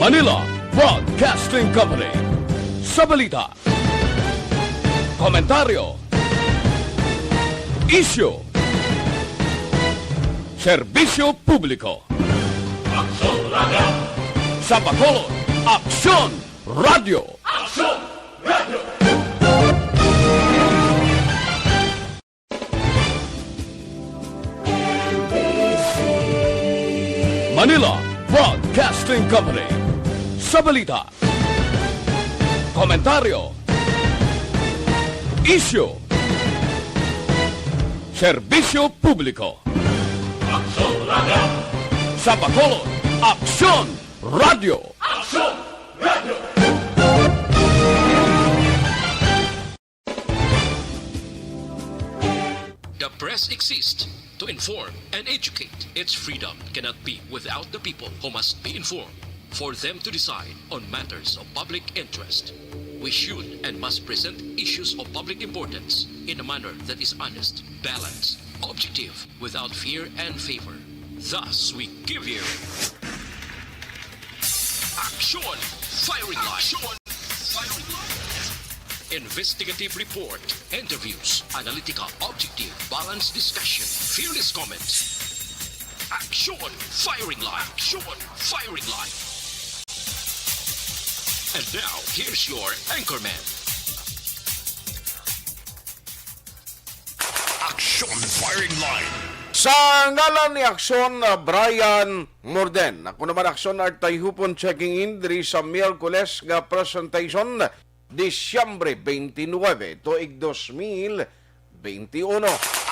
Manila Broadcasting Company. Sa balita, komentaryo, isyu, serbisyo publiko. Aksyon Radio! Sa Bacolod, Aksyon Radio! Aksyon Radio! Manila Broadcasting Company. Sa balita, komentaryo, isyu, serbisyo publiko. Aksyon Radio! Sa Bacolod, Aksyon Radio! Aksyon Radio! The press exists to inform and educate. Its freedom cannot be without the people who must be informed for them to decide on matters of public interest. We should and must present issues of public importance in a manner that is honest, balanced, objective, without fear and favor. Thus, we give you Aksyon Firing Line. Investigative report, interviews, analytical, objective, balanced discussion, fearless comments. Aksyon Firing Line. Aksyon Firing Line. And now, here's your Anchorman. Aksyon Firing Line! Sa ngalan ni Aksyon, Brian Morden. Ako naman Aksyon at Tayhopon checking in diri sa Miyerkules nga presentation Disyembre 29, tuig 2021.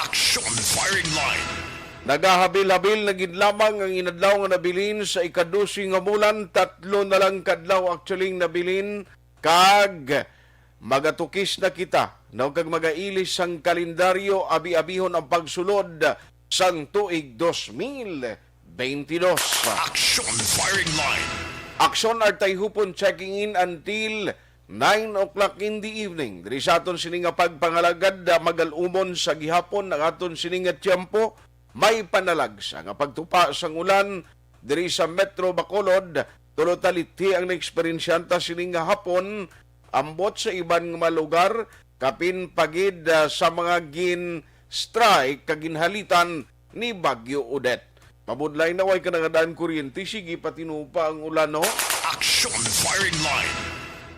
Aksyon Firing Line! Nagahabil-habil na gid lamang ang inadlaw nga nabilin sa ikadusi nga bulan, 3 na lang kadlaw actually nabilin kag magatukis na kita. No kag magailis sang kalendaryo abi-abihon ang pagsulod sang tuig 2022. Aksyon Firing Line! Aksyon are Tayhopon checking in until 9 o'clock in the evening. Diri sa aton sining nga pagpangalagad magalumon sa gihapon ang aton sining nga tiyempo. May panalagsa nga pagtupa sang ulan diri sa Metro Bacolod. Tulotaliti ang naeksperiensyanta sining nga hapon ambot sa iban nga lugar kapin pagid sa mga gin-strike kaginhalitan ni Bagyo Odette. Mabudlay na way kanangadaan kuryente, sige patinupa ang ulan no. Aksyon Firing Line!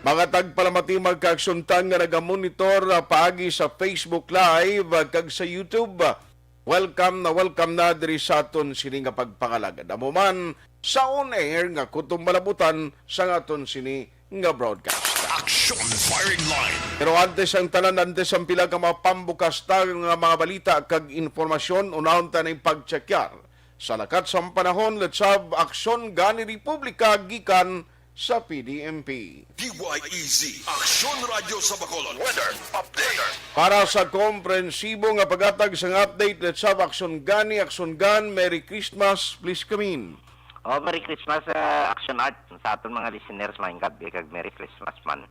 Mga tagpalamati magkaaksyontan nga nagamonitor paagi sa Facebook Live kag sa YouTube. Welcome na diri sa aton sini nga pagpangalagad. Amo man sa on-air nga kutom malabutan sa aton sini nga broadcast. Aksyon Firing Line! Pero antes ang tanan, antes ang pila ka mapambukas nga mga balita kag informasyon, unahon ta na pagtsekyar. Sa lakat sa panahon, let's have Aksyon Gani Republika gikan sa PDMP. DYEZ Aksyon Radio sa Bacolod Weather Update. Para sa komprensibo nga pagatag sang update, let's have Aksyon Gani, Aksyon Gan, Merry Christmas, please come in. Merry Christmas, Aksyon Art sa aton mga listeners, maayong gabi kag Merry Christmas man.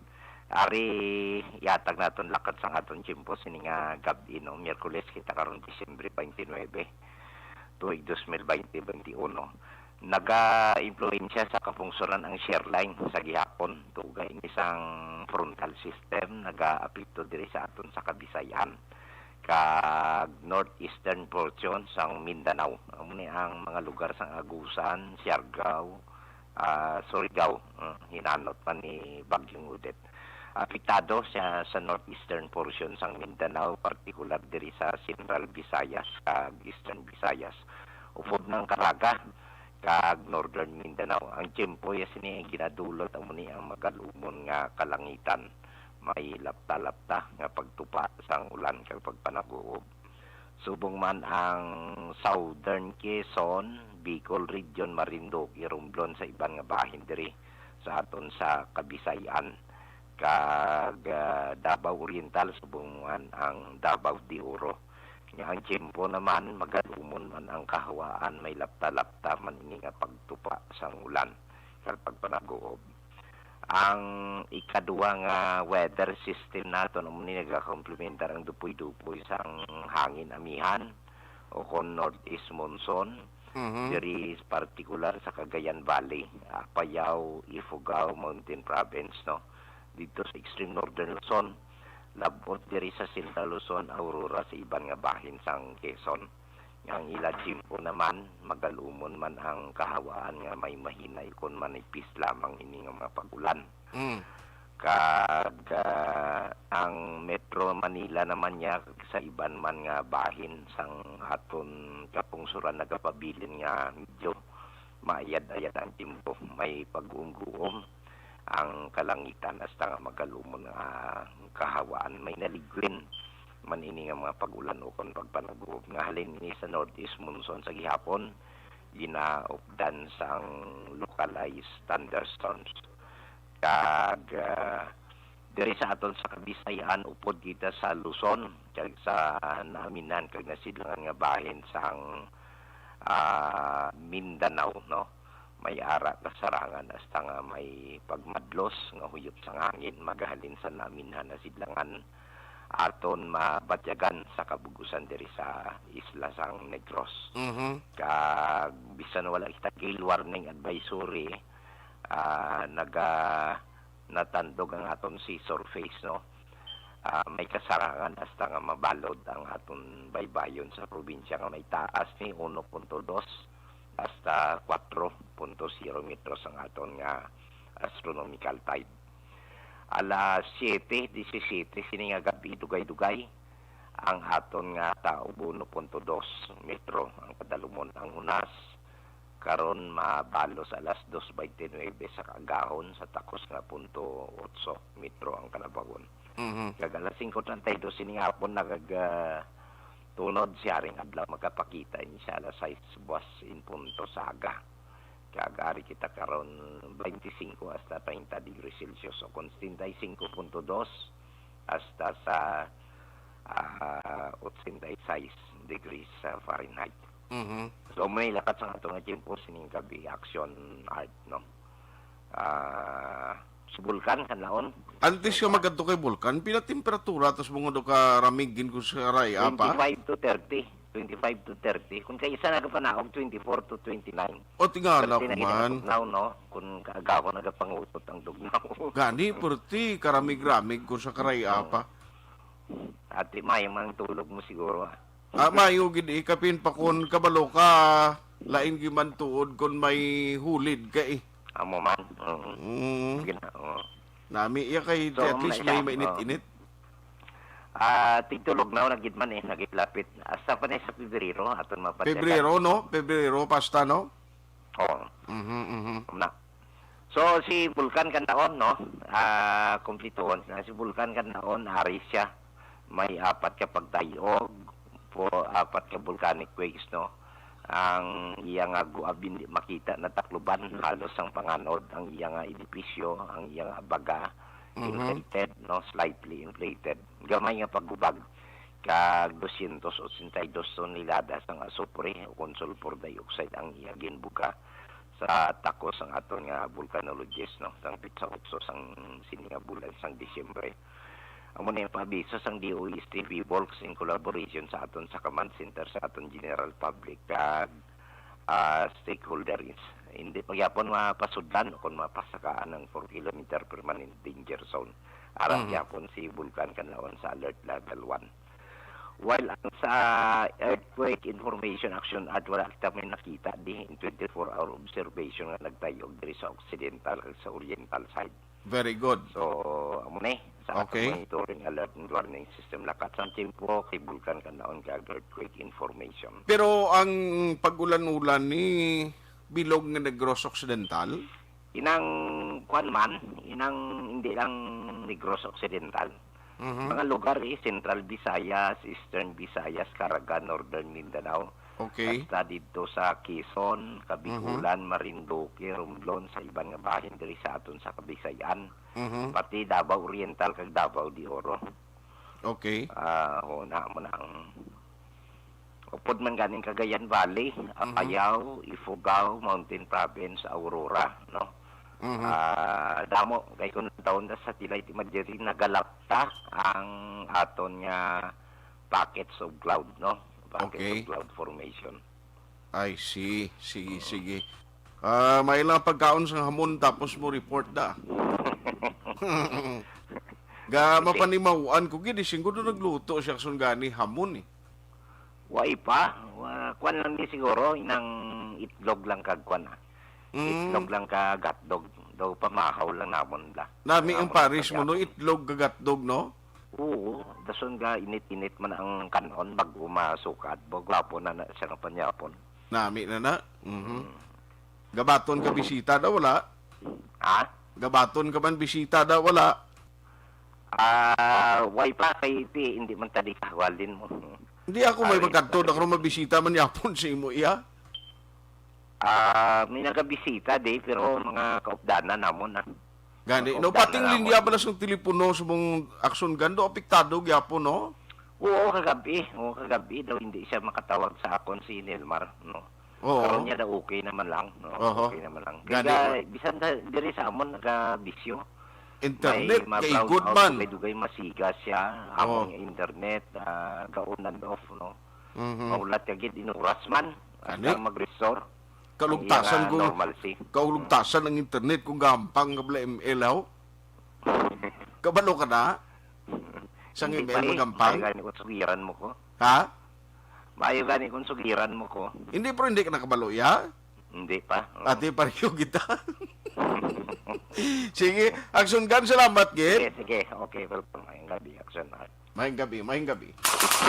Ari yatag naton lakat sang aton tiyempo sini nga gabi no, Miyerkules kita karon Disyembre 29, tuig 2021. Naga-impluensya sa kapungsuran ang share line sa gihapon tugay ni isang frontal system naga-apekto diri sa aton sa Kabisayan kag northeastern portion sang Mindanao. Amo ni ang mga lugar sang Agusan, Siargao, Surigao, hinanot pa ni Bagyong Odette. Apektado siya sa northeastern portion sang Mindanao, particular diri sa Central Visayas kag Eastern Visayas. Ufod ng Caraga kag Northern Mindanao. Ang tiyempo sini ginadulot amo ni ang magalumon nga kalangitan. May lapta-lapta nga pagtupa sang ulan kag pagpanaguob. Subong man ang Southern Quezon, Bicol Region, Marinduque, Romblon sa iban nga bahin diri sa aton sa Kabisayan kag Davao Oriental, subong man ang Davao de Oro. Ang tiyempo naman, magalumon man ang kahawaan, may lapta-lapta man ini nga pagtupa sang ulan kag pagpanaguob. Ang ikaduwa nga weather system nato amo ni nagakomplementar ang dupoy-dupoy sang hangin amihan o kon northeast monsoon Diri particular sa Cagayan Valley, Apayao, Ifugao, Mountain Province, no? Dito sa extreme northern Luzon, labot diri sa Central Luzon, Aurora sa iban nga bahin sang Quezon. Ang ila Jimpo naman, magalumon man ang kahawaan nga may mahinay kon manipis lamang ini nga mga pagulan. Kag ang Metro Manila naman niya sa iban man nga bahin sang aton kapungsuran nagapabilin nga medyo maayad-ayad ang timpo, may pag-uum-guom ang kalangitan hasta nga magalumon nga kahawaan, may naligwin man ini nga mga pagulan o kon pagpanaguog nga halin ini sa northeast monsoon sa gihapon ginaupdan sang localized thunderstorms. Kag diri sa aton sa Kabisayan upod kita sa Luzon kag sa naminan kag nasidlangan nga bahin sang Mindanao, no, may ara kasarangan hasta nga may pagmadlos nga huyop sang hangin magahalin sa naminhan nasidlangan aton mabatyagan sa kabugusan diri sa isla sang Negros. Kag bisan wala kita gale warning advisory, natandog ang aton sea surface, no. May kasarangan hasta nga mabalod ang aton baybayon sa probinsya nga may taas ni 1.2 hasta 4.0 metros ang aton nga astronomical tide. Alas 7:17 sini nga gabi dugay-dugay ang aton nga tao 1.2 metro ang kadalumon ang hunas. Karon mabalos alas 2:29 sa kagahon sa takos nga 0.8 metro ang kanabagon. Kag alas 5:32 sini nga hapon tunod siya ring adlaw magkapakita ini sa alas 6 buwas in punto saga. Kagari kita karon 25 hasta 30 degrees Celsius o kung 35.2 hasta sa 86 degrees Fahrenheit. So may lakat sa ato nga tiempo sining gabi action art, no. Sa bulkan kan laon. Antes ka magadto kay bulkan, pila temperatura tos mga ka ramigin ko sa ray apa? 25 to 30. 25 to 30. Kung kay isa nagapanaog 24 to 29. O tingala ko man. Now, no, kung kaagaw nagapangutot ang dugnaw. Gani purti karamig-ramig ko sa karay apa. At may mang tulog mo siguro. Mayo gid ikapin pa kun kabalo ka lain giman tuod kun may hulid ka eh. Amo man. Nami iya kay So, at least may mainit-init. Tigtulog na nagid man nagitlapit. Asa pa na sa Pebrero aton mapatyagan. Pebrero no? Pebrero pasta no? Oo. Na. So si Vulcan kan taon, no? Kumplitoon na si Vulcan kan taon ari siya. May 4 ka pagtayog, 4 ka volcanic quakes, no? Ang iyang guabin makita na takluban halos ang panganod ang iyang edipisyo, ang iyang baga inflated, no, slightly inflated. Gamay nga paggubag kag 282 toneladas ang asupre o sulfur dioxide ang iya ginbuga sa takos ang aton nga volcanologist, no, sang pitsa utso sang sininga bulan sang Disyembre. Amo na yung pabiso sang DOST Volks in collaboration sa aton sa command center sa aton general public kag stakeholders. Hindi pagyapon mapasudlan kung mapasakaan ng 4 kilometer permanent danger zone. Aram yapon si Vulcan kanlaon sa alert level 1. While ang sa earthquake information action at wala kita may nakita di in 24-hour observation nga nagtayog diri sa occidental ug sa oriental side. Very good. So, amo ni sa Okay. monitoring alert and warning system lakat sa tempo kay Vulcan kanlaon kag earthquake information. Pero ang pag-ulan-ulan ni bilog nga Negros Occidental, Inang kwan man, hindi lang Negros Occidental. Mga lugar Central Visayas, Eastern Visayas, Caraga, Northern Mindanao. okay? Hasta dito sa Quezon, Kabigulan, Marinduque, Romblon, sa ibang nga bahin diri sa aton sa Kabisayan. Pati Davao Oriental kag Davao de Oro. Okay. Na mo na ang upod man ganing Cagayan Valley, Apayao, Ifugao, Mountain Province, Aurora, no? Damo kay kun taon na sa tilay ti Madrid nagalapta ang aton nga packets of cloud, no? Packets Okay. of cloud formation. I see. Sige. May lang pagkaon sa hamon tapos mo report da. Ga mapanimawaan ko gid singko do nagluto siya sun gani hamon eh. Wai pa. Kwan lang di siguro. Inang itlog lang kag kwan. Itlog lang kag hotdog. Daw pamahaw lang namon la. Nami ang Paris mo no itlog gagatdog no? Oo. Dason ga init-init man ang kanon bago masukat. Bagwapo na siya ng panyapon. Nami na. Gabaton ka bisita daw wala? Ha? Gabaton ka man bisita daw wala? Why pa kay iti, hindi man tadi kahwalin mo. Hindi ako may magkatod ako mabisita man yapon sa imo iya. May nagabisita di, pero mga kaupdana namon na. Gani, no pating linya pala sa telepono sa mong aksyon gando apektado gyapon no? Oo, kagabi daw hindi siya makatawag sa akon si Nilmar, no. Oo. Karon niya daw okay naman lang, no. Oho. Okay naman lang. Gani. Kaya bisan diri sa amon nagabisyo. Internet kay ma-browse good out, man. May dugay masiga siya, among internet, ka-on and off, no. Maulat kagid inuras man, Ani? hasta mag-restore. Kalugtasan ko. Normalcy. Kalugtasan ng internet kung gampang nga bala ML haw. Kabalo ka na? Isang Hindi email pa magampang? Maayo gani kung sugiran mo ko. Ha? Maayo gani kung sugiran mo ko. Hindi pero hindi ka nakabalo ya? Hindi pa. Ate pareho kita. Sige, Aksyon Gan, salamat gid. Sige. Okay, welcome. Ngayong gabi, Aksyon. Mahing gabi.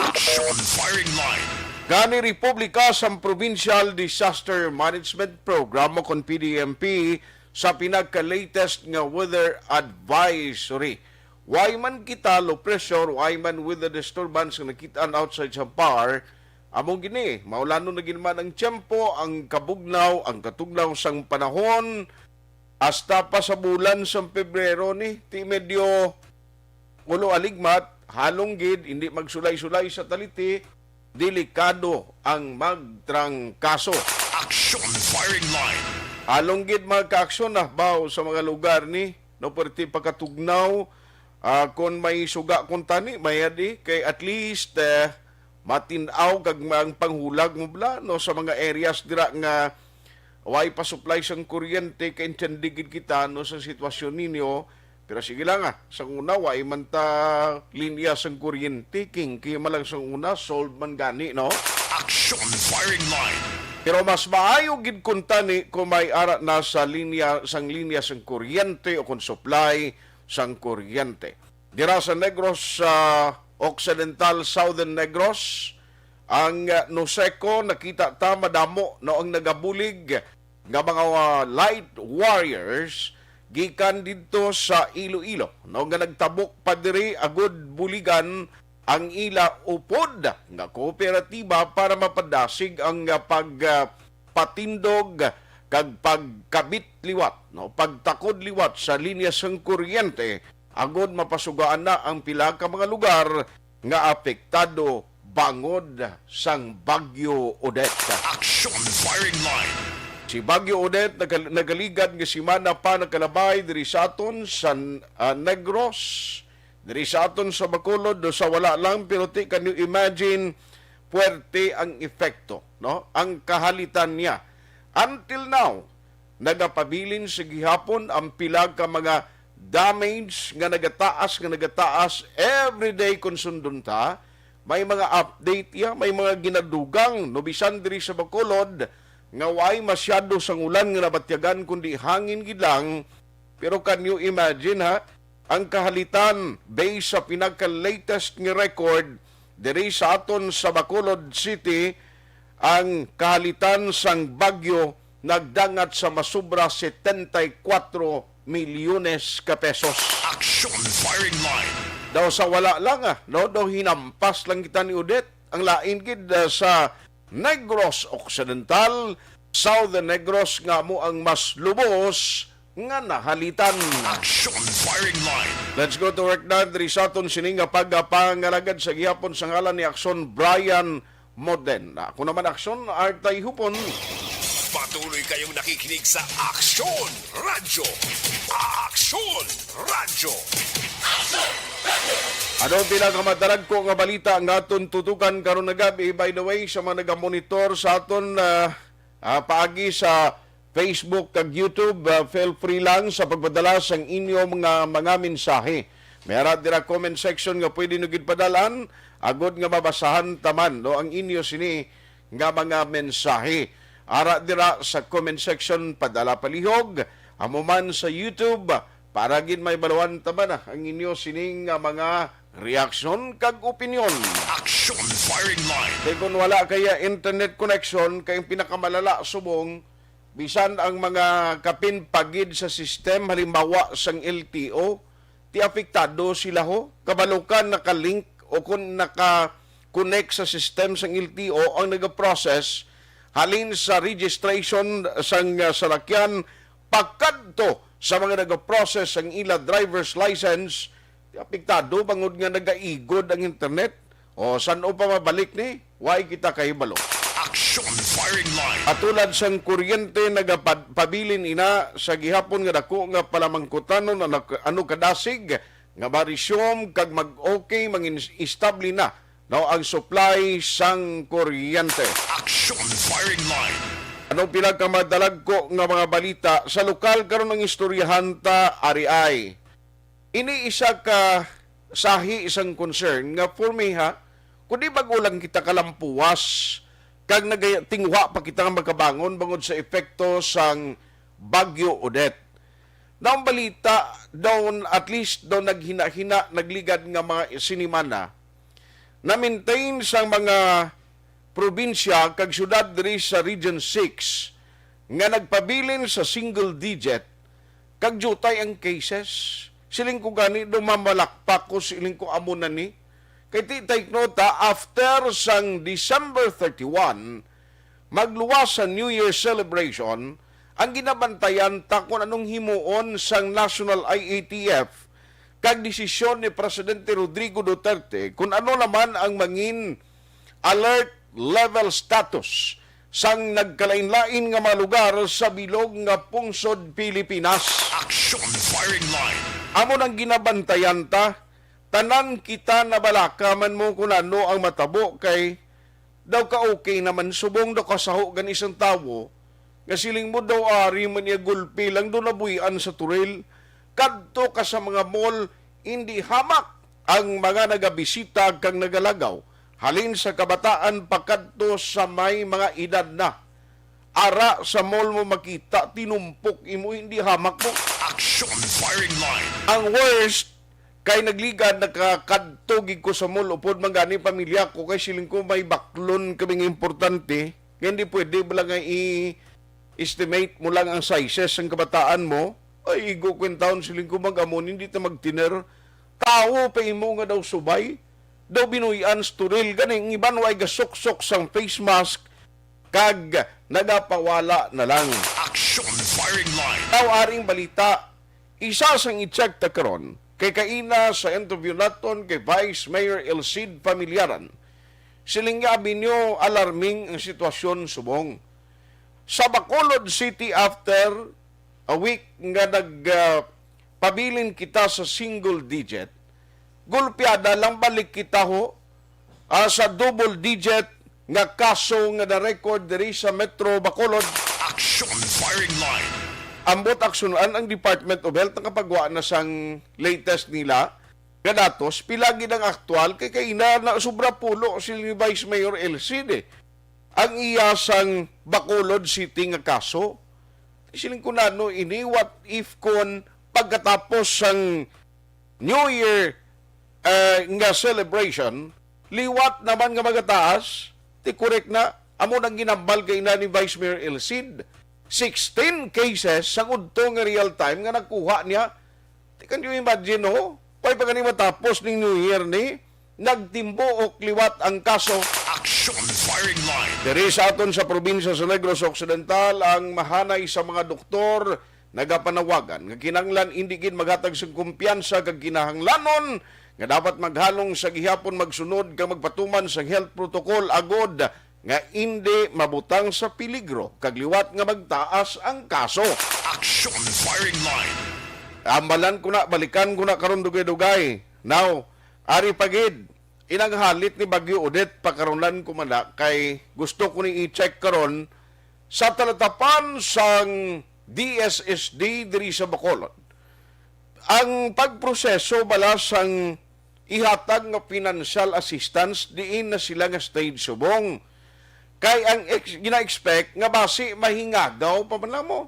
Aksyon Firing Line. Gani Republika sa Provincial Disaster Management Program o kon PDMP sa pinagka-latest nga weather advisory. Why man kita low pressure, why man with the disturbance nga nakitaan outside Sampar, among gini, maulano na ginman ang tiyempo, ang kabugnaw, ang katugnaw sang panahon, hasta pa sa bulan sa Pebrero ni, ti medyo ulo aligmat, halong gid, hindi magsulay-sulay sa taliti, delikado ang magtrangkaso. Aksyon Firing Line. Halong gid mga kaaksyon na baw sa mga lugar ni, no perti pagkatugnaw, kung may suga kung tani, may adi, kay at least matinaw kag ang panghulag mo bla no sa mga areas dira nga way pa supply sang kuryente kay intindigid kita no sa sitwasyon ninyo, pero sige lang sa una way man ta linya sang kuryente king kay malang sang una solve man gani no. Aksyon Firing Line. Pero mas maayo gid kun tani kung may ara na sa linya sang kuryente o kung supply sang kuryente. Dira sa Negros Occidental Southern Negros, ang Noseco nakita ta madamo no ang nagabulig nga mga light warriors gikan didto sa Iloilo no nga nagtabok pa diri agud buligan ang ila upod nga kooperatiba para mapadasig ang pagpatindog kag pagkabit liwat no pagtakod liwat sa linya sang kuryente agud mapasugaan na ang pila ka mga lugar nga apektado bangod sang Bagyo Odette. Aksyon Firing Line. Si Bagyo Odette nagaligad nga simana pa nakalabay diri sa aton sa Negros, diri sa aton sa Bacolod do sa wala lang pero can you imagine puwerte ang epekto no ang kahalitan niya. Until now nagapabilin sa gihapon ang pila ka mga damage nga nagataas everyday konsundon ta. May mga update ya, may mga ginadugang no bisan diri sa Bacolod nga way masyado sang ulan nga nabatyagan kundi hangin gid lang. Pero can you imagine ang kahalitan based sa pinaka-latest nga record diri sa aton sa Bacolod City, ang kahalitan sang bagyo nagdangat sa masubra 74 milyones ka pesos. Aksyon Firing Line. Daw sa wala lang no? Daw hinampas lang kita ni Odette. Ang lain gid sa Negros Occidental, Southern Negros nga mo ang mas lubos nga nahalitan. Aksyon Firing Line. Let's go to work na diri sa aton sining nga pagpangalagad sa gihapon sa ngalan ni Aksyon Brian Moden. Ako naman Aksyon Tayhopon. Patuloy kayong nakikinig sa Aksyon Radio. Aksyon Radio. Ano pinakamadarag ko nga balita ang aton tutukan karon na gabi? By the way, sa mga nagamonitor sa aton paagi sa Facebook kag YouTube, feel free lang sa pagpadala sang inyo mga mensahe. Mayara dira comment section nga pwede nyo gid padalan agod nga mabasahan taman no ang inyo sini nga mga mensahe. Ara dira sa comment section padala palihog amo man sa YouTube para gid may balawan taman ang inyo sining nga mga reaksyon kag opinyon. Aksyon firing line. Kaya kung wala kaya internet connection, kayong pinakamalala subong, bisan ang mga kapinpagid sa sistem, halimbawa sang LTO, ti apektado sila ho. Kabalukan nakalink o kung naka-connect sa system sang LTO, ang nag-process, halin sa registration sang salakyan, pagkadto sa mga nag-process ang ila driver's license, apektado bangod nga nagaigod ang internet o san o pa mabalik ni why kita kahibalo. Aksyon firing line. At tulad sang kuryente nagapabilin ina sa gihapon nga dako nga palamangkutanon ano kadasig nga barisyom kag mag-okay mangin-establi na no ang supply sang kuryente. Aksyon firing line. Ano pinagkamadalag ko nga mga balita sa lokal karon ng istoryahan ta ari-ay. Ini isa ka sahi isang concern nga for me ha, kundi bagulang kita kalampuwas kag nagatingwa pa kita nga magkabangon bangod sa epekto sang Bagyo Odette. Naong balita doon at least doon naghina-hina nagligad nga mga sinimana na maintain sang mga probinsya kag syudad diri sa Region 6 nga nagpabilin sa single digit kag jutay ang cases. Siling ko gani, dumamalakpak ko siling ko amo na ni. Kay ti take nota, after sang December 31, magluwas sa New Year celebration, ang ginabantayan ta kung anong himuon sang National IATF kag desisyon ni Presidente Rodrigo Duterte kung ano naman ang mangin alert level status sang nagkalain-lain nga mga lugar sa bilog nga pungsod Pilipinas. Aksyon firing line. Amo nang ginabantayan ta, tanan kita na balaka man mo kung ano ang matabo kay daw ka okay naman subong daw kasaho gan isang tawo nga siling mo daw ari man niya gulpi lang doon nabuhian sa turil kadto ka sa mga mall hindi hamak ang mga nagabisita kang nagalagaw halin sa kabataan pagkadto sa may mga edad na ara sa mall mo makita tinumpok imo hindi hamak mo. Aksyon firing line. Ang worst, kay nagligad, nakakadtogig ko sa mall, upod man gani pamilya ko, kay siling ko may baklon kaming importante, kaya hindi pwede mo lang i-estimate mo lang ang sizes ng kabataan mo, ay igo kwentaon siling ko mag-amon, hindi ta magtiner, tao pa imo nga daw subay, daw binuyan sturil, ganing iban way gasok-sok sang face mask, kag nagapawala na lang. Aksyon firing line. Aring balita, isa sang i-check ta karon kay kaina sa interview naton kay Vice Mayor Elcid Familiaran. Siling nga binyo alarming ang sitwasyon subong. Sa Bacolod City after a week nga pabilin kita sa single digit, gulpiada lang balik kita ho sa double digit nga kaso nga na-record diri sa Metro Bacolod. Aksyon firing line. Ambot aksyonan ang Department of Health ang kapagwa na sang latest nila nga datos, pilagi ng aktual kay kaina na sobra pulo si Vice Mayor Elcid ang iya sang Bacolod City nga kaso. Siling ko na no, ini what if kon pagkatapos sang New Year nga celebration, liwat naman nga magataas, ti correct na, amo nang ginambal kay na ni Vice Mayor Elcid. 16 cases sa udto nga real time nga nagkuha niya. Can you imagine, no? Pwede pa ganun matapos ng New Year ni, nagtimbo o kliwat ang kaso. Aksyon firing line. Diri sa aton sa probinsya sa Negros Occidental, ang mahanay sa mga doktor nagapanawagan nga kinahanglan indigin maghatag sa kumpiyansa kag kinahanglanon nga dapat maghalong sa gihapon magsunod kag magpatuman sa health protocol agod nga hindi mabutang sa peligro kagliwat nga magtaas ang kaso. Aksyon firing line. Ambalan ko na, balikan ko na karon dugay-dugay. Now, ari pagid, inang halit ni Bagyo Odette pakaronan ko man kay gusto ko ni i-check karon sa talatapan sang DSSD diri sa Bacolod. Ang pagproseso bala sang ihatag nga financial assistance diin na sila nga stage subong. Kay ang gina-expect nga basi mahingagaw pa man mo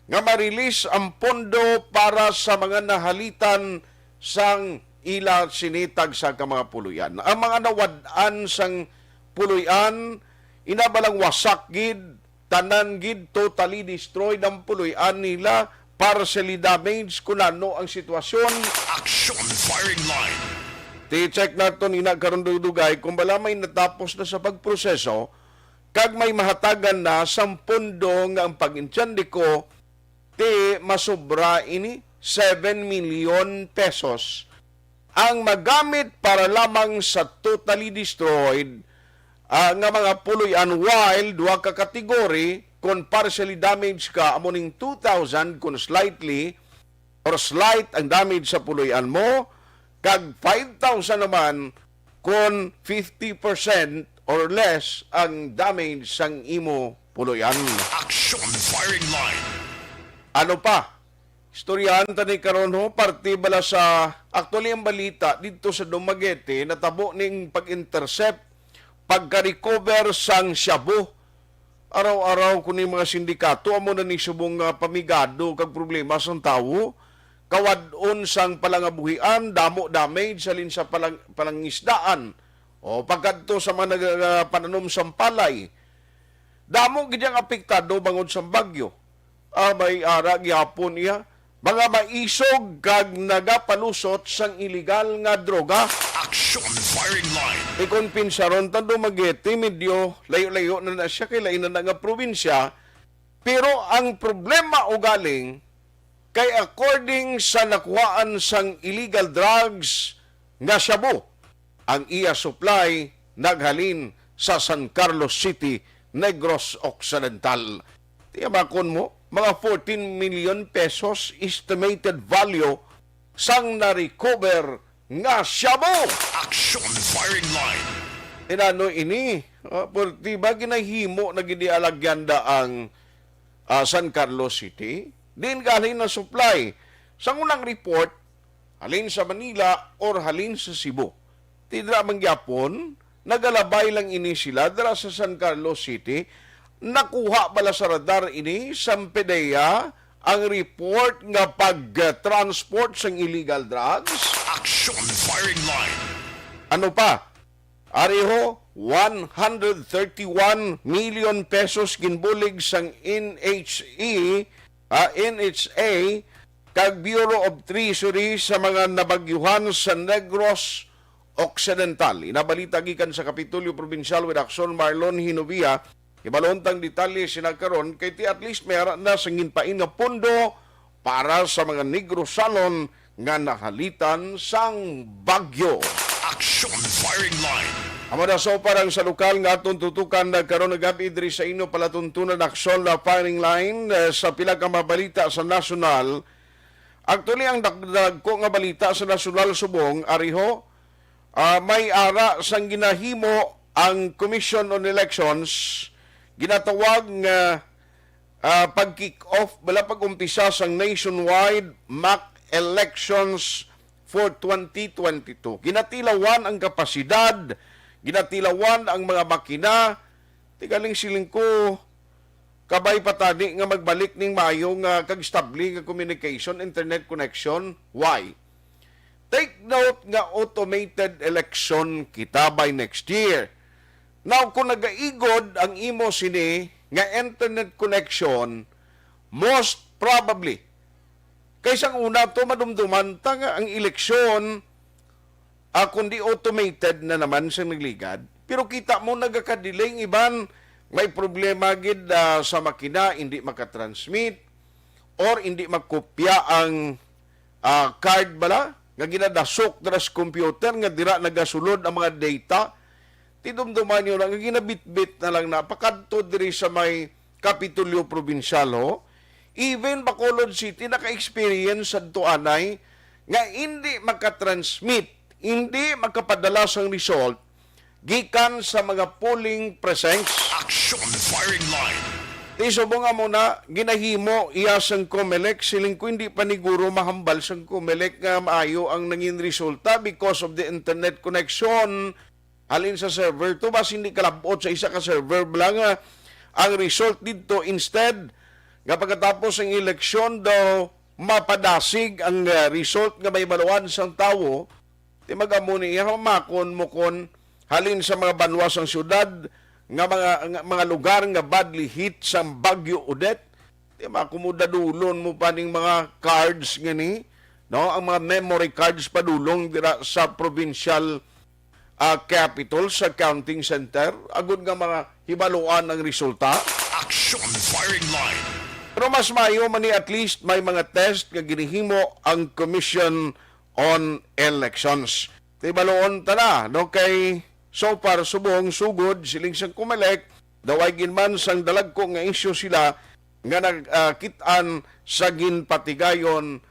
nga ma-release ang pondo para sa mga nahalitan sang ila sinitag sa mga puluyan. Ang mga nawad-an sang puluyan inabalang wasak gid, tanan gid, totally destroyed ang puluyan nila, partially damaged kunano ang sitwasyon. Aksyon firing line. Ti-check naton ina karon dugay kung bala may natapos na sa pagproseso kag may mahatagan na sang pondo nga ang pag-intyandi ko ti masobra ini 7 million pesos ang magamit para lamang sa totally destroyed nga mga puluyan while duha ka kategory kung partially damaged ka amoning 2,000 kung slightly or slight ang damage sa puluyan mo kag 5,000 naman kung 50% or less ang damage sang imo puluyan. Aksyon firing line. Ano pa? Istoryahan tani karon ho parte bala sa actually ang balita dito sa Dumaguete natabo ning pag-intercept pagka-recover sang shabu. Araw-araw kuning mga sindikato amo na ni subong pamigado kag problema sang tawo. Kawadon sang palangabuhian, damo damage salin sa palangisdaan. O pagkadto sa mga pananom sa palay, damo gidyang apektado bangod sa bagyo. May ara gyapon iya, mga maisog kag nagapalusot sang illegal nga droga. Aksyon firing line. Ikon pinsaron ta Dumaguete, medyo layo-layo na siya kay lain na nga probinsya. Pero ang problema o galing kay according sa nakuhaan sang illegal drugs nga shabu, ang iya supply naghalin sa San Carlos City, Negros Occidental. Tiyamakon mo, mga 14 million pesos estimated value sang na-recover nga shabu. Aksyon firing line. Inano ini, diba ginahimo na ginialagyanda ang San Carlos City? Din galing na supply. Sa unang report, halin sa Manila or halin sa Cebu. Tidra mangyapon, nagalabay lang ini sila dara sa San Carlos City, nakuha bala sa radar ini sa PDEA ang report nga pag-transport sang illegal drugs. Aksyon firing line. Ano pa? Ariho, 131 million pesos ginbulig sang NHA kag Bureau of Treasury sa mga nabagyuhan sa Negros Occidental. Inabalita gikan sa Kapitolyo Provincial with Aksyon Marlon Hinovia. Ibalontang detalye sinagkaron kay ti at least may na sanginpain nga pondo para sa mga Negros salon nga nahalitan sang bagyo. Aksyon firing line. Amada so parang sa lokal nga atong tutukan nagkaroon na gabi diri sa inyo palatuntunan aksyon na firing line sa pila ka mabalita sa nasyonal. Actually ang dagdag ko nga balita sa nasyonal subong ariho may ara sang ginahimo ang Commission on Elections ginatawag nga pag-kick off bala pag-umpisa sang nationwide mock elections for 2022. Ginatilawan ang kapasidad, ginatilawan ang mga makina. Tigaling siling ko kabay patani nga magbalik ning mayo nga kag-establi nga communication, internet connection. Why? Take note nga automated election kita by next year. Now, kung nagaigod ang imo sini nga internet connection, most probably, kaysang una to madumduman ta nga ang eleksyon kundi automated na naman sa nagligad. Pero kita mo nagakadelay iban, may problema gid sa makina, hindi makatransmit or hindi makopya ang card bala nga ginadasok dras computer nga dira nagasulod ang mga data. tidumduman nyo lang, ginabit-bit na lang na, pakadto diri sa may Kapitolyo Probinsyal, even Bacolod City, naka-experience sa tuanay, nga hindi makatransmit, hindi makapadala sa result, gikan sa mga polling precincts. Aksyon firing line. Tisobo nga muna, ginahimo iya sang COMELEC, siling ko hindi paniguro mahambal sang COMELEC nga maayo ang nanging resulta because of the internet connection. Halin sa server to, bas hindi kalabot sa isa ka server lang ang result dito. Instead, nga pagkatapos ang eleksyon daw, mapadasig ang result nga may maluan sang tawo, di magamuni iya, makon mo kon halin sa mga banwa sang syudad, nga mga lugar nga badly hit sa Bagyo Odette, di makumudadulon mo pa ning mga cards nga ni, no? Ang mga memory cards padulong dira sa provincial capital, sa counting center, agud nga mga hibaluan ang resulta. Aksyon firing line. Pero mas mayo man ni at least may mga test nga ginihimo ang Commission on Elections. Hibaluon ta na, no? Kay so far, subong, sugod, siling sang COMELEC, daway ginman sang dalagko nga isyu sila nga nagkitaan sa ginpatigayon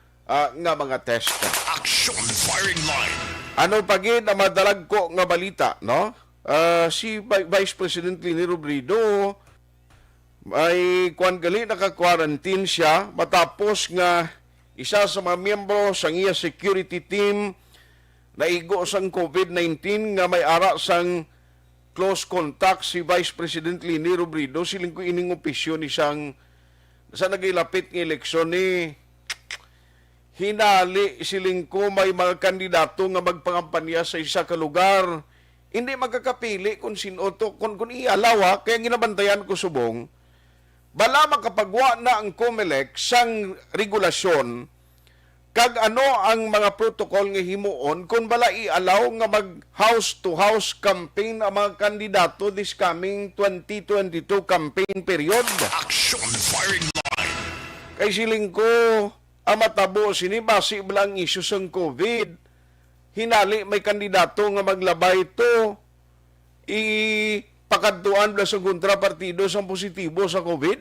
nga mga test. Aksyon firing line. Ano pagid ang madalag ko nga balita, no? Si Vice President Lini Robredo ay gali naka-quarantine siya matapos nga isa sa mga miyembro sa iya security team naigo sang COVID-19 nga may ara sang close contact si Vice President Lini Robredo. Siling ko ining opisyon ni sang sa nagilapit ng eleksyon ni hinali siling ko may mga kandidato nga magpangampanya sa isa ka lugar. Hindi magkakapili kung sino to, kung ialawa, kaya ginabantayan ko subong, bala makapagwa na ang COMELEC sang regulasyon, kag ano ang mga protocol nga himuon, kung bala ialaw nga mag house-to-house campaign ang mga kandidato this coming 2022 campaign period. Aksyon firing line. Kay siling ko, ang matabo sinibasi bilang isyu sang COVID. Hinali may kandidato nga maglabay ito. Ipakadtuan bala sa kontrapartido sang positibo sa COVID.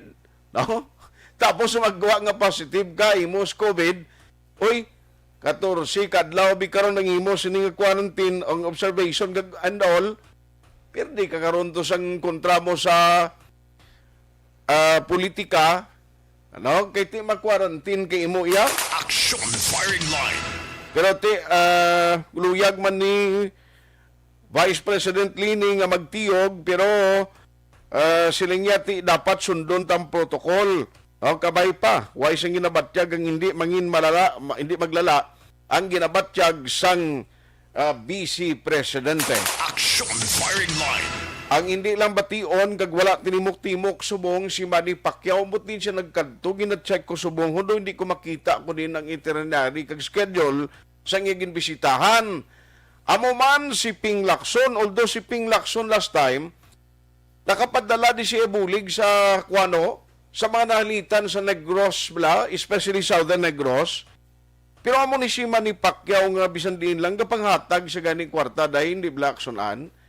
No? Tapos maggawa nga positive ka, imos COVID. Uy, 14 kadlaw bi karon nang imos ini nga quarantine ang observation and all. Pero di ka karon to sang kontra mo sa politika. Ano? Kay ti ma-quarantine kay imo iya. Aksyon firing line. Pero ti luyag man ni Vice President Lini nga magtiyog, pero siling niya ti dapat sundon tang protocol. Kabay pa, why sang ginabatyag ang hindi mangin malala, hindi maglala ang ginabatyag sang Vice Presidente. Aksyon firing line. Ang hindi lang bation, kag wala tinimok-timok subong si Manny Pacquiao, but din siya nagkanto, gina-check ko subong, hundo hindi ko makita ko din ang itinerary kag schedule sa ngigin bisitahan. Amo man si Ping Lacson, although si Ping Lacson last time, nakapadala di siya bulig sa Kuano, sa mga nahalitan sa Negros, especially Southern Negros. Pero amo ni si Manny Pacquiao nga bisan din lang kapanghatag sa ganing kwarta dahil hindi Lacsonan.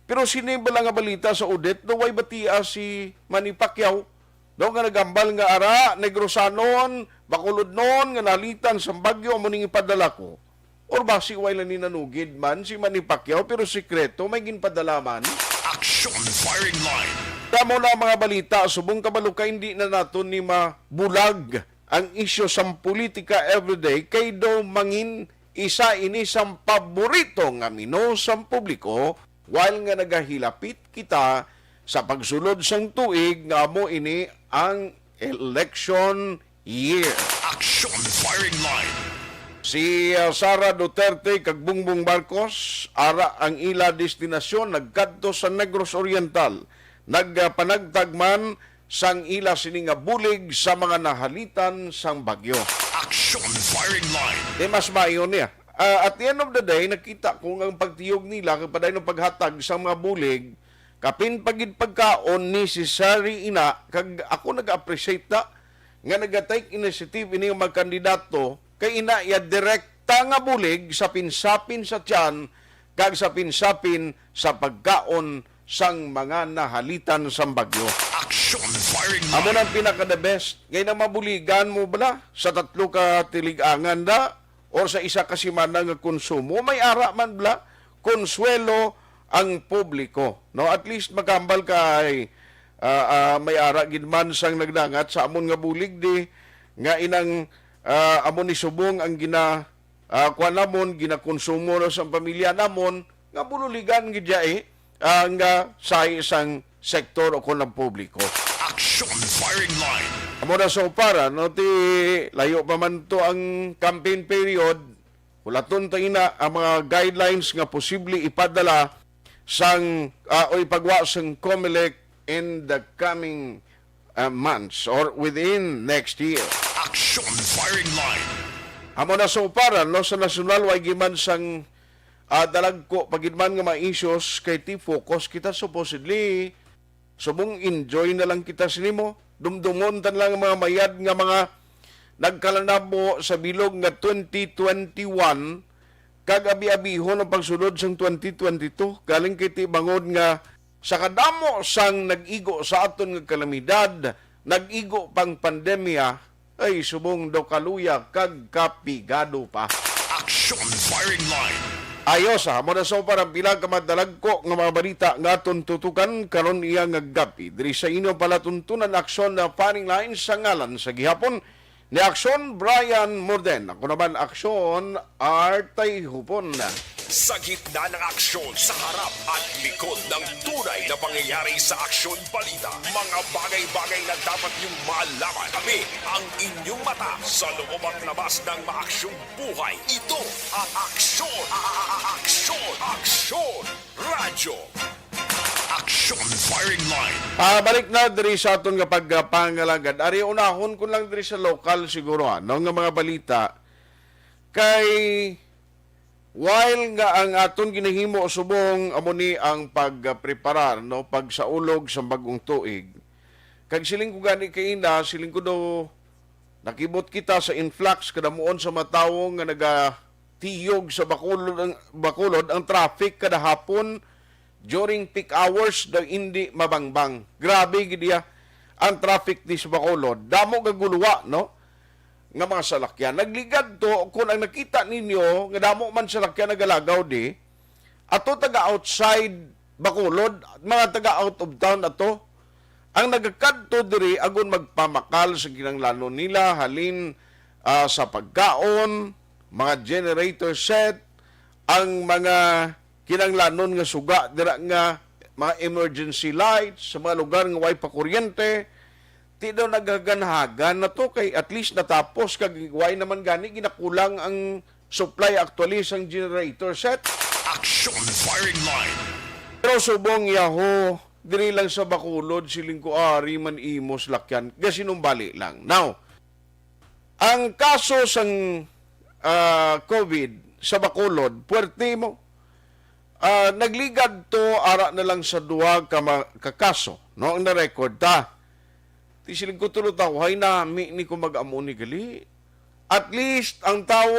Pero sinibala nga balita sa Odette, way batia si Manny Pacquiao. Daw nga nagambal nga ara, Negrosanon, Bacolod noon, nga nalitan sa Bagyo, amo ning ipadala ko. Or basi way lang ni nanugid man si Manny Pacquiao, pero sikreto may ginpadala man. Aksyon firing line. Tamo na mga balita, subong kabaluka hindi na nato ni mabulag ang isyo sa politika everyday, kay daw mangin isa ini sang paborito nga mino sa publiko, while nga nagahilapit kita sa pagsulod sang tuig nga mo ini ang election year. Aksyon firing line. Si Sara Duterte kag Bongbong Marcos ara ang ila destinasyon nagkadto sa Negros Oriental, nagpanagtagman sang ila sininga bulig sa mga nahalitan sang bagyo. Aksyon firing line. Di mas mayon niya. At the end of the day, nakita ko ang pagtiyog nila kapaday ng paghatag sa mga bulig, kapin pagid pagkaon ni si Sari Ina, kag ako nag-appreciate ta, nga nag-take initiative ini ang mga kandidato, kay ina ya direkta nga bulig sa pinsapin sa tiyan, kag sapin-sapin sa pagkaon sang mga nahalitan sa bagyo. Aksyon firing Amo line. nang pinaka-the best. Ngay na mabuligan mo bala sa 3 ka tiligangan da or sa isa ka semana nga konsumo, may ara man bala, konsuelo ang publiko. No, at least magambal kay may ara gid man sang nagdangat sa amon nga bulig di nga inang amon ni subong ang kuan namon ginakonsumo no sa pamilya namon nga bululigan gid nga sa isang sektor o kon ng publiko. Aksyon firing line. Amo na so para no ti layo pa man to ang campaign period, ulaton ta ina ang mga guidelines nga posible ipadala sang o ipagwa sang COMELEC in the coming months or within next year. Aksyon firing line. Amo na so para no sa nasyonal way giman sang dalag ko pagidman nga mga issues kay ti focus kita supposedly subong enjoy na lang kita sinimo dumdumon tan lang mga mayad nga mga nagkalanabo sa bilog nga 2021 kag abi-abihon ang pagsunod sang 2022 galing kay ti bangod nga sa kadamo sang nag-igo sa aton nga kalamidad nag-igo pang pandemya ay subong do kaluya kag kapigado pa. Aksyon firing line. Ayos mo na so parang bilang kamadalag ko nga mga balita nga aton tutukan karon iya nga gabi. Diri sa inyo pala tuntunan aksyon na firing line sa ngalan sa gihapon ni Aksyon Brian Morden. Ako naman Aksyon Tayhopon. Sa gitna ng aksyon, sa harap at likod ng tunay na pangyayari sa aksyon balita, mga bagay-bagay na dapat niyong malaman. Kami ang inyong mata sa loob at labas ng maaksyong buhay. Ito ang Aksyon! Aksyon! Aksyon! Radyo! Aksyon firing line. Balik na diri sa aton nga pagpangalagad. Ari unahon ko lang diri sa lokal siguro nga mga balita kay while nga ang aton ginahimo subong amo ni ang pagpreparar no pagsaulog sa bagong tuig. Kag siling ko gani kay ina siling ko do nakibot kita sa influx kadamuon sa matawo nga nagatiyog sa Bacolod ang traffic kada hapon during peak hours daw hindi mabangbang. Grabe gid ang traffic di sa Bacolod. Damo gaguluwa no nga mga salakyan. Nagligad to, kung ang nakita ninyo, nga damo man salakyan nagalagaw di, ato taga outside Bacolod, mga taga out of town ato, ang nagakadto diri agon magpamakal sa ginanglanon nila, halin sa pagkaon, mga generator set, ang mga kinanglanon nga suga, dira nga mga emergency lights, sa mga lugar nga way pa kuryente, ti daw nagaganhagan na to kay at least natapos kag way naman gani ginakulang ang supply actually sang generator set. Aksyon firing line. Pero subong yaho diri lang sa Bacolod siling ko ari man imos lakyan gasinumbali lang. Now, ang kaso sang COVID sa Bacolod puwerte mo nagligad to ara na lang sa duwa ka kaso no ang na-record ta. Ti siling ko tulot ako, hay nami ni ko mag-amo ni gali. At least, ang tao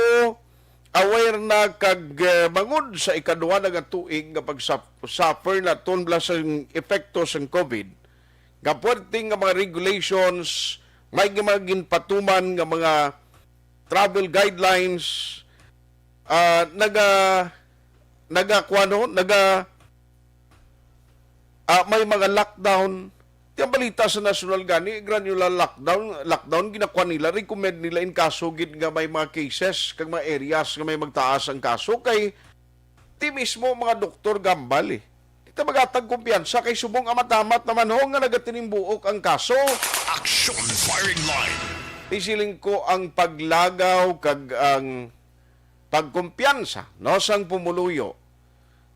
aware na kag bangod sa ikaduha nga tuig nga pag-suffer na tunbla sa epekto sa COVID. Kapuerting nga mga regulations, may ginpatuman nga mga travel guidelines, may mga lockdown. Yung balita sa national gani, granular lockdown, ginakuha nila, recommend nila in kaso gid nga may mga cases, kag mga areas nga may magtaas ang kaso, kay ti mismo mga doktor gambal Ito magatag kumpiyansa, kay subong amatamat naman ho nga nagatinimbuok ang kaso. Aksyon firing line. Isiling ko ang paglagaw kag ang pagkumpiyansa, no, sang pumuluyo.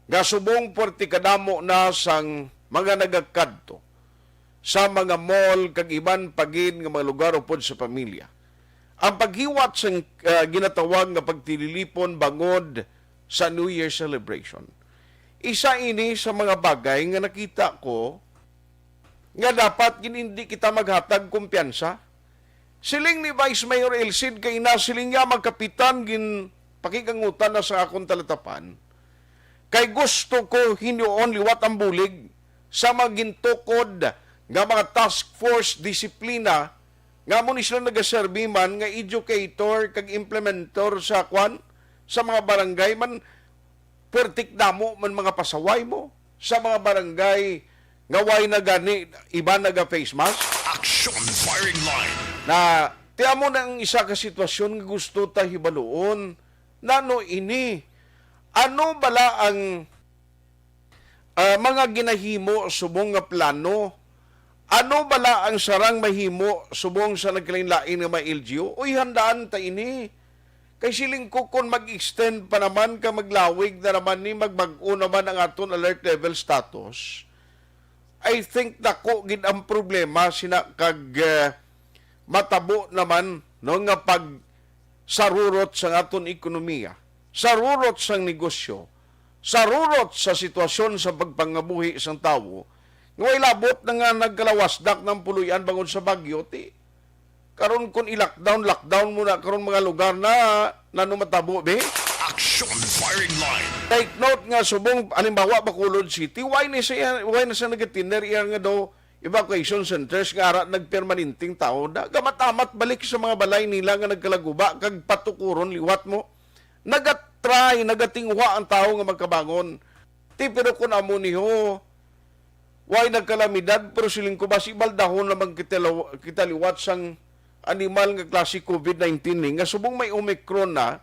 Gasubong porti kadamo na sang mga nagakadto sa mga mall kag iban pagin nga mga lugar upod sa pamilya. Ang paghiwat sa ginatawag nga pagtililipon bangod sa New Year celebration. Isa ini sa mga bagay nga nakita ko nga dapat hindi kita maghatag kumpiyansa. Siling ni Vice Mayor Elcid kay na siling nga magkapitan gin pakikangutan na sa akong talatapan Kay gusto ko hinuon liwat ang bulig sa mga gintukod nga mga task force disiplina nga mo ni sila nagaserbi man nga educator kag implementor sa sa mga barangay man pertik damo man mga pasaway mo sa mga barangay nga way na gani iba naga face mask. Aksyon firing line. Na tiya mo na ang isa ka sitwasyon nga gusto ta hibaluon. Nano ini? Ano bala ang mga ginahimo subong nga plano? Ano bala ang sarang mahimo subong sa nagkalain-lain nga may LGU? Uy, handaan ta ini. Kay siling ko kung mag-extend pa naman ka maglawig na naman ni magbag-o naman ang aton alert level status. I think dako gid ang problema sina kag matabo naman no nga pag sarurot sa aton ekonomiya, sarurot sa negosyo, sarurot sa sitwasyon sa pagpangabuhi sang tawo. Ngay labot na nga nagkalawasdak ng puluyan bangon sa Bagyo ti. Karon kun lockdown muna karon mga lugar na matabo be. Aksyon firing line. Take note nga subong halimbawa Bacolod City, why na siya nagatiner iya nga daw evacuation centers nga ara nagpermanenteng tao da gamatamat balik sa mga balay nila nga nagkalaguba kag patukuron liwat mo. Nagatingwa ang tao nga magkabangon. Ti pero kun amo niho why nagkalamidad pero siling ko basi baldahon lamang kita liwat sang animal nga klase COVID-19 ni nga subong may Omicron na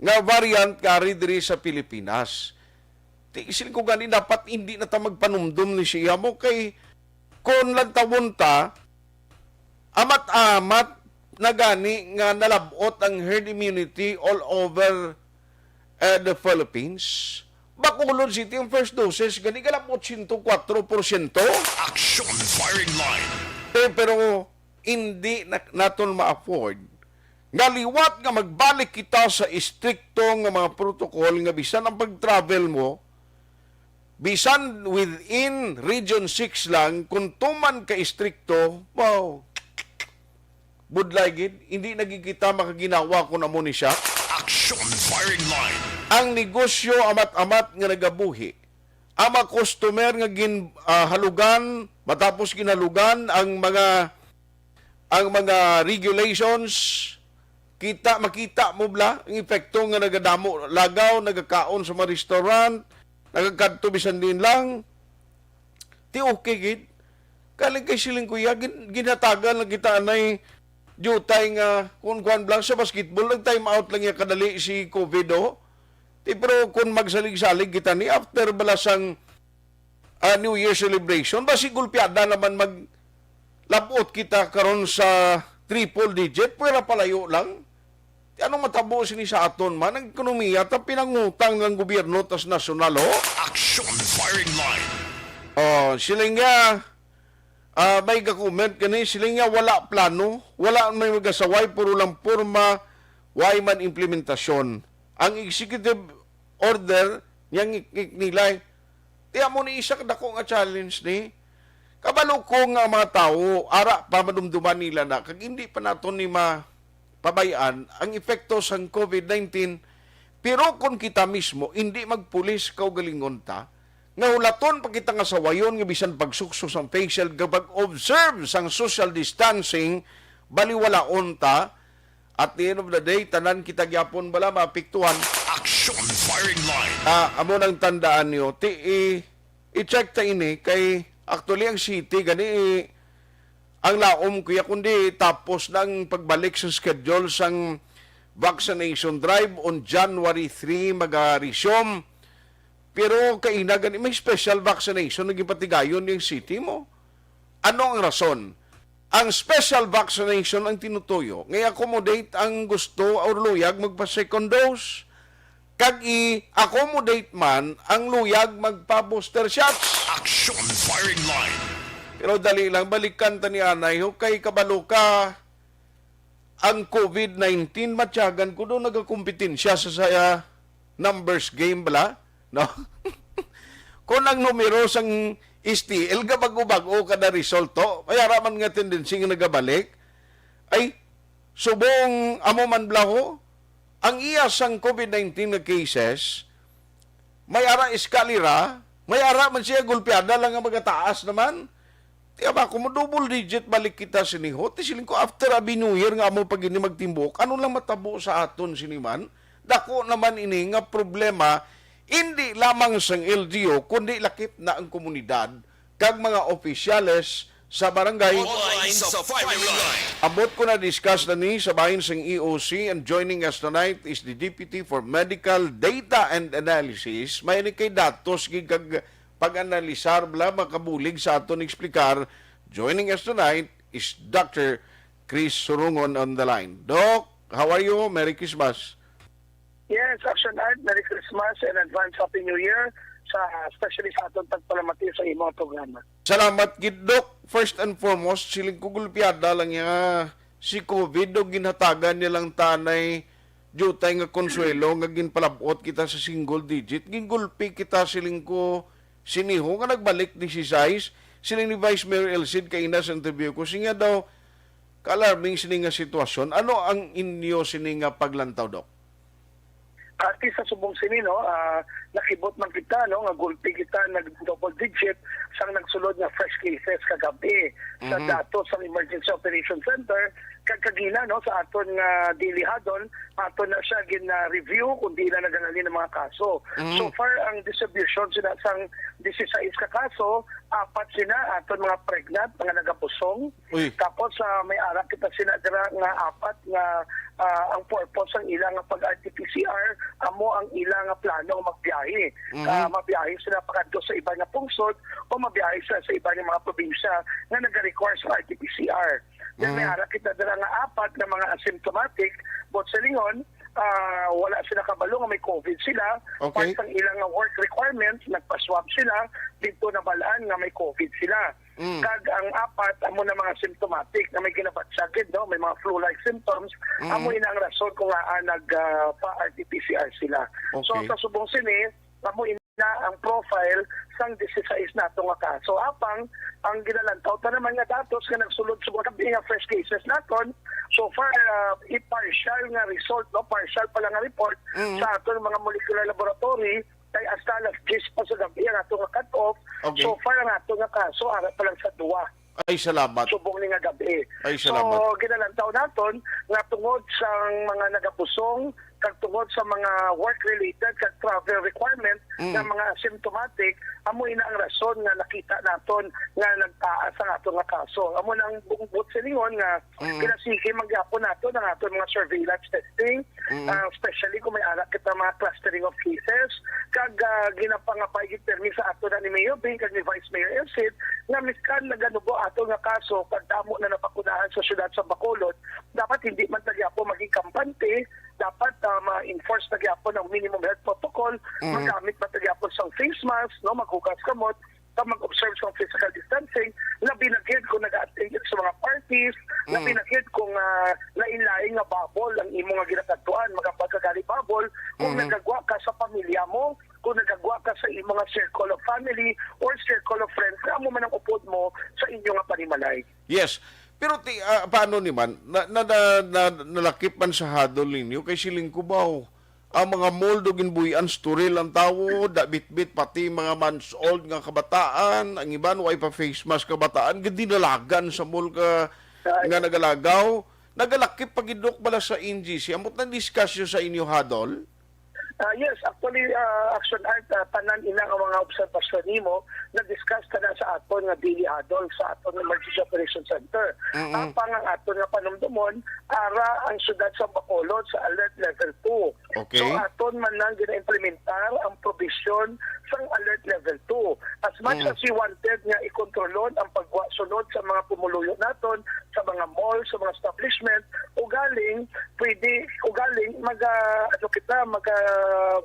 nga variant kari diri sa Pilipinas. Tiisin ko gani dapat hindi na ta magpanumdum ni siya mo kay kung lang tawon ta amat-amat na gani nga nalabot ang herd immunity all over the Philippines. Bacolod City ang first doses gani galabot 104%. Aksyon firing line. Pero hindi naton ma-afford nga liwat nga magbalik kita sa istrikto nga mga protocol nga bisan ang pag-travel mo, bisan within Region 6 lang, kung tuman ka istrikto, wow, budlay gid, hindi nagikita makaginawa kung amo ni siya. Aksyon firing line. Ang negosyo amat-amat nga nagabuhi. Ang mga customer nga halugan, matapos ginalugan ang mga regulations, makita mo bla ang epekto nga nagadamo lagaw nagakaon sa mga restaurant nagakadto bisan din lang ti okay gid kaling kay siling kuya ginatagan lang kita anay jutay nga kun blang sa basketball nag time out lang ya kadali si COVID ti pero kun magsalig-salig kita ni after balasang New Year celebration basi gulpiada naman labot kita karon sa triple digit pwera palayo lang. Anong matabo sini sa aton man ang ekonomiya ta pinangutang ng gobyerno tas nasyonal Aksyon firing line. Sila nga may ga-comment kani sila nga wala plano, wala may magasaway puro lang porma, way man implementasyon. Ang executive order yang nilay tiya mo ni isa kadako nga challenge ni kabalo ko nga mga tao ara pa madumduman nila na kag hindi pa naton ni pabayaan ang epekto sa COVID-19 pero kung kita mismo hindi magpulis kaugalingon ta nga hulaton pa kita nga sawayon nga bisan pagsukso sang facial kapag observe sang social distancing baliwalaon ta at the end of the day tanan kita gyapon bala mapiktuhan. Aksyon firing line. Amo nang tandaan niyo i-check ta ini kay actually ang city gani ang laom kuya kundi tapos ng pagbalik sa schedule sang vaccination drive on January 3 mag-resume. Pero kainagan may special vaccination naging patigayon yung city mo. Ano ang rason? Ang special vaccination ang tinutuyo ngay accommodate ang gusto or luyag magpa-second dose. Kag i-accommodate man ang luyag magpa-booster shots. Aksyon firing line. Pero dali lang, balikan ta ni Anay, kay kabalo ka ang COVID-19, matyagan ko doon nagakompetensya sa numbers game bala. No? Kung ang numero sang STL, gabago-bago ka na resulto, may araman nga tendency nga nagabalik, ay subong amo man blaho, ang iya sang COVID-19 na cases, may ara eskalera, may ara man siya gulpiada lang ang magataas naman. Tiya ba, kung double digit balik kita siniho, tisilin ko after a New Year nga mo pag ini magtimbok, ano lang matabo sa aton siniman? Dako naman ini nga problema, hindi lamang sang LGU, kundi lakip na ang komunidad, kag mga opisyales sa barangay. Online sa firing line. Abot ko na discuss na ni sa bahin sang EOC, and joining us tonight is the Deputy for Medical Data and Analysis. May ni kay datos kag pag-analisar bla makabulig sa aton explicar. Joining us tonight is Dr. Chris Surungon on the line. Doc, how are you? Merry Christmas. Yes, Aksyon Art, Merry Christmas and advance Happy New Year, especially sa atong pagpalamati sa imong programa. Salamat gid, Doc. First and foremost, siling kugulpiada lang nga si COVID o ginhatagan nilang tanay jutay nga konsuelo nga ginpalabot kita sa single digit. Gingulpi kita siling ko siniho nga nagbalik ni si Sais. Siling ni Vice Mayor Elcid kaina sa interview ko. Siya daw, ka-alarming sining nga sitwasyon. Ano ang inyo sining nga paglantaw, Doc? At sa subong sini, no, nakibot man kita, no, nga gulpi kita, nag-double digit, sang nagsulod nga fresh cases kagabi sa datos sa Emergency Operation Center. Kagina, no, sa aton nga daily huddle, aton na siya gina-review kung di na nagangali ng mga kaso. So far, ang distribution sila sang 16 ka kaso, 4 sila aton mga pregnant, mga nagapusong. Tapos may arak kita sila dira nga 4 nga ang purpose ang ilang pag-RT-PCR, amo ang ilang plano magbiyahe. Mabiyahe sila pakadto sa iba nga pungsod o mabiyahe sila sa iba nga mga probinsya nga nag-require sa RT-PCR. Then may arak kita dira nga 4 na mga asymptomatic, but sa lingon, wala sila kabalo nga may COVID sila. Okay. Part ang ilang work requirements, nagpa-swab sila, dito na balaan nga may COVID sila. Kag ang 4, amo na mga symptomatic na may ginabatsagid, no? May mga flu-like symptoms, amo ina ang rason kung nagpa-RT-PCR sila. So sa subong sini, amo ina ang profile sang 16 nato nga kaso. Apang ang ginalantaw ta naman nga datos nga nagsulod sa mga nga fresh cases naton. So far, partial nga result, no, partial pa lang nga report sa aton mga molecular laboratory kay hasta alas 10 pa sa gabi ang ato nga cut-off. Okay. So far ang ato nga kaso ara pa lang sa 2. Ay, salamat. Subong ni nga gabi. Ay, salamat. So, ginalantaw naton nga tungod sa mga nagapusong, kag tungod sa mga work-related, kag travel requirement ng mga asymptomatic, amo ina ang rason nga nakita naton nga nagtaas ang ato nga kaso. Amo nang bungkot sa lingon nga kinasige magyapon nato ng ato mga surveillance testing, especially kung may anak kita mga clustering of cases, kag ginapangapay gitermi sa ato na ni Mayor Bing, kag ni Vice Mayor Elcid, nga miskan naganubo ato nga kaso pag damo na napakunahan sa syudad sa Bacolod, dapat hindi man nagyapo maging kampante, dapat ma-enforce nagyapo ng minimum health protocol, magamit man nagyapo sa face mask, no, maghugas kamot, mag-observe sa physical distancing, labi na gid kung nag-attend sa mga parties, labi na gid kung lain-lain nga bubble ang imo nga ginakatuan, magapagkagali bubble, kung nagagwa ka sa pamilya mo, kung nagagwa ka sa imo nga circle of family or circle of friends, amo man ang upod mo sa inyo nga panimalay. Yes. Pero paano naman, nalakip man sa hadol ninyo, kay siling kubaw, ang mga moldo ginbuyan, storil ang tawo, bit-bit, pati mga months old nga kabataan, ang iban, way pa face mask kabataan, gandinalagan sa mall nga nagalagaw, nagalakip pagidok bala sa NGC, amot na diskusyon sa inyo hadol? Yes, actually, Aksyon Art, tanan ina ang mga obserbasyon nimo, na-discuss ka na sa aton nga daily huddle sa aton Emergency Operation Center. Ang ang aton nga panumdumon, ara ang syudad sa Bacolod sa Alert Level 2. Okay. So aton man nang gina-implementar ang provision sa Alert Level 2. As much as we wanted nga ikontrolon ang pagsunod sa mga pumuluyo naton, sa mga mall, sa mga establishment, ugaling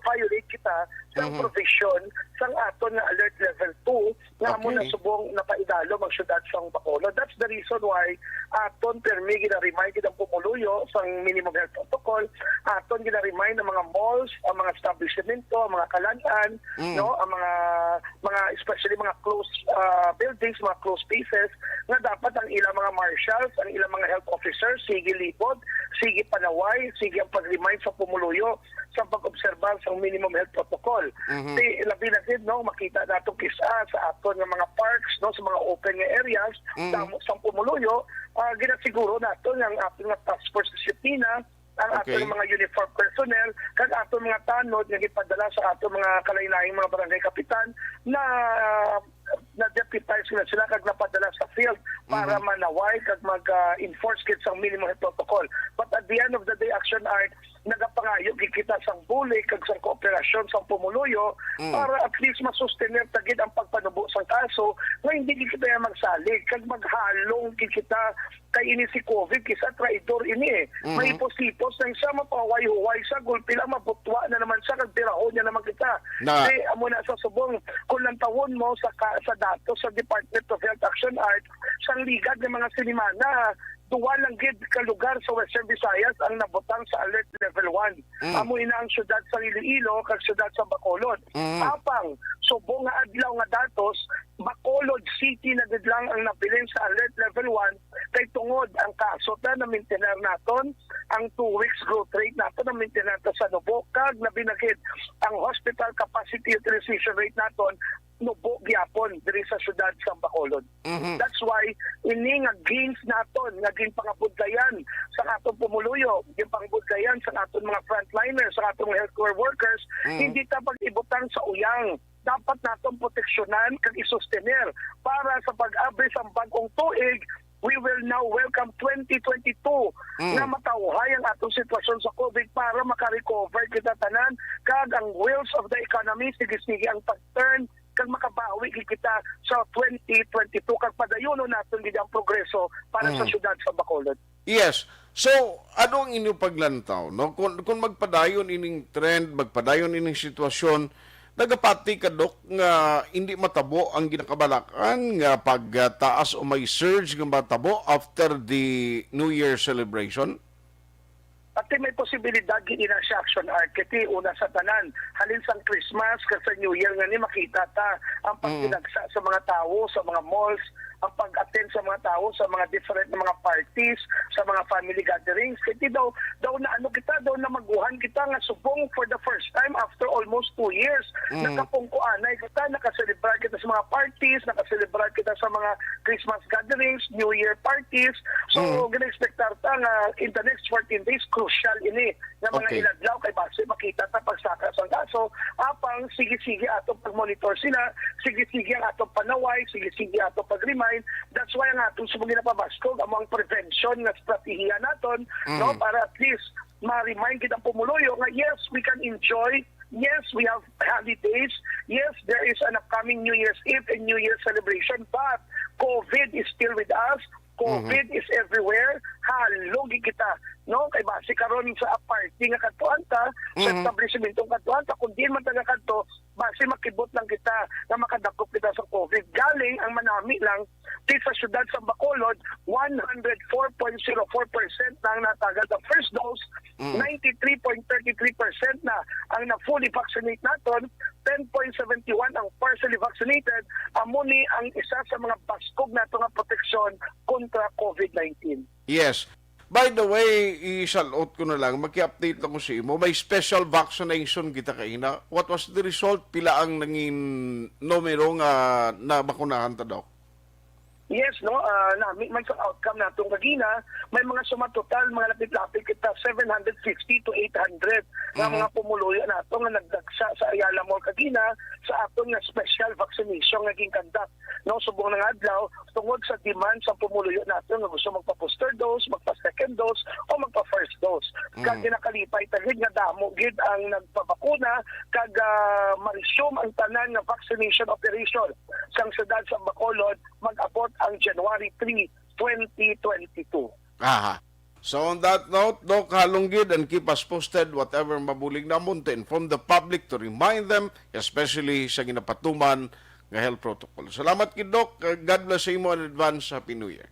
violate kita sa provision sa aton nga Alert Level 2 nga amo na subong napaidalo mag syudad sa Bacolod. That's the reason why aton permi gina-remind ang pumuluyo sa minimum health protocol, aton gina-remind ang mga malls, ang mga establishmento, ang mga kalan-an, no, ang mga especially mga closed buildings, mga closed spaces, nga dapat ang ilang mga marshals, ang ilang mga health officers, sige libod, sige panaway, sige ang pag-remind sa pumuluyo sa pag-obserba sa minimum health protocol. Di labi na din, no, makita nato kisa sa aton nga mga parks, no, sa mga open nga areas, sa pumuluyo, ginasiguro nato ang ating mga task force disciplina, ang ating mga uniform personnel, kag ating mga tanod nga gipadala sa ating mga kalain-laing mga barangay kapitan na na-deputize sila kag napadala sa field para manaway kag mag-enforce kit sa minimum health protocol. But at the end of the day, Action Art, nagapangayo kita sang bulay kag sang kooperasyon sang pumuluyo para at least masustenir tagid ang pagpanubo sang kaso nga hindi kita magsalig kag maghalong kita kay ini si COVID kisa traidor ini may posipos nang siya mapaway-huway sa gulpila mabutwa na naman siya kag biraon niya naman kita. Kasi amo na sa subong kung lantawon mo sa datos sa Department of Health Action Art sang ligad ng mga sinimana duwa lang gid ka lugar sa Western Visayas ang nabutang sa alert level 1. Amo ina ang syudad sa Iloilo kag syudad sa Bacolod. Apang subong nga adlaw nga datos, Bacolod City na gid lang ang nabilin sa alert level 1 kay tungod ang kaso na maintenance naton ang 2 weeks growth rate naton na maintenance sa Nubo kag nabinagid ang hospital capacity utilization rate naton Nubo gyapon diri sa syudad sa Bacolod. That's why ini nga gains naton nga ginpangabudlayan sa atong pumuluyo, ginpangabudlayan sa atong mga frontliners, sa atong healthcare workers, hindi ta pag-ibutang sa uyang. Dapat naton proteksyonan kag isustenir para sa pag-abri sa bagong tuig. We will now welcome 2022 na matawhay ang atong sitwasyon sa COVID para makarecover kita tanan kag ang wheels of the economy sige-sige ang pag-turn kag makabawi kita sa 2022 kag padayonon naton gid ang progreso para sa syudad sa Bacolod. Yes. So, ano ang inyong paglantaw? No? Kung magpadayon ining trend, magpadayon ining sitwasyon, nagapati ka, Dok, nga hindi matabo ang ginakabalakan nga pagtaas o may surge nga matabo after the New Year celebration? At may posibilidad gini na siya Action Art kiti una sa tanan halin sang Christmas kag sa New Year nga ni makita ta ang pagdinagsa sa mga tao sa mga malls, ang pag-attend sa mga tao sa mga different na mga parties, sa mga family gatherings. Kiti daw na ano kita, daw na maguhan kita nga subong for the first time after almost 2 years. Nakapungkuanay kita, nakaselebrate kita sa mga parties, nakaselebrate kita sa mga Christmas gatherings, New Year parties. So, gina-expectar ta nga in the next 14 days, crucial ini na mga iladlaw kay base makita ta pagsaka sa kaso. Apang sige-sige atong pag-monitor sila, sige-sige ang atong panaway, sige-sige atong pag-remind. That's why ang atong sumugin na pabaskog among prevention nga estratehiya naton no para at least ma-remind kitang pumuluyo nga yes, we can enjoy. Yes, we have holidays. Yes, there is an upcoming New Year's Eve and New Year's celebration, but COVID is still with us. COVID is everywhere. Halugi kita. No? Kay base karon sa party nga katuan ta, sa establishmentong katuan ta, kung di man taga kanto, base makibot lang kita na makadakop kita sa COVID. Galing ang manami lang sa syudad sa Bacolod, 104.04% na ang natagal ang first dose, 93.33% na ang na-fully vaccinate naton, 10.71 ang partially vaccinated, amo ni ang isa sa mga baskog nato nga proteksyon kontra COVID-19. Yes. By the way, i-shout ko na lang, maki-update ako sa imo. May special vaccination kita kaina. What was the result? Pila ang nangin numero nga nabakunahan ta daw? Yes, no, nami man sa outcome natong kagina, may mga sumatotal, mga lapit-lapit kita 750 to 800 na mga pumuluyo nato nga nagdagsa sa Ayala Mall kagina sa aton nga special vaccination nga ginkandak. No, subong nga adlaw tungod sa demand sa pumuluyo nato nga gusto magpa-booster dose, magpa-second dose o magpa-first dose. Kag ginakalipay tagid nga damo gid ang nagpabakuna kag ma-resume ang tanan nga vaccination operation sa syudad sa Bacolod mag-abot ang January 3, 2022. Aha. So on that note, Doc, halunggid and keep us posted whatever mabulig namon to inform the public, to remind them, especially sa ginapatuman nga health protocol. Salamat kid Doc. God bless sa imo in advance. Happy New Year.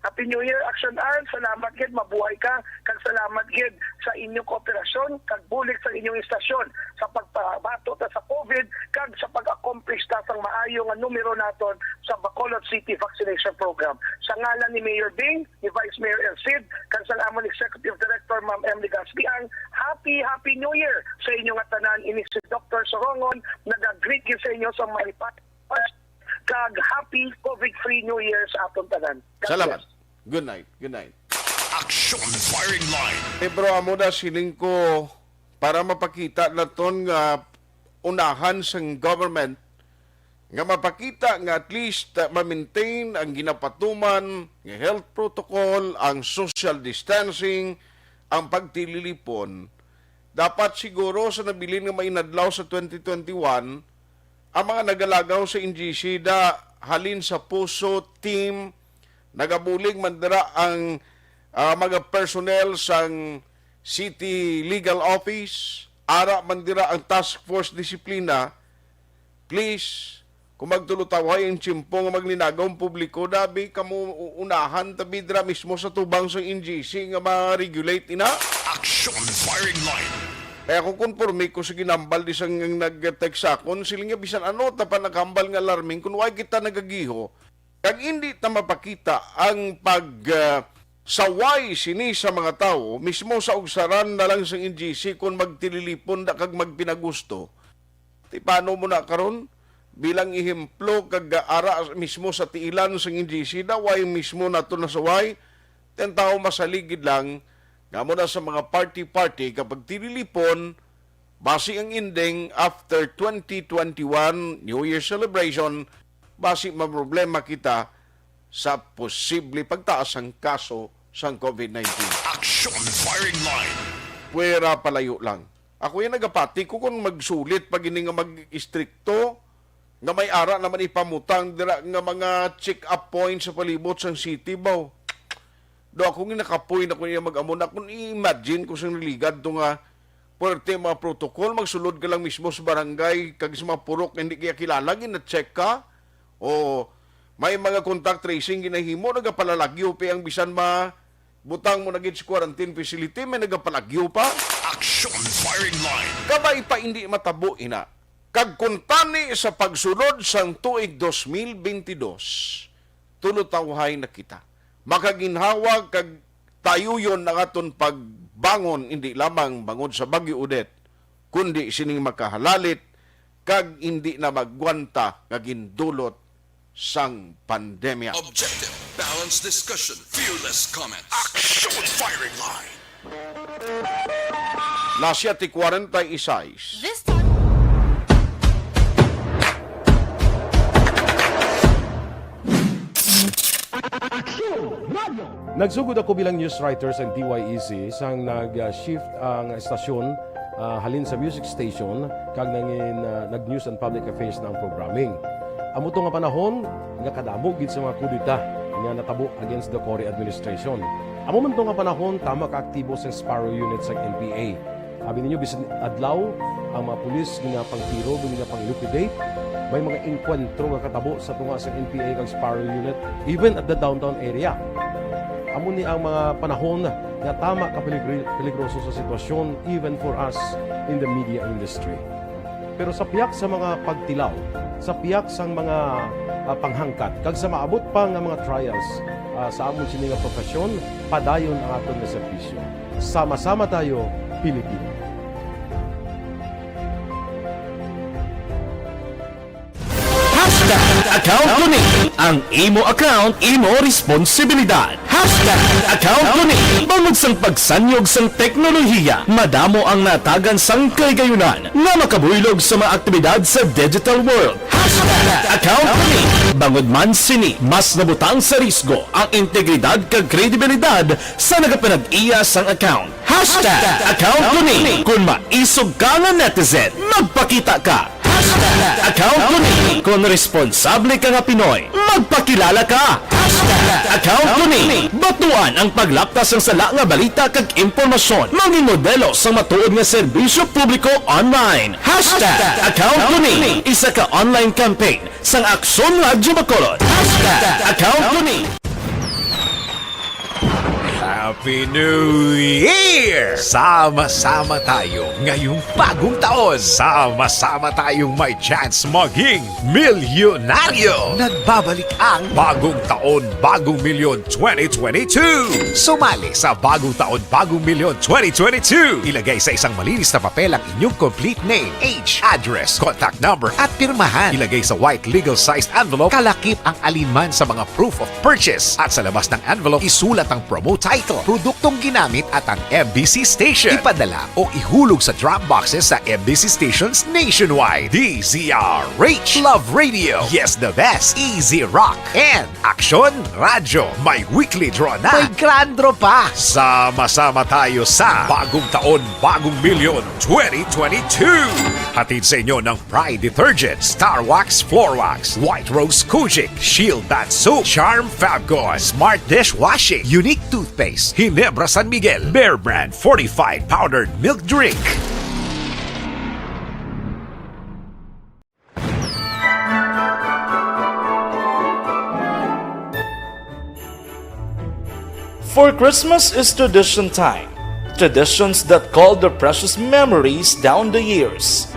Happy New Year, Aksyon Al. Salamat gid, mabuhay ka. Kag salamat gid sa inyong kooperasyon, kag bulik sa inyong istasyon sa pagpabato ta sa COVID, kag sa pag-accomplish ta sang maayo nga numero naton sa Bacolod City Vaccination Program. Sa ngalan ni Mayor Bing, ni Vice Mayor El Cid, kag sa lamang Executive Director Ma'am Emily Gasbiang, Happy New Year sa inyong tanan. Ini si Dr. Sorongon, nag-greet sa inyo sa maipat kag happy COVID-free New Year sa atong tanan. Salamat. Good night. Good night. Aksyon Firing Line. Bro, amo na siling ko para mapakita na ton nga unahan sang government nga mapakita nga at least ma-maintain ang ginapatuman nga health protocol, ang social distancing, ang pagtililipon. Dapat siguro sa nabilin nga mainadlaw sa 2021 ang mga nagalagaw sa NGC da halin sa puso team nagabulig mandira ang mga personnel sang City Legal Office, ara mandira ang Task Force Disiplina. Please, kung magtulutaway ang tsimpo nga maglinagaw ang publiko, dabi kamo unahan tabi dira mismo sa tubang sa NGC nga ma-regulate ina. Aksyon Firing Line. Kaya kung konforme ko sa ginambal di sang nag-text akon, sila nga bisan ano, tapan nagambal nga alarming, kung why kita nagagiho, kag hindi ta mapakita ang saway sini sa mga tao, mismo sa ugsaran na lang sa NGC kung magtililipon da kag magpinagusto. Ti paano mo na karon bilang ihemplo kag ara mismo sa tiilan sa NGC da way mismo nato na saway, ten tao masaligid lang. Ngamo na sa mga party-party kapag tililipon, basi ang ending after 2021 New Year celebration, basi problema kita sa posible pagtaas ang kaso sa COVID-19. Aksyon Firing Line. Pwera palayo lang. Ako yung nagapati ko kung magsulit pag ini nga mag-istrikto, nga may ara naman ipamutang dira nga mga check-up points sa palibot sang city baw. Do ako nga nakapoy na ko niya mag-amon. Ako imagine kung saan niligad ito nga puwerte mga protocol, magsulod ka lang mismo sa barangay, kag sa mga purok, hindi kaya kilala, gina-check ka, o may mga contact tracing ginahimo, nagapalalagyo pa ang bisan butang mo naging sa quarantine facility, may nagapalagyo pa. Aksyon Firing Line. Kabay pa hindi matabo ina. Kag kuntani sa pagsunod sang tuig 2022, tulutawhay na kita. Makaginhawag kag tayuyon na aton pagbangon, hindi lamang bangon sa Bagyo Udet, kundi sining makahalalit kag hindi na magwanta kagindulot sang pandemya. Objective, balanced discussion, fearless comment. Aksyon Firing Line. Lasya ti 46. This time. Nagsugod ako bilang news writer sa DYEC sang nag-shift ang estasyon halin sa music station kag nag-news and public affairs na ang programming. Amo to nga panahon nga kadamo gid sa mga kudita nga natabo against the Cory administration. Amo man to nga panahon tama ka aktibo sa Sparrow unit sa NPA. Abi ninyo bisan adlaw ang mga pulis nga pangtiro nga pang-liquidate. May mga enkwentro nga katabo sa tunga sa NPA kag Sparrow unit even at the downtown area. Amo ni ang mga panahon nga tama ka peligroso sa sitwasyon even for us in the media industry. Pero sa piyak sa mga pagtilaw, sa piyak sang mga panghangkat, kag sa maabot pa nga mga trials sa amon sini nga profesyon, padayon ang aton nga serbisyo. Sama-sama tayo, Pilipino. Account ko ni ang imo account, imo responsibilidad. Account ko ni bangod sang pagsanyog sang teknolohiya, madamo ang natagan sang kaygayunan nga makabuylog sa mga aktibidad sa digital world. Account ko ni bangod man sini mas nabutang sa risgo ang integridad kag kredibilidad sa nagapanag-iya sang account. Account ko ni kung maisog ka nga netizen, magpakita ka. Account ko ni kung responsable ka nga Pinoy, magpakilala ka. Account ko ni batuan ang paglaptas ng sala nga balita kag impormasyon, maging modelo sa matuod nga serbisyo publiko online. Account ko ni isa ka online campaign sang Aksyon Radyo Bacolod. Account ko ni Happy New Year! Sama-sama tayo ngayong bagong taon. Sama-sama tayong may chance maging milyonaryo. Nagbabalik ang Bagong Taon, Bagong Milyon 2022. Sumali sa Bagong Taon, Bagong Milyon 2022. Ilagay sa isang malinis na papel ang inyong complete name, age, address, contact number at pirmahan. Ilagay sa white legal-sized envelope, kalakip ang alinman sa mga proof of purchase. At sa labas ng envelope, isulat ang promo title, produktong ginamit at ang MBC station. Ipadala o ihulog sa drop boxes sa MBC stations nationwide. DZRH, Love Radio, Yes the Best, Easy Rock, and Aksyon Radyo. May weekly draw na. May grand draw pa. Sama-sama tayo sa Bagong Taon, Bagong Milyon 2022. Hatid sa inyo ng Pride Detergent, Star Wax Floor Wax, White Rose Kojic, Shield Bath Soap, Charm Fabgo, Smart Dishwashing, Unique Toothpaste, Ginebra San Miguel, Bear Brand Fortified Powdered Milk Drink. For Christmas is tradition time. Traditions that call the precious memories down the years.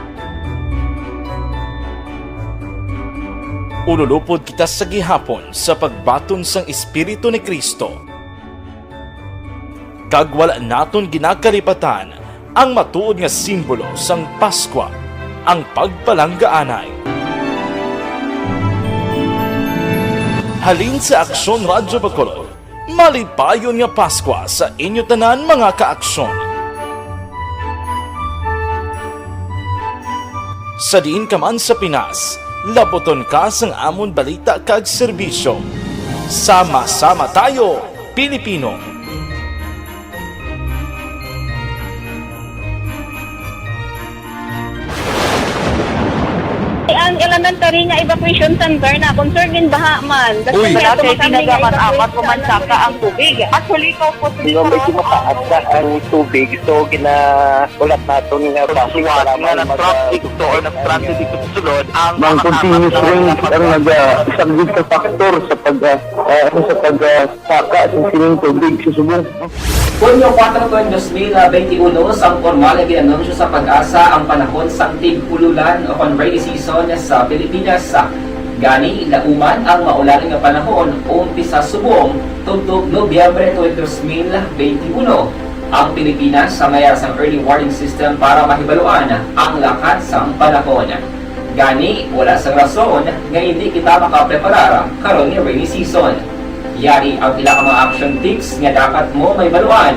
Ululupod kita sa gihapon sa pagbaton sang Espiritu ni Kristo. Kag wala naton ginakalipatan ang matuod nga simbolo sang Paskwa, ang pagpalanggaanay. Halin sa Aksyon Radyo Bacolod, malipayon nga Paskwa sa inyo tanan mga kaaksyon. Sa diin ka man sa Pinas, laboton ka sang amon balita kag serbisyo. Sama-sama tayo, Pilipino! Ang elementary nga evacuation center na concern din baha man. Uy. Dati tinagaman apat kumansaka ang tubig. Actually, ko po Medyo mataas na ang tubig. So, ulat natin nga basiwala na nag-trap dito or nag-trap dito sa sulod. Ang continuous rain ang nag-subject sa factor sa pag-saka sa sining tubig sa subong. Punyo 4 2021 sang formal na ginanunsyo sa Pag-asa ang panahon sang tig-ululan o rainy season sa Pilipinas. Gani, lauman ang maulan nga panahon umpisa subong tugtog Nobyembre 2021. Ang Pilipinas sa mayar sang early warning system para mahibaluan ang lakat sang panahon. Gani, wala sang rason nga hindi kita makapreparar karon nga rainy season. Yari ang pila ka mga action tips nga dapat mo may baluan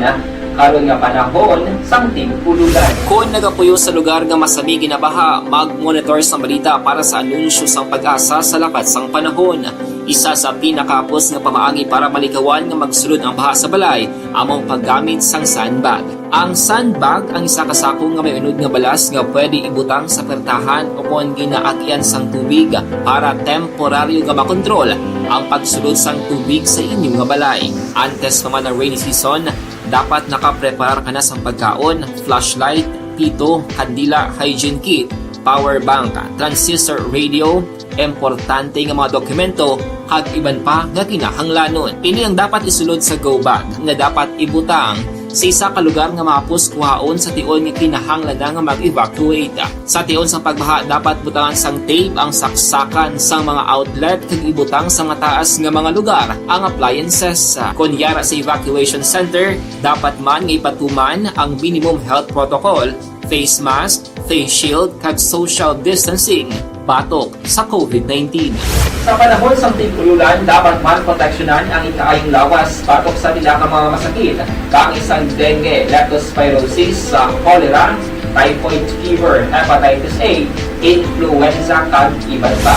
karon nga panahon sang tig-ululan. Kung nagapuyo sa lugar nga masami ginabaha, mag-monitor sa balita para sa anunsyo sang Pag-asa sa lakat sang panahon. Isa sa pinakapos nga pamaagi para malikawan nga magsulod ang baha sa balay, among paggamit sang sandbag. Ang sandbag ang isa ka sako nga may unod nga balas nga pwede ibutang sa pertahan o kung ginaagyan sang tubig para temporaryo nga makontrol ang pagsulod sang tubig sa inyong nga balay. Antes pa man ang rainy season, dapat nakapreparar ka na sa pagkaon, flashlight, pito, kandila, hygiene kit, power bank, transistor radio, importante nga mga dokumento, kag iban pa nga kinahanglanon. Pili ang dapat isulod sa go bag nga dapat ibutang sa isa ka lugar nga mapos kuhaon sa tion nga kinahanglan nga mag-evacuate. Sa tion sa pagbaha dapat butangan sang tape ang saksakan sang mga outlet kag ibutang sa mga taas nga mga lugar ang appliances. Kunyara sa evacuation center, dapat man nga ipatuman ang minimum health protocol, face mask, face shield kag social distancing batok sa COVID-19. Sa panahon sa tig-ululan, dapat man proteksyonan ang ikaayong lawas batok sa pila ka mga masakit, kang isang dengue, leptospirosis, cholera, typhoid fever, hepatitis A, influenza, kag iban pa.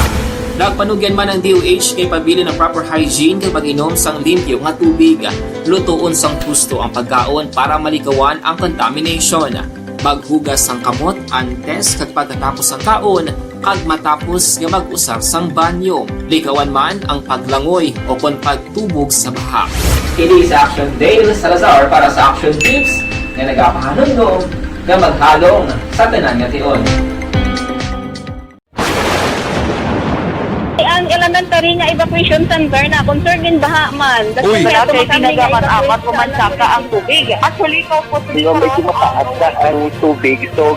Nagpanugyan man ang DOH kay pabili ng proper hygiene kay pag-inom sang limpyo nga tubig. Lutuon sang husto ang pagkaon para malikawan ang contamination. Maghugas sang kamot antes kag pagkatapos ang kaon, kag matapos nga mag-usar sang banyo. Likawan man ang paglangoy o kon pagtubog sa baha. Kini sa Action Dale Salazar para sa Action Tips nga nagapahanundong nga maghalong sa tanan nga tion. ang elementary elementary nga evacuation center na concerned din baha man. Uy. Kaya Kaya ginagaman apat kumansaka ang tubig. Actually, ikaw po sa Medyo mataas na ang tubig. So,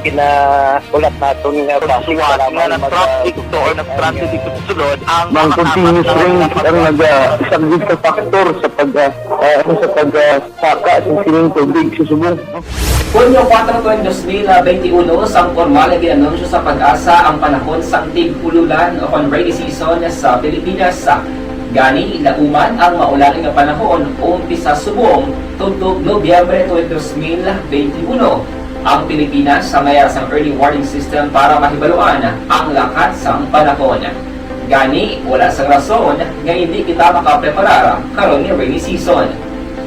ulat natin nga pasuwag nga ng traffic to or nag-traffic dito sa sulod. Ang continuous rain ang nag-isang sa factor sa pagsaka sa sining tubig sa subong. Hunyo 4, 2021, sang formal na ginanunsyo sa pag-asa ang panahon sang tig-ululan o rainy season sa Pilipinas. Gani, lauman ang maulaling nga panahon umpisa subong tutok Nobyembre 2021. Ang Pilipinas sa mayroon sang early warning system para mahibaluan ang lakat sang panahon. Gani, wala sang rason nga hindi kita makapreparar karon ni rainy season.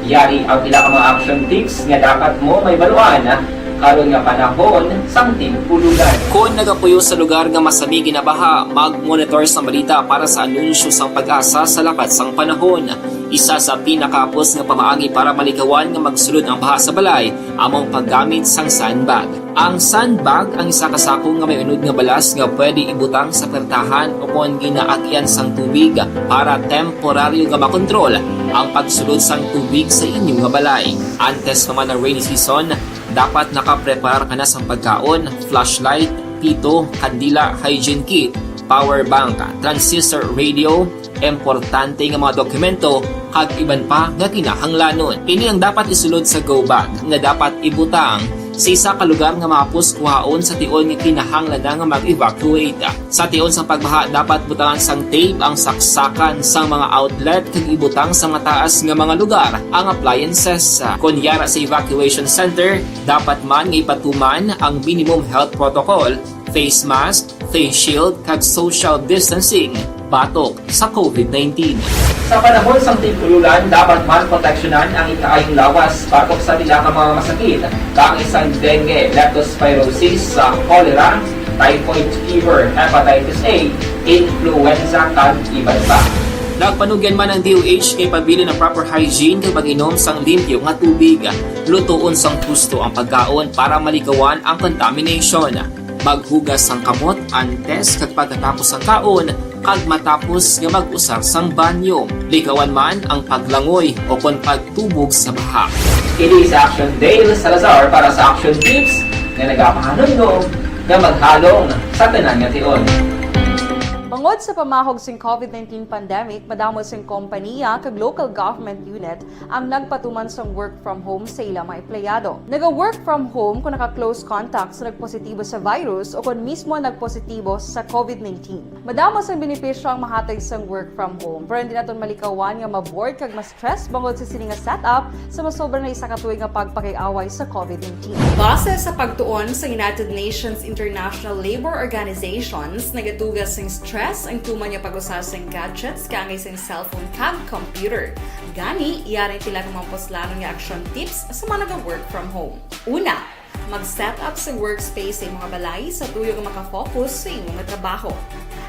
Yari ang pila ka mga action tips nga dapat mo may baluan karon nga panahon sang tig-ululan. Kung nagapuyo sa lugar nga masami ginabaha, mag-monitor sa balita para sa anunsyo sang pag-asa sa lakat sang panahon. Isa sa pinakapos nga pamaagi para malikawan nga magsulod ang baha sa balay among paggamit sang sandbag. Ang sandbag ang isa ka sako nga may unod nga balas nga pwede ibutang sa pertahan o kung ginaagyan sang tubig para temporaryo nga makontrol ang pagsulod sang tubig sa inyong nga balay. Antes naman ang rainy season, dapat nakaprepare ka na sa pagkaon, flashlight, pito, kandila, hygiene kit, power bank, transistor radio, importante nga mga dokumento, kag iban pa nga kinahanglanon. Ini ang dapat isulod sa go bag nga dapat ibutang sa isa ka lugar nga mapus kuhaon sa tion nga kinahanglan nga mag-evacuate. Sa tion sa pagbaha dapat butangan sang tape ang saksakan sang mga outlet kag ibutang sa mataas nga mga lugar ang appliances. Kunyara sa evacuation center, dapat man nga ipatuman ang minimum health protocol, face mask, face shield kag social distancing batok sa COVID-19. Sa panahon sang tig-ululan, dapat man proteksyonan ang ikaayong lawas batok sa nila ka mga masakit, kang isang dengue, leptospirosis, cholera, typhoid fever, hepatitis A, influenza, kag iban pa. Nagpanugyan man ang DOH kay pabili ng proper hygiene kay pag-inom sang limpyo nga tubig. Lutuon sang husto ang pagkaon para malikawan ang contamination. Maghugas sang kamot antes kag pagkatapos ang kaon kag matapos nga mag-usar sang banyo. Likawan man ang paglangoy o kon pagtubog sa baha. Kini sa Aksyon Dale Salazar para sa Action Tips nga nagapahanungnog nga maghalong sa tanan nga tion. Bangod sa pamahog sing COVID-19 pandemic, madamo sing kompanya kag local government unit ang nagpatuman sang work from home sa ilang mga empleyado. Naga-work from home kung naka-close contact sa nagpositibo sa virus o kung mismo nagpositibo sa COVID-19. Madamo sang benepisyo ang mahatag sang work from home, pero hindi naton malikawan nga ma-bored kag ma-stress bangod sa sini nga setup sa masobra na isa ka tuig nga pagpakiaway sa COVID-19. Base sa pagtuon sa United Nations International Labor Organizations, nagatugas sing stress ang tuman niya pag-usar sa gadgets kangay sa cellphone kag computer. Gani, iyaring tila ng mga poslano nga action tips sa mga nag-work from home. Una, mag-set up sa workspace sa mga balay sa tuyo nga makafocus sa imong trabaho.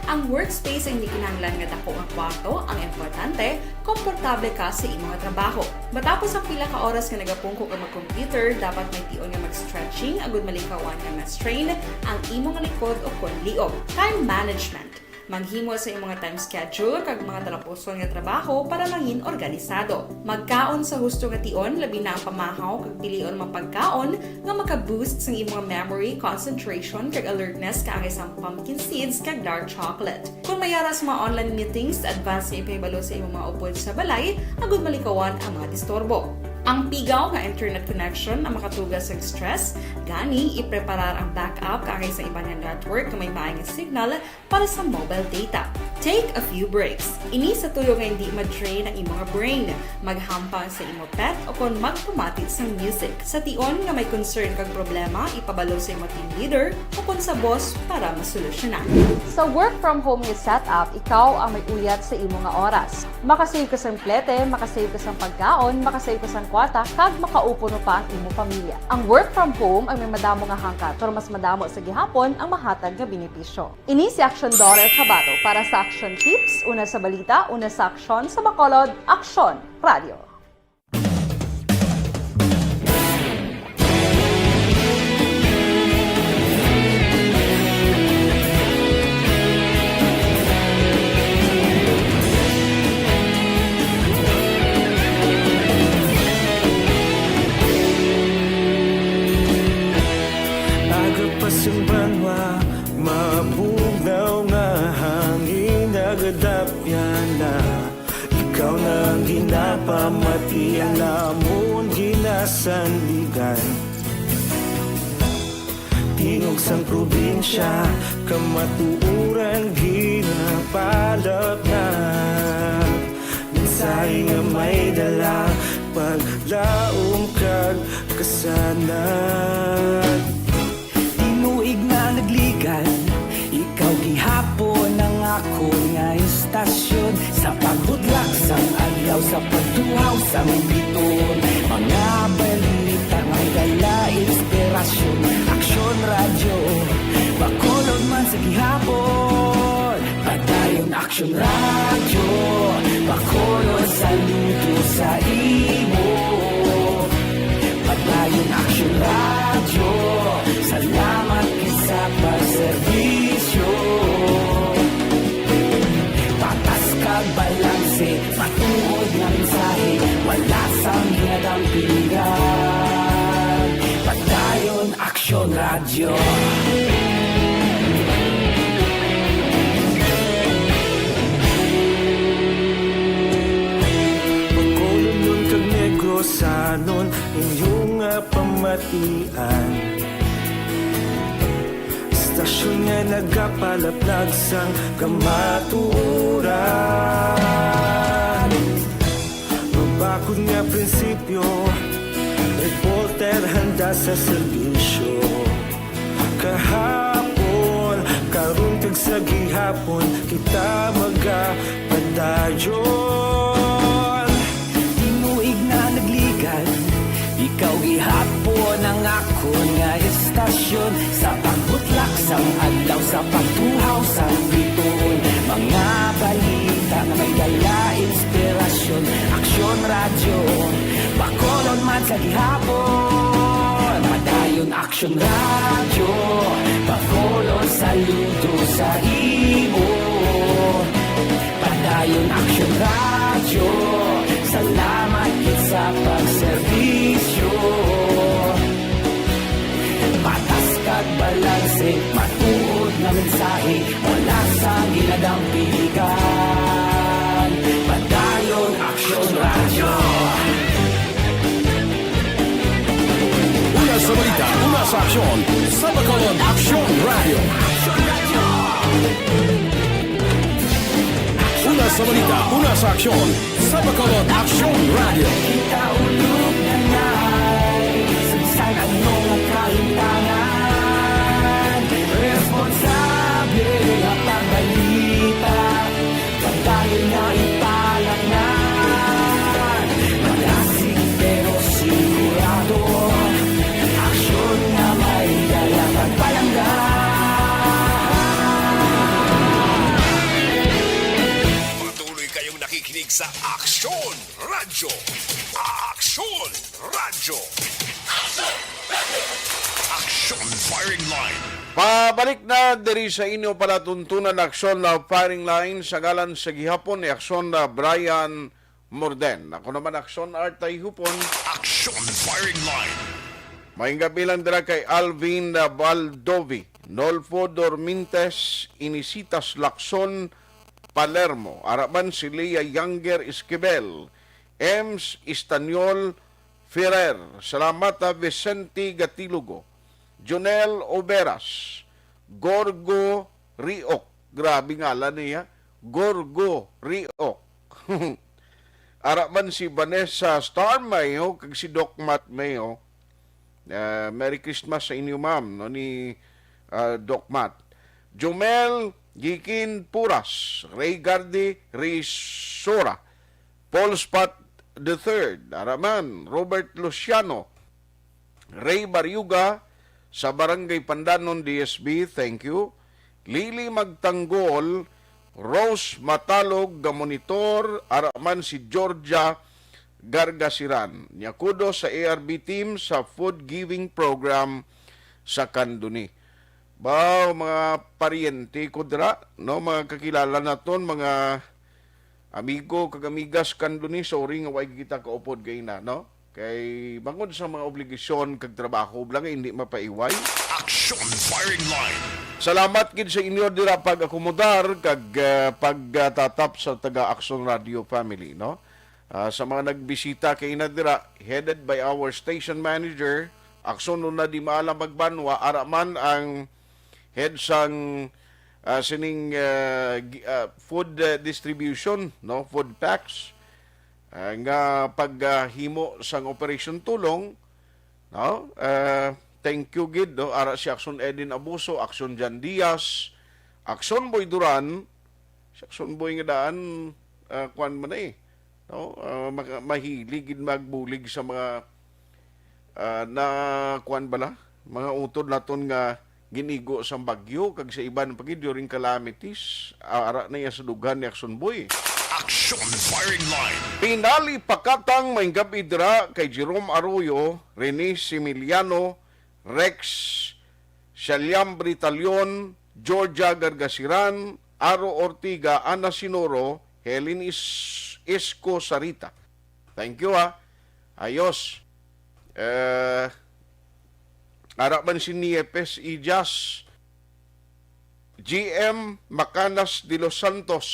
Ang workspace ay hindi kinahanglan nga dako ang kwarto, ang importante, komportable ka sa imong trabaho. Matapos ang pila ka oras nga nagapungko ka mag-computer, dapat may tion nga mag-stretching agud malikawan nga ma-strain ang imong likod o kon liog. Time management. Maghimo sa imong time schedule kag mga talapuson nga trabaho para mangin organisado. Magkaon sa husto nga tion, labi na ang pamahaw kag pilion mapagkaon nga maka-boost sa imong memory, concentration kag alertness kaangay sang pumpkin seeds kag dark chocolate. Kung mayaras mga online meetings, advance nga ipahibalo sa imong mga upod sa balay, agud malikawan ang mga disturbo. Ang pigaw nga internet connection ang makatugas sa stress, gani ipreparar ang backup kaangay sa iba nga network nga may maayong signal para sa mobile data. Take a few breaks. Ini sa tuyo nga hindi ma-drain ang imong brain. Maghampang sa imong pet o kon magpumatit sa music. Sa tion nga may concern kag problema, ipabalo sa imong team leader o kon sa boss para masolusyonan. Sa work from home nga setup, ikaw ang may uyat sa imong nga oras. Makasave ka sa plete, makasave ka sa pagkaon, makasave ka sa kwata, kag makaupo no pa ang imong pamilya. Ang work from home ay may madamo nga hangkat, pero mas madamo sa gihapon ang mahatag nga benepisyo. Ini si Aksyon Dollar Kabato para sa Action Tips, una sa balita, una sa aksyon, sa Bacolod, Aksyon Radio. namon ginasandigan. Tingog sang probinsya, kamatuuran ginapalap na. Minsay nga may dala, paglaom kag kasanan. Tinuig na nagligan, ikaw gihapon ang ako nga istasyon. Sa pagbudlak sang adlaw, sa pagtuhaw sang biton. Mga balita nga dala inspirasyon. Aksyon radyo, bakolod man sa gihapon. Padayon Aksyon radyo, bakolod saludo sa imo. Padayon Aksyon radyo, salamat sa pagserbisyo. Patas kag balanse, matuod nga mensahe, wala sang ginadampingan. Padayon Aksyon radyo. Pagkolon nun kag negrosanon, inyong pamatian. Istasyon nga nagapalaplag sang kamatuuran. Magbakod nga prinsipyo, reporter handa sa serbisyo. Kahapon, karong kag sa gihapon, kita magapadayon. Tinuig na nagligan, ikaw gihapon ang ako nga istasyon. Sa pagbutlak sang adlaw, sa pagtuhaw sang biton. Mga balita na may dala inspirasyon. Aksyon radyo, bakolon man sa gihapon. Padayon Aksyon radyo, bakolon saludo sa imo. Padayon Aksyon radyo, salamat kit sa pagserbisyo. Patas kag balanse, matuod na mensahe, wala sa ginadampingan. Padayon Aksyon radyo. Una sa balita, una sa aksyon, sa Bacolod Aksyon Radio. Una sa balita, una sa aksyon, sa Bacolod Aksyon Radio. Kita ulog na na'y sagsang anong ang kalintangan. Responsable ang pagbalita, pagdayon na ipalaknan. Malasig pero sigurado, aksyon na may dalang pagpalanggan. Patuloy kayong nakikinig sa Aksyon Radyo. Aksyon Radyo. Aksyon Firing Line. Pabalik na diri sa inyo palatuntunan aksyon na firing line sa galan sa gihapon ni aksyon na Brian Morden. Ako naman aksyon Tayhopon. Aksyon Firing Line. Maing gabi lang dira kay Alvin Baldovi, Nolfo Dormintes, Inisitas Lacson, Palermo, Araban si Lea Younger Esquivel, Ems Istanyol Ferrer, Salamata Vicente Gatilugo, Jonel Oberas, Gorgo Riok, grabe ngalan niya, Gorgo Riok. Araban si Vanessa Star Mayo, kag si Doc Matt Mayo. Merry Christmas sa inyo, ma'am, no, ni Doc Matt. Jomel Gikin Puras, Ray Gardi Risora, Paul Spot III, Araman, Robert Luciano, Ray Bariuga, sa Barangay Pandanon, DSB, thank you. Lili Magtanggol, Rose Matalog, Gamonitor, Araman si Georgia Gargasiran. Nyakudo sa ARB team sa food giving program sa Kanduni. Ba, mga pariente ko dira, no, mga kakilala naton, mga amigo, kagamigas Kanduni, sorry nga way kita kaupod kay na, no? Kay bangod sa mga obligasyon kag trabaho lang hindi mapaiway. Aksyon Firing Line. Salamat gid sa inyo dira pag-akomodar kag pagtatap sa taga Aksyon Radio family, no? sa mga nagbisita kay Nadira, headed by our station manager, Aksyon na di maala magbanwa, araman ang head sang sining food distribution, no, food packs, nga paghimo sang operation tulong, no, thank you gid, no, ara si Aksyon Edin Abuso, Aksyon Jan Diaz, Aksyon Boy Duran, si Aksyon Boy nga daan, kuan man no, mahilig gid magbulig sa mga na kuan bala, mga utod naton nga ginigo sa bagyo kag sa iban pagid during calamities, ara na iya sa dugan ni Aksyon Boy. Aksyon Firing Line. Pinali pakatang may gabi dira kay Jerome Arroyo, Rene Similiano, Rex Shaliam Britalyon, Georgia Gargasiran, Aro Ortiga, Ana Sinoro, Helen Isco Sarita. Thank you Ayos. Araman si Niepes Ijas, GM Macanas de los Santos,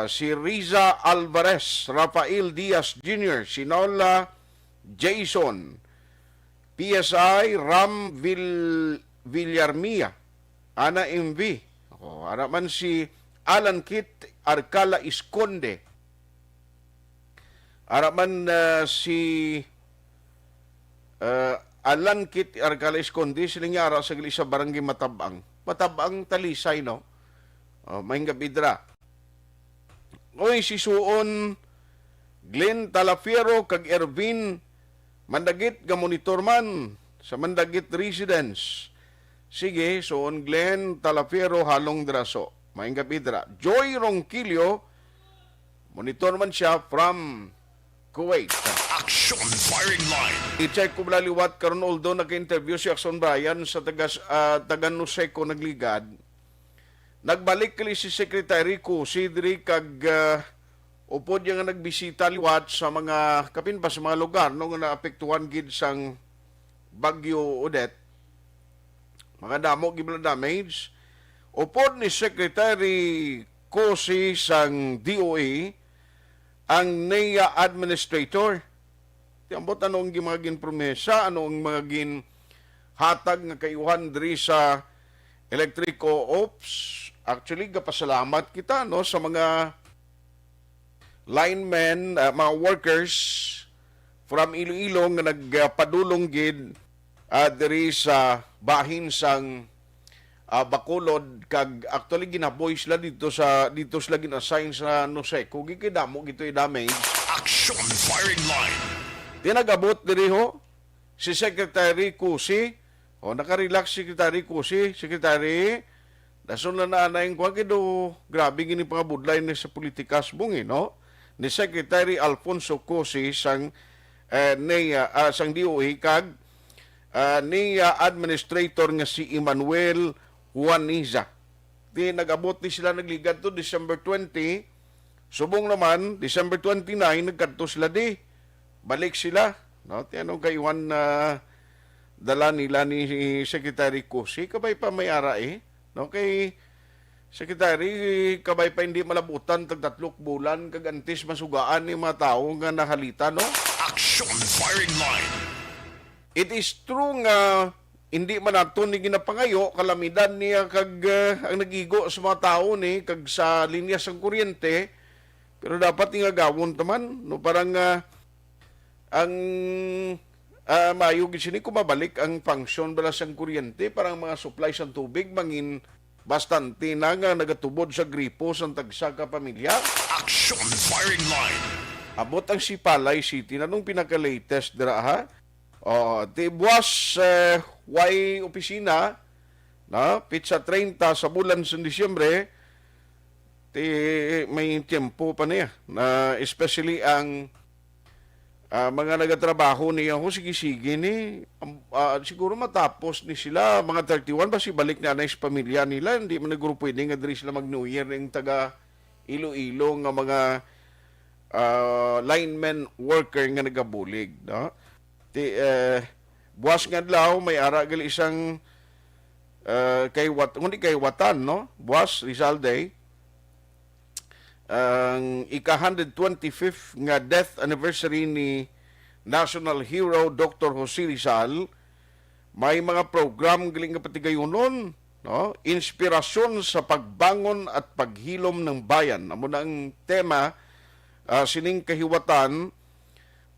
si Riza Alvarez, Rafael Diaz Jr., Sinola Jason, PSI Ram Villarmia, Ana MV, araman si Alan Kit Arcala Isconde, araman si Alan Kit Arcala Isconde, silang yara sa sa barangay Matabang. Matabang Talisay, no? May gabidra. Oy, si Suon, Glenn Talafiero, kag Ervin, Mandagit, gamonitor man, sa Mandagit Residence. Sige, Suon Glenn Talafiero, halong draso. May gabidra. Joy Ronquillo, monitor man siya from Kuwait. Aksyon Firing Line. I-check ko blaliwat karon although nag-interview si Akson Brian sa taga Nuseco nagligad. Nagbalik kali si Secretary ko Sidri kag upod yang nagbisita liwat sa mga kapin pa sa mga lugar no nga naapektuhan gid sang Bagyo Odette. Mga damo gibla damage. Upod ni Secretary Kosi sang DOE ang NEA administrator. Tiambot anong gimagin promesa, anong mga gin hatag nga kayuhan diri sa electric co-ops. Actually, gapasalamat kita no sa mga linemen, mga workers from Iloilo nga nagpadulong gid diri sa bahin sang Bacolod kag actually ginaboy sila dito sila gin-assign sa Nuseco gikidamo gito damage. Aksyon Firing Line. Tinagabot diri ho si Secretary Kusi. Naka-relax Secretary Kusi. Secretary, dason na naayang kwa kido grabe gini pangabudlay ni sa politikas bungi no. Ni Secretary Alfonso Kusi sang sang DOE kag niya administrator nga si Emmanuel Juaniza. Di nagabot ni sila nagligad to December 20. Subong naman, December 29, nagkanto sila di. Balik sila. No? Anong kayuan na dala nila ni Secretary Kusi. Kabay pa may ara No? Kay Secretary, kabay pa hindi malabutan tagtatlok bulan kagantis masugaan ni mga tao nga nahalita. No? Aksyon Firing Line. It is true nga hindi man nato ni ginapangayo kalamidad niya kag ang nagigo sa mga tao ni kag sa linya sang kuryente pero dapat nga gawon taman no parang ang mayo gid sini kumabalik ang function bala sang kuryente parang mga supply sang tubig mangin bastante na nga nagatubod sa gripo sang tagsa ka pamilya. Aksyon Firing Line. Abot ang Sipalay City na nung pinaka-latest dira ha. Di buwas way opisina na pizza 30 sa bulan sa Disyembre may tempo pa niya na especially ang mga nagatrabaho niya sige ni siguro matapos ni sila mga 31 basi balik na sa pamilya nila hindi man naguro pwede nga diri sila mag New Year ng taga Iloilo nga mga lineman worker nga nagabulig no. Buwas nga adlaw may ara gali isang kay Watan no Buwas Rizal Day ang ika-125th nga death anniversary ni National Hero Dr. Jose Rizal. May mga program galing nga patigayunon, no? Inspirasyon sa pagbangon at paghilom ng bayan. Amo na ang tema sining kahiwatan.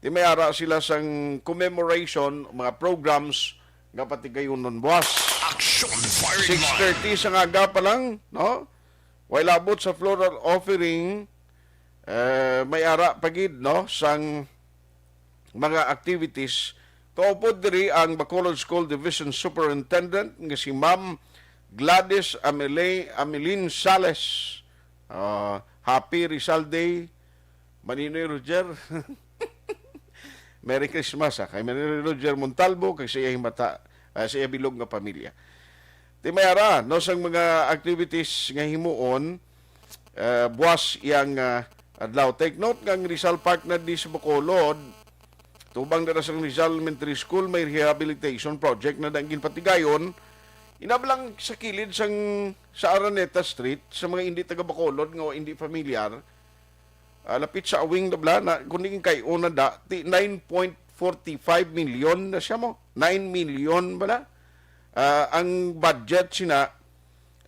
Di may ara sila sang commemoration, mga programs nga patigayunon buwas. Aksyon firing line. 6:30 sa nga pa lang, no? While abot sa floral offering, may ara pagid, no, sang mga activities. Kaupod diri ang Bacolod School Division Superintendent nga si Ma'am Gladys Amelin Sales. Happy Rizal Day, Maninoy Roger. Merry Christmas kay Maninoy Roger Montalvo kay siya himata sa iya bilog nga pamilya. Di mayara no sang mga activities nga himuon buwas iyang adlaw. Take note nga ang Rizal Park na di sa Bacolod, tubang na sang Rizal Elementary School may rehabilitation project na dangin patigayon. Inablang sa kilid sa Araneta Street sa mga hindi taga Bacolod nga hindi familiar. Lapit sa awing dabla na kuning kay una da 9.45 million na siya mo. 9 million bala. Ang budget sina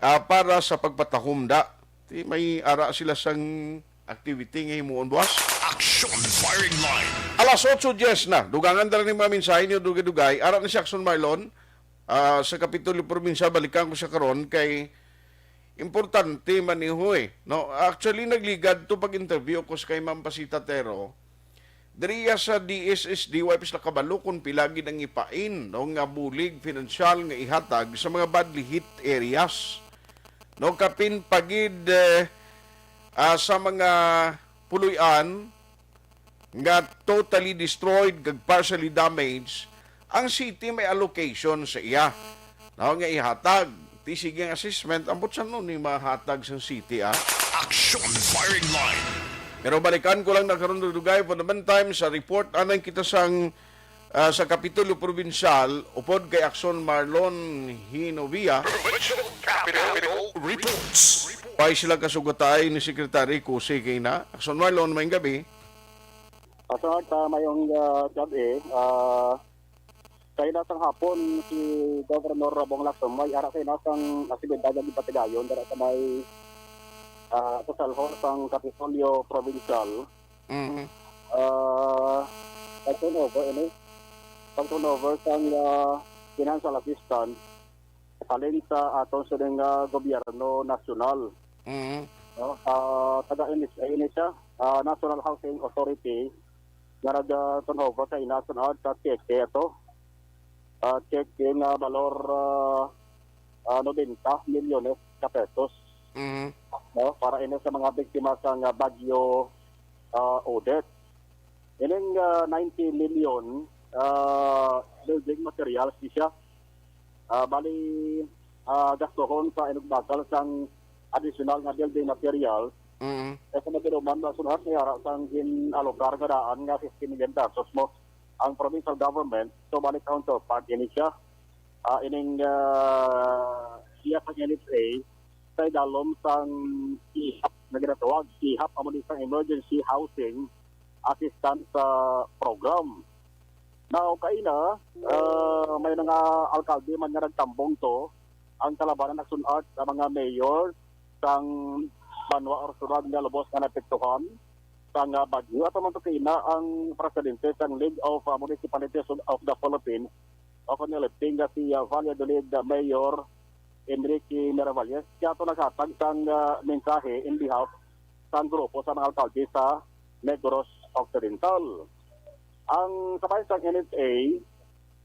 para sa pagpatahom da. May ara sila sang activity nga himuon buwas. Aksyon firing line. Alas 8:10 na. Dugangan dala ni mga mensahe niyo dugay-dugay. Ara ni si Aksyon Marlon sa Kapitulo Probinsya, balikan ko siya karon kay importante maniho no, actually nagligad to pag-interview ko sa kay Ma'am Pasita Tero. Diriya sa DSSD wipes na kabalo kung pilagi ng ipain no, nga bulig financial nga ihatag sa mga badly hit areas. No, kapin pagid sa mga puluyan nga totally destroyed kag partially damaged, ang city may allocation sa iya. No, nga ihatag. Tisig ang assessment, ambot sa nun ni mahatag sa city, Aksyon firing line. Pero balikan ko lang na karon dugay for the meantime sa report anay kita sang sa Kapitulo Provincial upod kay Aksyon Marlon Hinovia. Capital reports. Pay sila kasugatay ni Secretary Kusi kay na. Aksyon Marlon, may gabi. At mayong gabi, kaya nasang hapon si Governor Rabong Lacson may ara kay nasang asidad ng Patigayon dara sa may kasalhor sang Kapitolyo Provincial. Pagturnover sang financial assistance alin sa aton sa gobyerno nasyonal. Taga-NSA siya, National Housing Authority, nga nag-turnover sa inasunod sa cheque ito. Cheque nga valor 90 milyones ka pesos. No, para ino sa mga biktima sa bagyo Odette. Ining 90 million building materials siya. Bali gastohon sa inugbagal sang additional nga building materials. Sa nabiruman na sunod niya sang ginalokar nga daan nga 15 million pesos mo ang provincial government, so balik counterpart ini siya. Ining siya sa NSA sa dalom sang IHAP na ginatawag. IHAP amo din sang Emergency Housing Assistance Program. Now, kaina, may mga alkalde man nga nagtambong to ang kalabanan ng sunod sa mga mayor sang Banwa or sunod nga lubos nga napektuhan sang bagyo. At naman to kaina ang presidente sang League of Municipalities of the Philippines o kanilepting si Valladolid Mayor Enrique Miravalles. Kaya ito naghatag sang mensahe in behalf sang grupo sa mga alkalde sa Negros Occidental. Ang sabay sang NSA,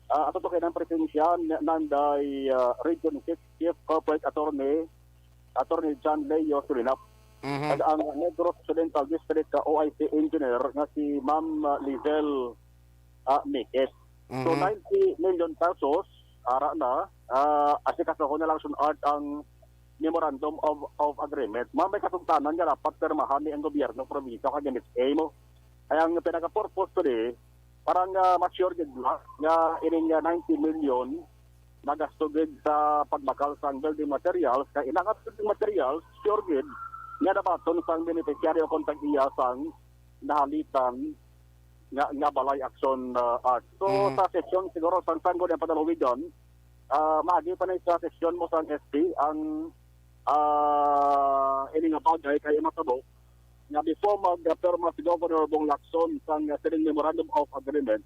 ato to kayo ng presensya nanday Region 6 Chief Corporate Attorney John Leo Surinap. At ang Negros Occidental District OIC Engineer nga si Ma'am Lizel Mikes. So 90 million pesos ara na asikaso na lang sunod ang Memorandum of Agreement. May kasugtanan nga dapat permahan ni ang gobyerno probinsya kag NSA mo. Kaya ang pinaka-purpose to parang mature gid nga ining 90 million nagasto gid sa pagbakal sa building materials kay inang building materials sure gid nga dabaton sang beneficiaryo kung tag-iyasang nahalitan nga balay aksyon art. So sa seksyon siguro sang sanggol ang padaluwi doon, maagi pa na sa seksyon mo sang SP ang ini nga bagay kay matabo nga before mag-perma si Governor Bong Lacson sang sining Memorandum of Agreement,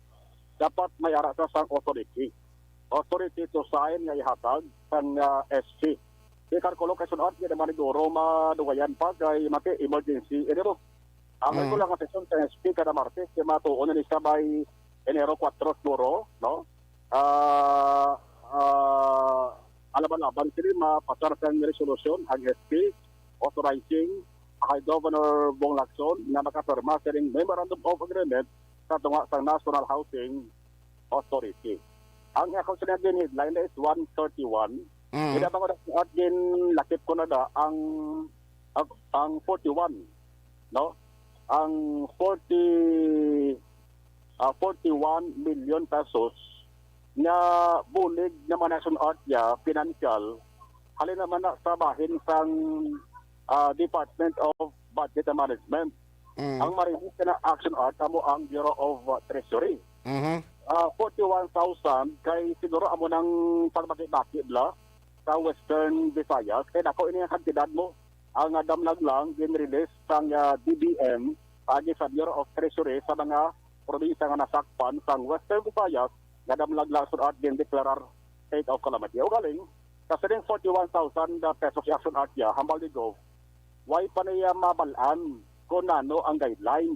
dapat may ara sa sang authority to sign nga ihatag sang SP. Di karkulo kay sunod nga maniguro madugayan pa kay mati emergency enero. Ang regular nga sesyon sa SP kada Martes kay matuon ni sabay Enero 4 siguro, no? Alaban-laban sila mapasar sang resolution ang SP authorizing kay Governor Bong Lacson na makapirma sa Memorandum of Agreement sa tunga sa National Housing Authority. Ang akong sinabing headline is 131. Ida ba ko at din lakip ko na da ang 41, no? Ang 41 million pesos na bulig na manasyon art niya, financial, halin naman na sa bahin sang Department of Budget and Management. Ang marinis na Aksyon art amo ang Bureau of Treasury. 41,000 kay siguro amo nang pagbaki-baki bla sa Western Visayas. Kaya ako ini ang kantidad mo. Ang damlag lang din-release sang DBM agi sa Bureau of Treasury sa mga probinsya nga nasakpan sang Western Visayas nga damlag lang sa art din deklarar state of calamity. O galing, kasi rin 41,000 pesos action art niya, hambal di go, why pa niya mabalaan kung ano ang guideline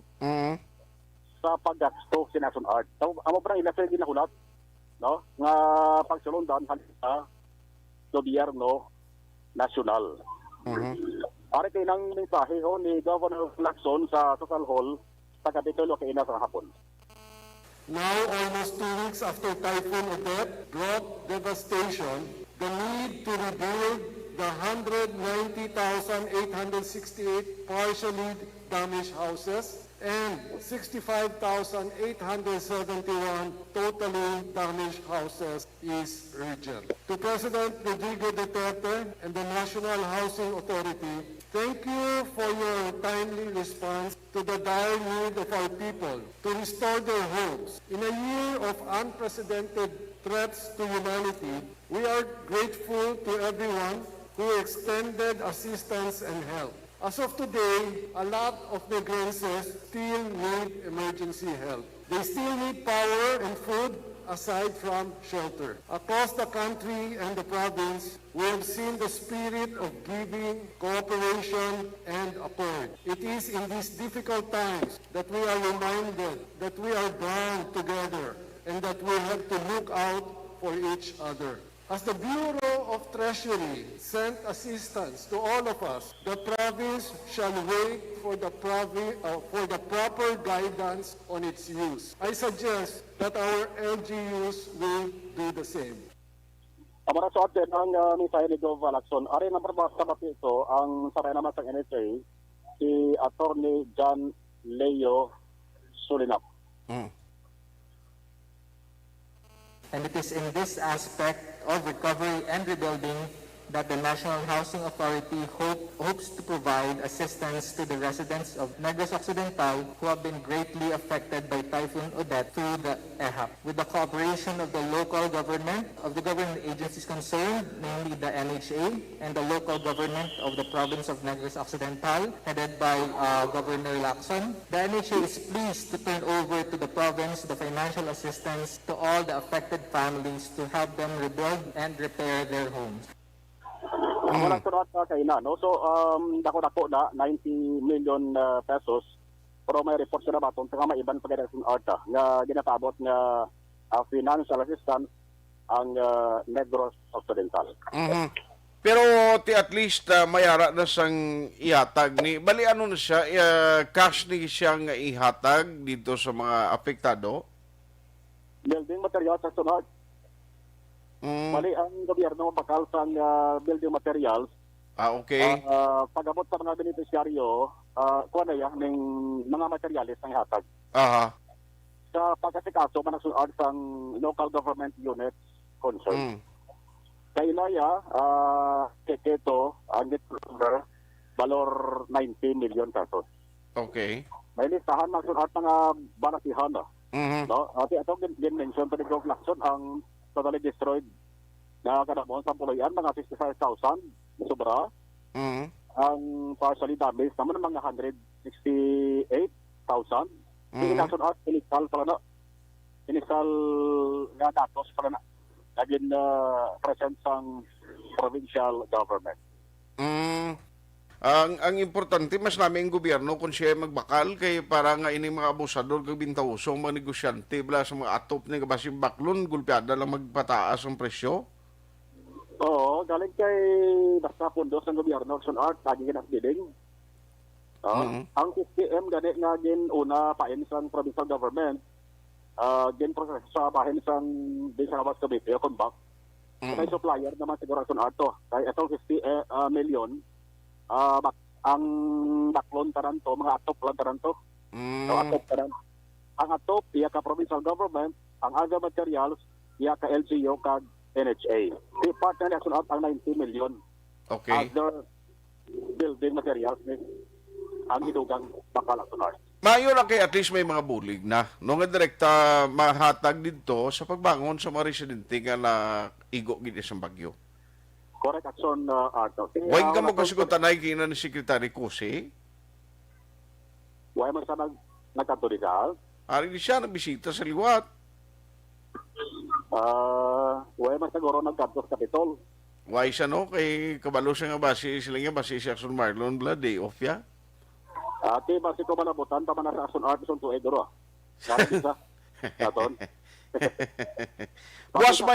sa paggasto sa action art. So, amo pa rin ilasay din nakulat, no? Nga pagsulundan sa gobyerno nasyonal. Ari kayo ng mensahe ni Governor Lacson sa Social Hall sa Kapitulo kay Ina sa hapon. Now, almost 2 weeks after Typhoon Odette brought devastation, the need to rebuild the 190,868 partially damaged houses and 65,871 totally damaged houses is urgent. To President Rodrigo Duterte and the National Housing Authority, thank you for your timely response to the dire need of our people to restore their homes. In a year of unprecedented threats to humanity, we are grateful to everyone who extended assistance and help. As of today, a lot of Negrenses still need emergency help. They still need power and food aside from shelter. Across the country and the province, we have seen the spirit of giving, cooperation, and accord. It is in these difficult times that we are reminded that we are bound together and that we have to look out for each other. As the Bureau of Treasury sent assistance to all of us, the province shall wait for the proper guidance on its use. I suggest that our LGUs will do the same. Amara sa atin ang mensahe ni Gov. Lacson. Ari na sa ito ang saray naman sa NHA, si Attorney John Leo Sulinap. And it is in this aspect of recovery and rebuilding that the National Housing Authority hopes to provide assistance to the residents of Negros Occidental who have been greatly affected by Typhoon Odette through the EHAP. With the cooperation of the local government, of the government agencies concerned, namely the NHA and the local government of the province of Negros Occidental, headed by Governor Lacson, the NHA is pleased to turn over to the province the financial assistance to all the affected families to help them rebuild and repair their homes. Walang sunod kay na, no? So, dako-dako na 90 million pesos. Pero may report sila ba itong may ibang pagkakasing arta nga ginatabot nga financial assistance ang Negros Occidental. Pero at least mayara na siyang ihatag ni bali ano na siya cash ni siyang ihatag dito sa mga apektado. Building materials sa sunod. Bali ang gobyerno bakal sa building materials. Okay. Pagabot sa mga beneficiaryo, kuha na yan ng mga materialis ng ihatag. Sa pagkasikaso, manasuad sa local government units concerned. Kaya na ya, keketo, ang valor 90 million pesos. Okay. May listahan ng sunod mga balasihan. No? At ito din-mention pa ni Grove Lacson ang totally destroyed na kanamon sa Puloyan, mga 65,000 sobra. Ang partially damaged naman mga 168,000. Yung sunod, inisal pala na. Inisal nga datos pala na. Naging present ang provincial government. Ang importante mas namin ang gobyerno kung siya magbakal kay para nga ini mga abusador kag bintawsong mga negosyante bala sa mga atop ni kabasim baklon gulpiada lang magpataas ang presyo. Oo, galing kay basta pundos ng gobyerno sa art lagi ginas bidding. Ang SPM gani nga gin una pain sa provincial government gin process sa bahin sa Disabas Cavite o Kumbak. Kay supplier naman siguro sa art to. Kay itong 50 million ang baklon taranto, mga atop lang taranto. So, atop taranto. Ang atop, iya ka provincial government, ang aga materials, iya ka LGU, ka NHA. Di part na niya sunod ang 90 million. Okay. Other building materials, ang idugang bakala sunod. Mayo lang kay at least may mga bulig na. Nung nga direkta mahatag dito sa pagbangon sa mga residente nga na igo gid sa bagyo. Correct, Aksyon, Arto. Huwag ka mo kasi kung tanay kina ni Secretary Kose. Huwag mo siya nagkatuligal? Ari siya nagbisita sa liwat. Huwag mo siguro nagkatuligal sa Capitol. Why siya no? Kay kabalo siya nga basi sila nga basi si Aksyon Marlon Bla, day off ya. Ati, basi ko malabutan, tama na sa Aksyon Art, son to Edro. Sarap isa. Katon. Buwas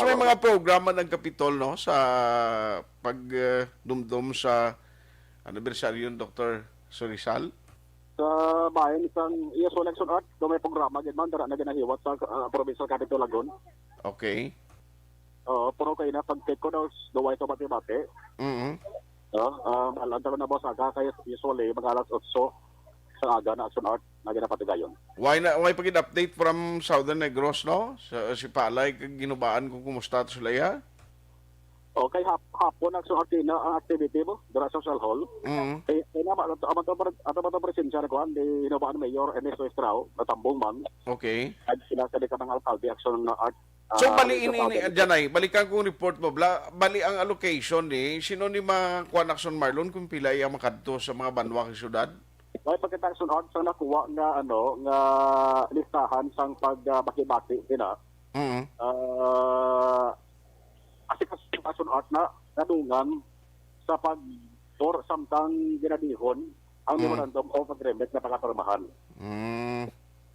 may mga programa ng Kapitol no sa pagdumdum sa anibersaryo ng Dr. Sorizal. Sa bayan isang iya selection art do may programa gid man dara na ginahiwat sa provincial capital Lagun. Okay. Pero kay na pag take ko daw duway to bati-bati. Alam na boss aga kay usually mga alas 8 sa aga na action art na ginapatigayon. Why pag-update from Southern Negros no? Si Palay kag ginubaan kung kumusta to sila ya? Okay, hapon action art na ang activity mo dira sa social hall. Eh na ato presensya ko ang hinubaan mayor Ernesto Estrao natambong man. Okay. At sila sa ng alcalde action art. So bali ini Janay, balikan kong report mo bali ang allocation ni sino ni makuha Aksyon Marlon kung pila ang makadto sa mga banwa kay syudad? May pagkatasun art sa nakuha nga nga listahan sang pagbaki-baki sila. Kasi pagkatasun art na nadungan sa pag-tour samtang ginadihon ang memorandum of agreement na pagkapermahan.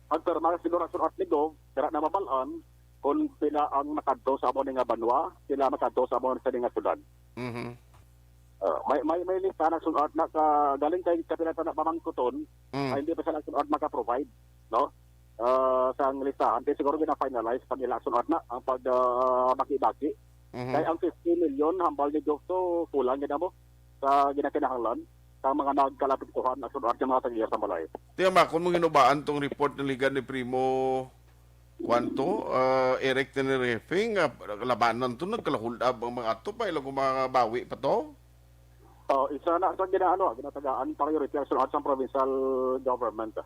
Ang perma siguro art ni Gov, kaya na mabalaan kung sila ang makadto sa amon nga banwa, sila makadto sa amon sa nga syudad. May lista na sunod na galing kay kapilatan na pamangkuton ay hindi pa sila sunod maka-provide no sa listahan kasi siguro gina-finalize pag nila sunod na ang pagbaki-baki kaya ang 50 million hambal ni Dokto kulang gina mo sa ginakinahanglan sa mga nagkalapit kuhan na sunod ng mga tagiya sa balay. Tiyama, kung mo ginubaan tong report ng Liga ni Primo Kwanto, Eric Tenerifing, labanan to nagkalahulab ang mga ato pa ilang kumabawi pa to? Isa na sa ginatagaan priority sa provincial government.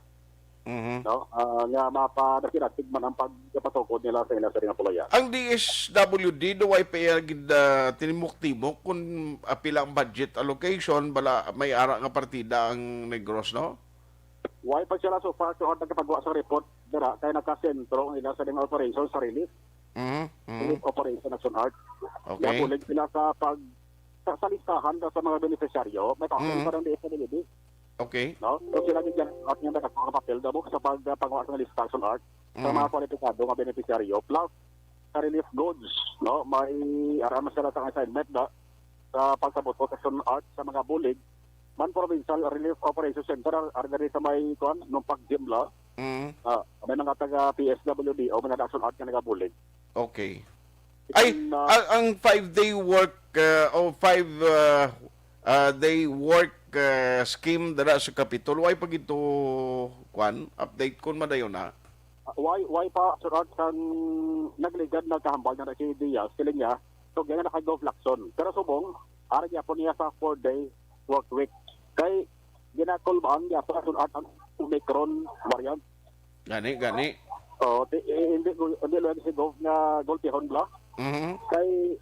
No? Nga mapadakiratig man ang pagpatukod nila sa ina sa ringa Pulayan. Ang DSWD do ay payagid tinimok-timok kung pila ang budget allocation bala may ara nga partida ang Negros no? Why pa sila so far to nagpagawa sa report dira kay nakasentro nila sa ringa operation sa relief. Relief operation action art. Okay. Napulig sila sa sa listahan sa mga beneficiaryo, may papel pa ng DSWD. Okay. No? So sila din at yung nakapapel daw sa pagpangawa ng listahan art sa mga kwalipikado mga beneficiaryo plus sa relief goods. No? May araman sila sa assignment sa pagsabot protection art sa mga bulig. Man Provincial Relief Operation Center argani sa may nung pagdimla. May mga taga PSWD o mga action art nga nagabulig. Okay. Ay, ang 5-day work o 5-day work scheme dara sa Kapitol, why pag ito, update kon madayon na? Why pa, Sir Art, kang nagligad na kahambal na si Diaz, sila niya, so ganyan nakag-go Lacson. Pero subong, arag niya po niya sa 4-day work week. Kay ginakulbaan niya pa sunod ang Omicron variant. Gani. Hindi lang si Gov nga gulpihon bla. Kay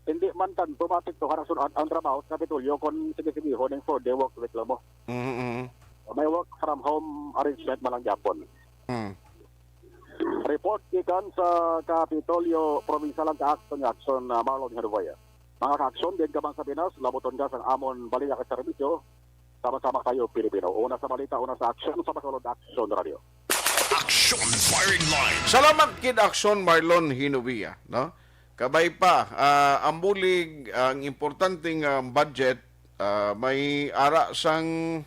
hindi man tanto matik to karang sunod ang trabaho sa Kapitolyo kung sige-sigihon ng 4-day work week lang mo. May work from home arrangement malang Japon. Report ikan sa Kapitolyo Provincial ang Aksyon Marlon Herboya. Mga ka-aksyon, din ka bang sa Pinas, labuton ka sa amon balita ka serbisyo, sama-sama kayo Pilipino. Una sa balita, una sa aksyon, sa masulod Aksyon Radio. Aksyon Firing Line. Salamat kid Aksyon Marlon Hinubia, no? Kabay pa, ang bulig, ang importanteng budget, may ara sang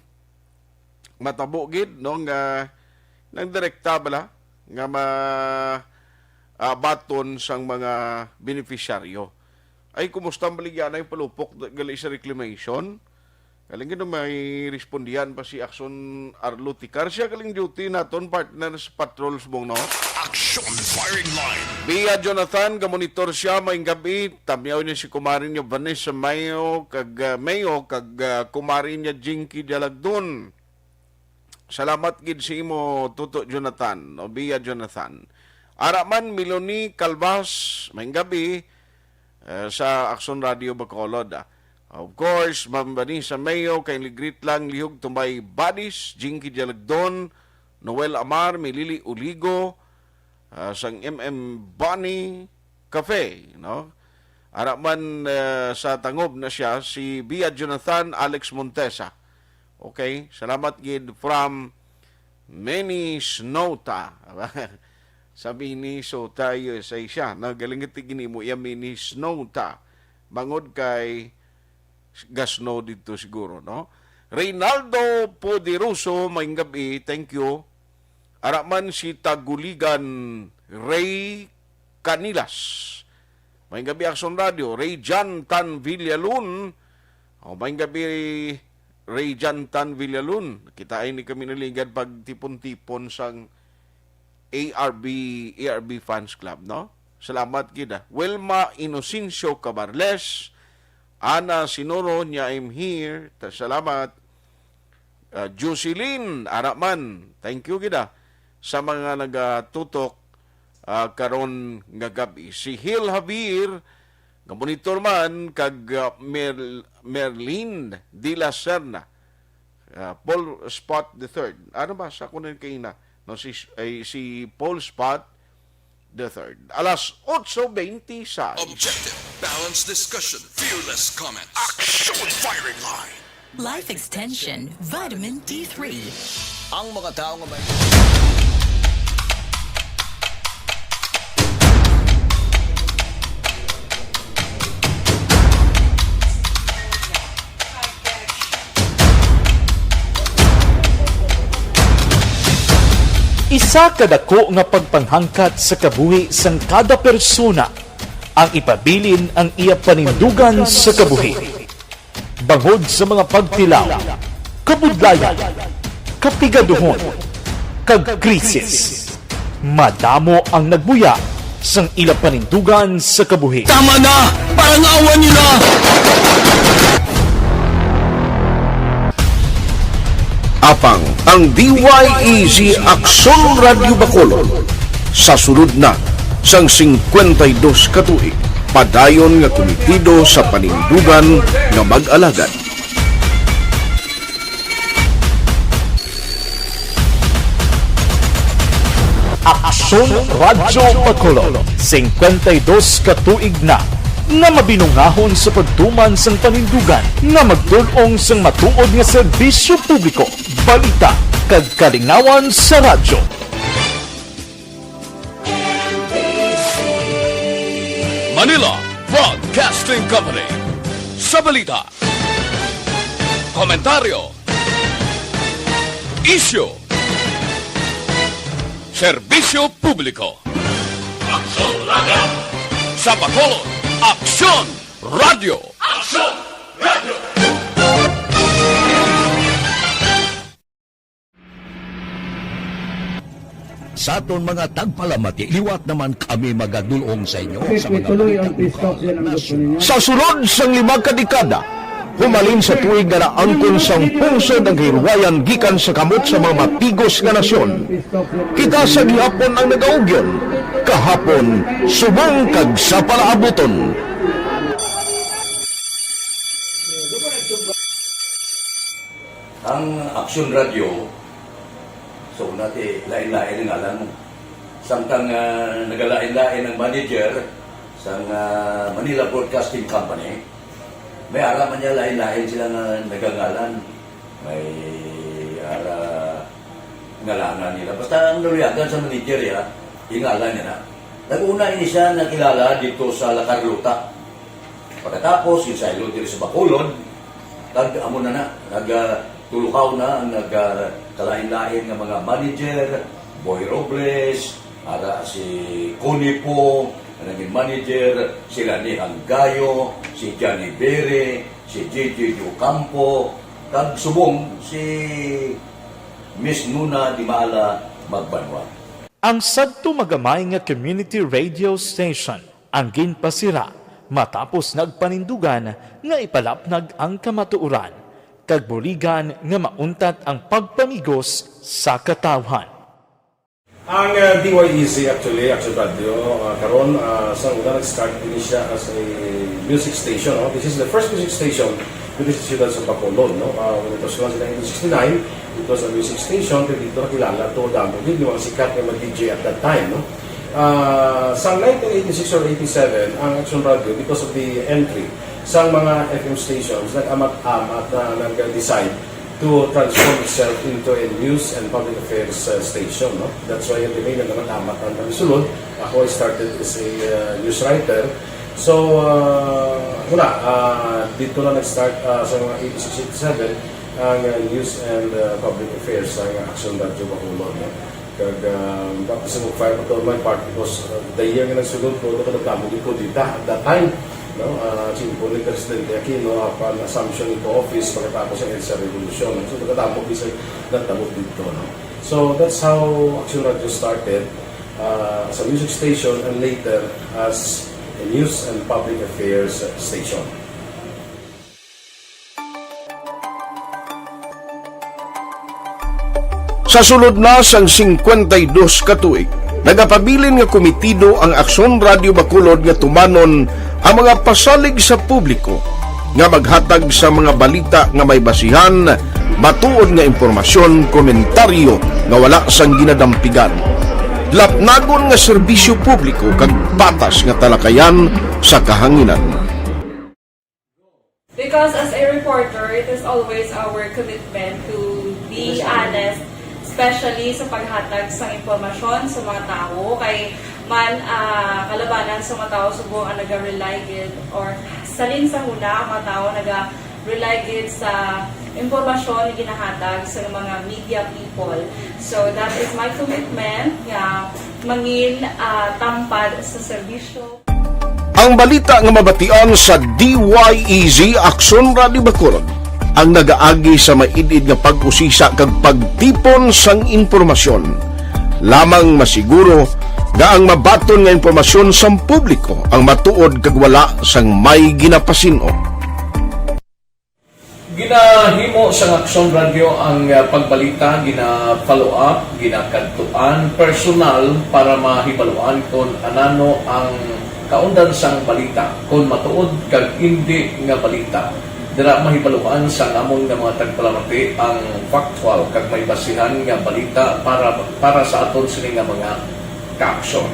matabugid, no? Nang direkta bala, nga baton sang mga beneficiaryo. Ay, kumusta ang baligyan ay palupok gali sa reclamation? Galing gino may respondihan pa si Aksyon Arluticar. Siya galing duty naton, partners patrols mong no? Aksyon Firing Line. Bia Jonathan, gamonitor siya may gabi. Tamyaw niya si kumarin niya Vanessa Mayo, kag kumarin niya Jinky Dialagdon. Salamat gid si imo Tuto Jonathan, o Bia Jonathan. Araman Miloni Calvas, may gabi sa Aksyon Radio Bacolod. Of course, Ma'am Vanessa Mayo, kay ligrit lang lihog tumay Badis, Jinky Dialagdon, Noel Amar, Milili Uligo, sang Bonnie Cafe, no? Araman sa tangob na siya si Bia Jonathan Alex Montesa. Okay, salamat gid from Minnesota. Sabi ni Sota sa siya, nagaling tigini mo iya Minnesota. Bangod kay gasno dito siguro, no? Reynaldo Poderoso, may gabi, thank you. Araman si Taguligan Ray Canilas. May gabi Aksyon Radio, Ray Jan Tan Villalun. May gabi Ray Jan Tan Villalun. Kitain ni kami naligad pag tipon-tipon sang ARB Fans Club, no? Salamat kita. Wilma Inocencio Cabarles, Ana Sinoro, niya I'm here. Salamat. Jocelyn Araman, thank you kita sa mga nagatutok karon nga gabi. Si Hil Javier, nga monitor man, kag Merlin de la Serna, Paul Spot III. Ano ba? Sa kunin kayo na? No, si Paul Spot III. Alas 8:20 sa Objective, balanced discussion, fearless comments. Aksyon Firing Line. Life Extension, Vitamin D3. Ang mga taong may... Isa kadako nga pagpanghangkat sa kabuhi sang kada persona ang ipabilin ang iya panindugan sa kabuhi. Bangod sa mga pagtilaw, kabudlayan, kapigaduhon, kag krisis. Madamo ang nagbuya sang ila panindugan sa kabuhi. Tama na! Parang awan niyo na! Apang ang DYEZ Aksyon Radio Bacolod sa sulod na sang 52 katuig padayon nga komitido sa panindugan nga mag-alagad. Aksyon Radio Bacolod 52 katuig na nga mabinungahon sa pagtuman sang panindugan nga magdulong sang matuod nga serbisyo publiko, balita kag kalingawan sa radyo. Manila Broadcasting Company. Sa balita, komentaryo, isyu, serbisyo publiko. Aksyon Radio. Sa Bacolod, Aksyon Radio. Aksyon Radio. Sa aton mga tagpalamati, liwat naman kami magadulong sa inyo sa mga tuloy ang stop yan ang gusto ninyo. Sa sulod sang 5 kadekada, Humalin sa tuig na naangkon sang pungsod ang hirwayan gikan sa kamot sa mga matigos nga nasyon. Kita sa gihapon ang nagaugyon, kahapon subong kag sa palaabuton. Ang Aksyon Radio, so natin lain-lain ang alam mo. Samtang nagalain-lain ang manager sa Manila Broadcasting Company, may araman niya lain-lain sila na nagangalan. May ngalanan nila. Basta ang naluyagan sa manager ya, ingalan niya na. Nag-una ini siya nakilala dito sa La Carlota. Pagkatapos, yung sa ilo dito sa Bacolod, nag-amo na, nagtulukaw na ang nagkalain-lain ng mga manager, Boy Robles, ara si Conipo, naging manager, sila ni Hanggayo, si Johnny Bere, si J.J. Ocampo, kag subong si Miss Nuna Di Maala Magbanwa. Ang sadto magamay nga community radio station ang ginpasira matapos nagpanindugan nga ipalapnag ang kamatuuran kag buligan nga mauntat ang pagpamigos sa katawhan. Ang DYEZ actually, Aksyon Radio, karon sa una nag-start din siya as a music station. No? This is the first music station dito sa siyudad sa Bacolod. No? When it was launched in 1969, it was a music station. Pero dito nakilala to damo din yung mga sikat na mag-DJ at that time. No? Sa 1986 or 87, ang Aksyon Radio, because of the entry sa mga FM stations, nag-amat-amat na nag-decide to transform itself into a news and public affairs station. No? That's why yung dinay na naman-amat ang namisulod. Ako I started as a news writer. So, dito na nag-start sa mga 86-87 ang news and public affairs ng Aksyon Radio Bacolod. No? Kag tapos mo fire to my part because the year nga nagsulod ko ito nagkamo ko dito at that time. No, simpo ni Presidente Aquino upon assumption into office pagkatapos ng EDSA Revolution. So, pagkatapos isa nagtabot dito. No? So, that's how Aksyon Radio started as a music station and later as a news and public affairs station. Sa sulod na sang 52 ka tuig, nagapabilin nga komitido ang Aksyon Radio Bacolod nga tumanon ang mga pasalig sa publiko nga maghatag sa mga balita nga may basihan, matuod nga impormasyon, komentaryo nga wala sang ginadampigan. Lapnagon nga serbisyo publiko kag patas nga talakayan sa kahanginan. Because as a reporter, it is always our commitment to be honest, especially sa paghatag sa impormasyon sa mga tao kay man kalabanan sa mga tao subong ang naga-rely gid or salin sa huna ang mga tao naga-rely gid sa impormasyon na ginahatag sa mga media people. So that is my commitment nga mangin tampad sa serbisyo. Ang balita nga mabatian sa DYEZ Aksyon Radio Bacolod ang nagaagi sa maidid nga pag-usisa kag pagtipon sang impormasyon. Lamang masiguro nga ang mabaton nga impormasyon sa publiko ang matuod kag wala sang may ginapasino. Ginahimo sa Aksyon Radio ang pagbalita, gina-follow up, ginakadtuan personal para mahibaluan kung anano ang kaundan sang balita, kung matuod kag hindi nga balita. Dira mahibaluan sa among nga mga tagpalamati ang factual kag may basihan nga balita para sa aton sini nga mga ka-aksyon.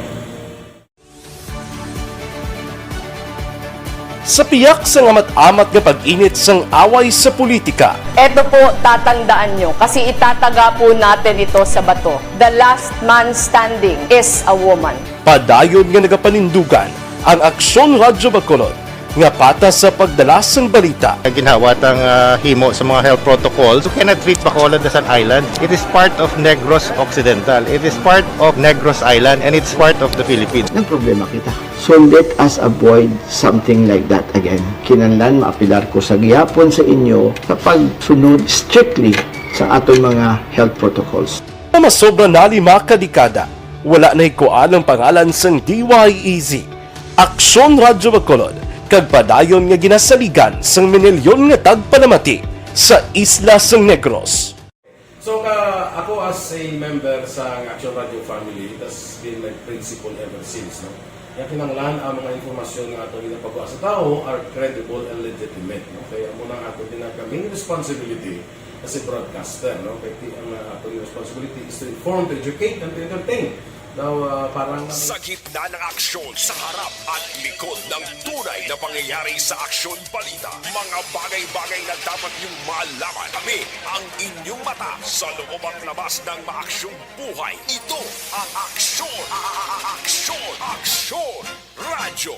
Sa piyak sa amat-amat nga pag-init sang away sa politika. Ito po, tatandaan nyo, kasi itataga po natin ito sa bato. The last man standing is a woman. Padayon nga nagapanindugan ang Aksyon Radio Bacolod nga patas sa pagdalas ng balita. Ginhawat ang himo sa mga health protocols. You cannot treat Bacolod as an island. It is part of Negros Occidental. It is part of Negros Island and it's part of the Philippines. Ang problema kita. So let us avoid something like that again. Kinahanglan maapilar ko sa gihapon sa inyo sa pagsunod strictly sa aton mga health protocols. Masobra na 5 kadekada, wala na ikuan ang pangalan sang DYEZ. Aksyon Radio Bacolod kag padayon nga ginasaligan sang minilyon nga tagpanamati sa isla sang Negros. So, ako as a member sa Aksyon Radio family, that's been my principle ever since. No? Kaya kinanglan ang mga informasyon nga ato ginapagawa sa tao are credible and legitimate. No? Kaya muna ato ginagkaming responsibility as a broadcaster. No? Kaya ang ato responsibility is to inform, to educate, and to entertain. Now, parang... Sa gitna ng aksyon, sa harap at likod ng tunay na pangyayari sa Aksyon Balita, mga bagay-bagay na dapat niyong malaman. Kami ang inyong mata sa loob at labas ng maaksyong buhay. Ito ang Aksyon! Aksyon! Aksyon! Radyo!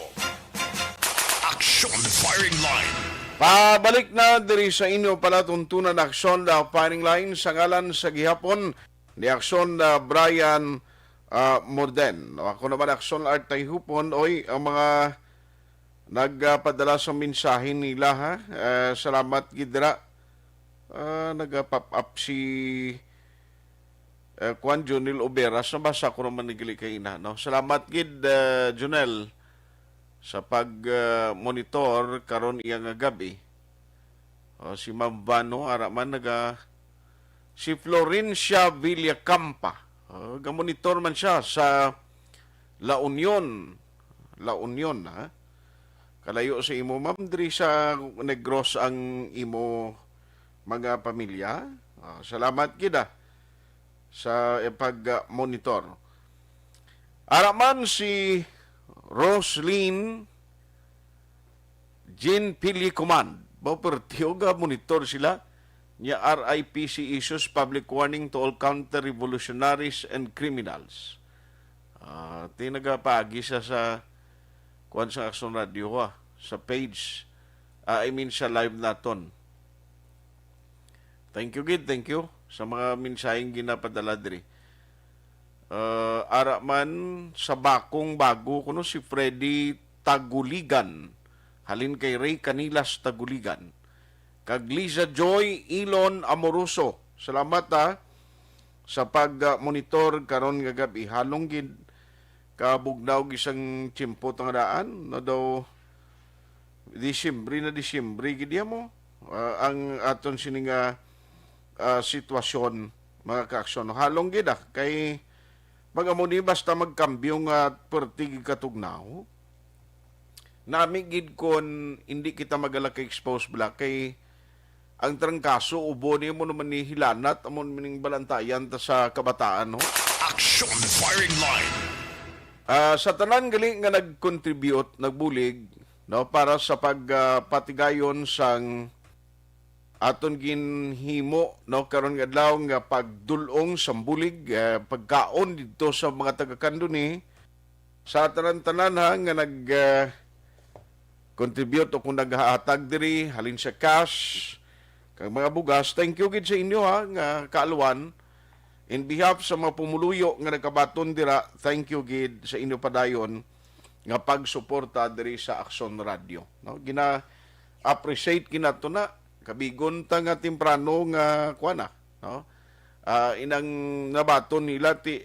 Aksyon Firing Line! Pabalik na diri sa inyo pala tuntunan aksyon na firing line sa ngalan sa gihapon ni aksyon na Brian Morden. Ako naman aksyon Art Tayhopon. Oy, ang mga nagpadala sa mensahe nila ha. Salamat gidra. Nag-pop up si Juan Junel Oberas. Nabasa ko naman nagili kay ina. No? Salamat gid Junel sa pag-monitor karon iyang gabi. Si Ma'am Vano araman si Florencia Villacampa. Gamonitor man siya sa La Union. La Union, ha? Kalayo sa imo, ma'am, diri sa Negros ang imo mga pamilya. Salamat kita sa pag-monitor. Araman si Roslyn Jean Pili Command. Baupertiyoga monitor sila niya RIPC issues public warning to all counter-revolutionaries and criminals. Tinagapagi siya sa kuwan sa Aksyon Radio sa page. Sa live naton. Thank you, Gid. Thank you sa mga mensaheng ginapadala diri. Araman sa bakong bago kuno si Freddy Taguligan. Halin kay Ray Canilas Taguligan. Kag Liza Joy Ilon Amoroso. Salamat sa pag-monitor karon nga gabi. Halong gid kabugnaw isang tiyempo tang daan na daw Disyembre gid mo ang aton sininga sitwasyon mga kaaksyon. Halong gid kay magamuni basta magkambyo nga pertig katugnaw. Nami gid kon hindi kita magala kay expose black kay ang trangkaso ubo ni mo naman ni hilanat amon mining balantayan ta sa kabataan no. Aksyon Firing Line. Sa tanan gali nga nag-contribute, nagbulig no para sa pagpatigayon sang aton ginhimo no karon nga adlaw nga pagdulong sa bulig pagkaon didto sa mga taga-Kanduni sa tanan-tanan nga nag contribute o kung naghahatag diri halin sa cash kag mga bugas. Thank you gid sa inyo nga kaaluan. In behalf sa mga pumuluyo nga nagkabaton dira, thank you gid sa inyo padayon nga pagsuporta diri sa Aksyon Radio. No? Appreciate kinato na kabigon ta nga temprano nga kuana, no? Inang nabaton nila ti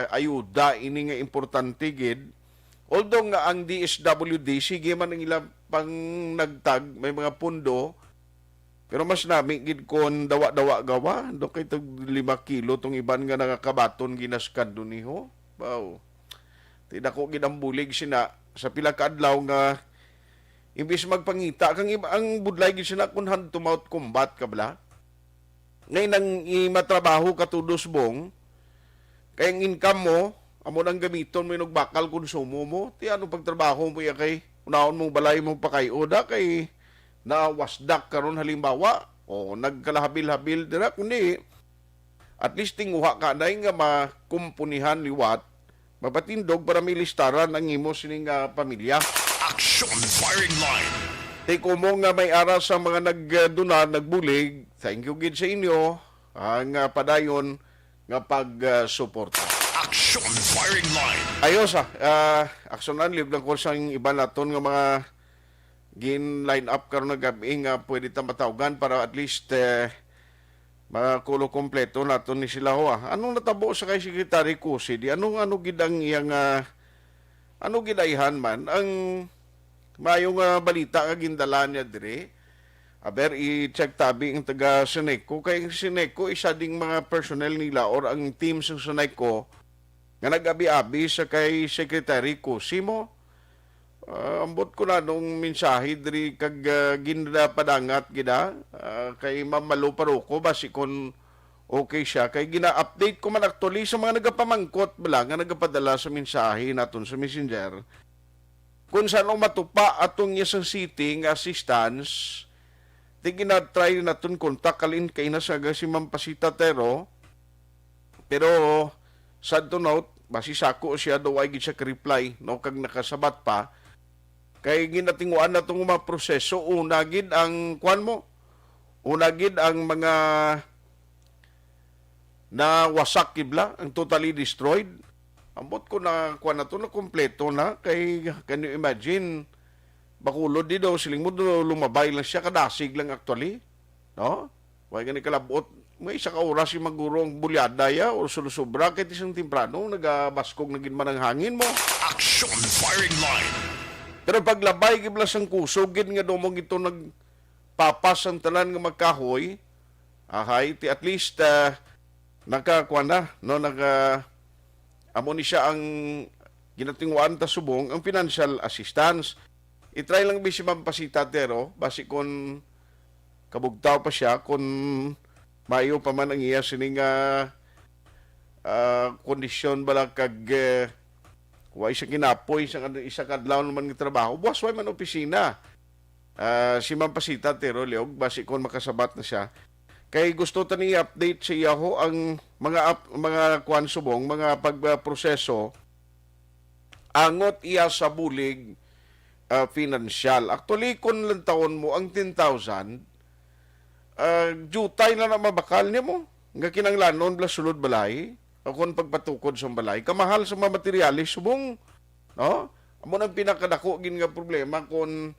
ayuda ini nga importante gid. Although nga ang DSWD sige man ang ilang pang nagtag may mga pundo. Pero mas nami gid kon dawa-dawa gawa do kay tag 5 kilo tong iban nga nakakabaton ginaskan duniho. Wow. Tidak ko gid ang bulig sina sa pila ka adlaw nga imbis magpangita kang ang budlay gid sina kun hand to mouth combat kabla. Ngay nang imatrabaho ka tudos bong kay ang income mo amo nang gamiton mo bakal konsumo mo ti ano pagtrabaho mo ya kay unahon mong balay mo pa kay oda kay na wasdak karon halimbawa o nagkalahabil-habil dira kundi at least tinguha ka na nga makumpunihan liwat mapatindog para may listaran ang imo sining pamilya. Aksyon Firing Line. Take mo nga may ara sa mga nagduna nagbulig. Thank you gid sa inyo ang padayon nga pagsuporta. Aksyon Firing Line. Ayos aksyonan live lang ko sa iba naton nga mga gin-line up karon nga gabi nga pwede ta matawgan para at least makulo kompleto naton ni sila ho. Anong natabo sa kay Secretary Cusi? Ano gid ang iyang ano gidayhan man ang Mayong balita nga gindala niya dire. Aber i-check tabi ang taga Seneco. Kay Seneco isa ding mga personnel nila or ang team sa Seneco nga nag-abi-abi sa kay Secretary Cosimo. Ambot ko na nung mensahe diri kag gindapadangat gida kay Ma'am Malu Paruco basi kon okay siya kay gina-update ko man actually sa mga nagapamangkot bala nga nagapadala sa mensahe naton sa Messenger kung saan matupa atong isang sitting assistance di gina-try naton kontak kalin kay na sa si Ma'am Pasita Tero pero sad to note basi sako siya daw ay gid siya reply no kag nakasabat pa kay ginatinguan na itong mga proseso, unagid ang, unagid ang mga na wasak kibla, ang totally destroyed. Ambot ko na, na ito na kompleto na, kay, can you imagine, bakulod di daw, siling mo lumabay lang siya, kadasig lang actually. No? Huwag gani kalabot, may isa ka oras yung maguro ang bulyada ya, o sulusubra, kahit isang timprano, nagabaskog na ginman ang hangin mo. Aksyon firing line. Pero paglabay giblas ang kusog gid nga domong ito nagpapas ang tanan nga magkahoy. Ti at least nakakuan na no amo ni siya ang ginatinguan ta subong ang financial assistance. I-try lang bisi Ma'am Pasita Tero basi kon kabugtaw pa siya kon mayo pa man ang iya sining kondisyon bala kag wa isa kinapoy isa kadlaw naman ng trabaho buwas way man opisina si Ma'am Pasita Tero Leog basi kon makasabat na siya kay gusto tani update sa iya ho ang mga kuan subong mga pagproseso angot iya sa bulig financial actually kun lang taon mo ang 10,000 jutay na mabakal niya mo nga kinanglanon bla sulod balay kung pagpatukod sa balay, kamahal sa mga materialis, subong, no? Amo nang pinakadako gin nga problema kung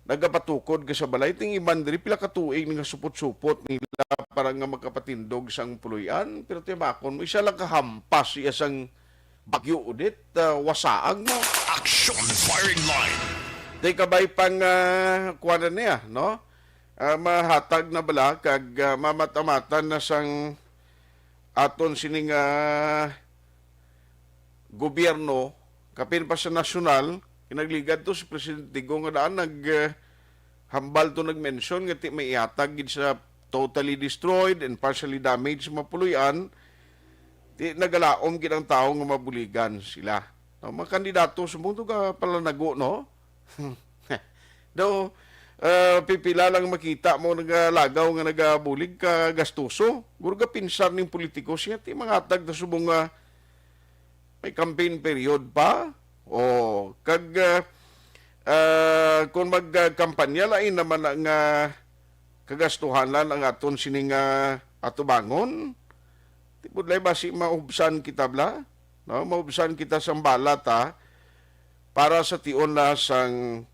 nagapatukod ka sa balay, ting iban diri pila ka tuig nga supot-supot nila para nga magkapatindog sang puluyan, pero timakon mo isa lang kahampas iya sang bagyo udit, wasaang mo. Action firing line. Day kabay pang kuwanan niya, no? Mahatag na bala, kag mamatamatan na sang aton sining gobyerno kapin pa sa nasyonal kinagligad to si Presidente Digong nga daan hambal to nag-mention nga ti may ihatag gid sa totally destroyed and partially damaged mapuluyan ti nagalaom gid ang tawo nga mabuligan sila no, mga kandidato sumunod ka palanago no do pipila lang makita mo nagalagaw nga nagabulig ka gastuso. Guro ka pinsar ning politiko siya ti mga hatag na subong may campaign period pa. O kag kung magkampanya lain naman ang kagastuhan lang ang aton sining atubangon. Ti budlay basi maubsan kita bla, no? Maubsan kita sang balata para sa tion na sang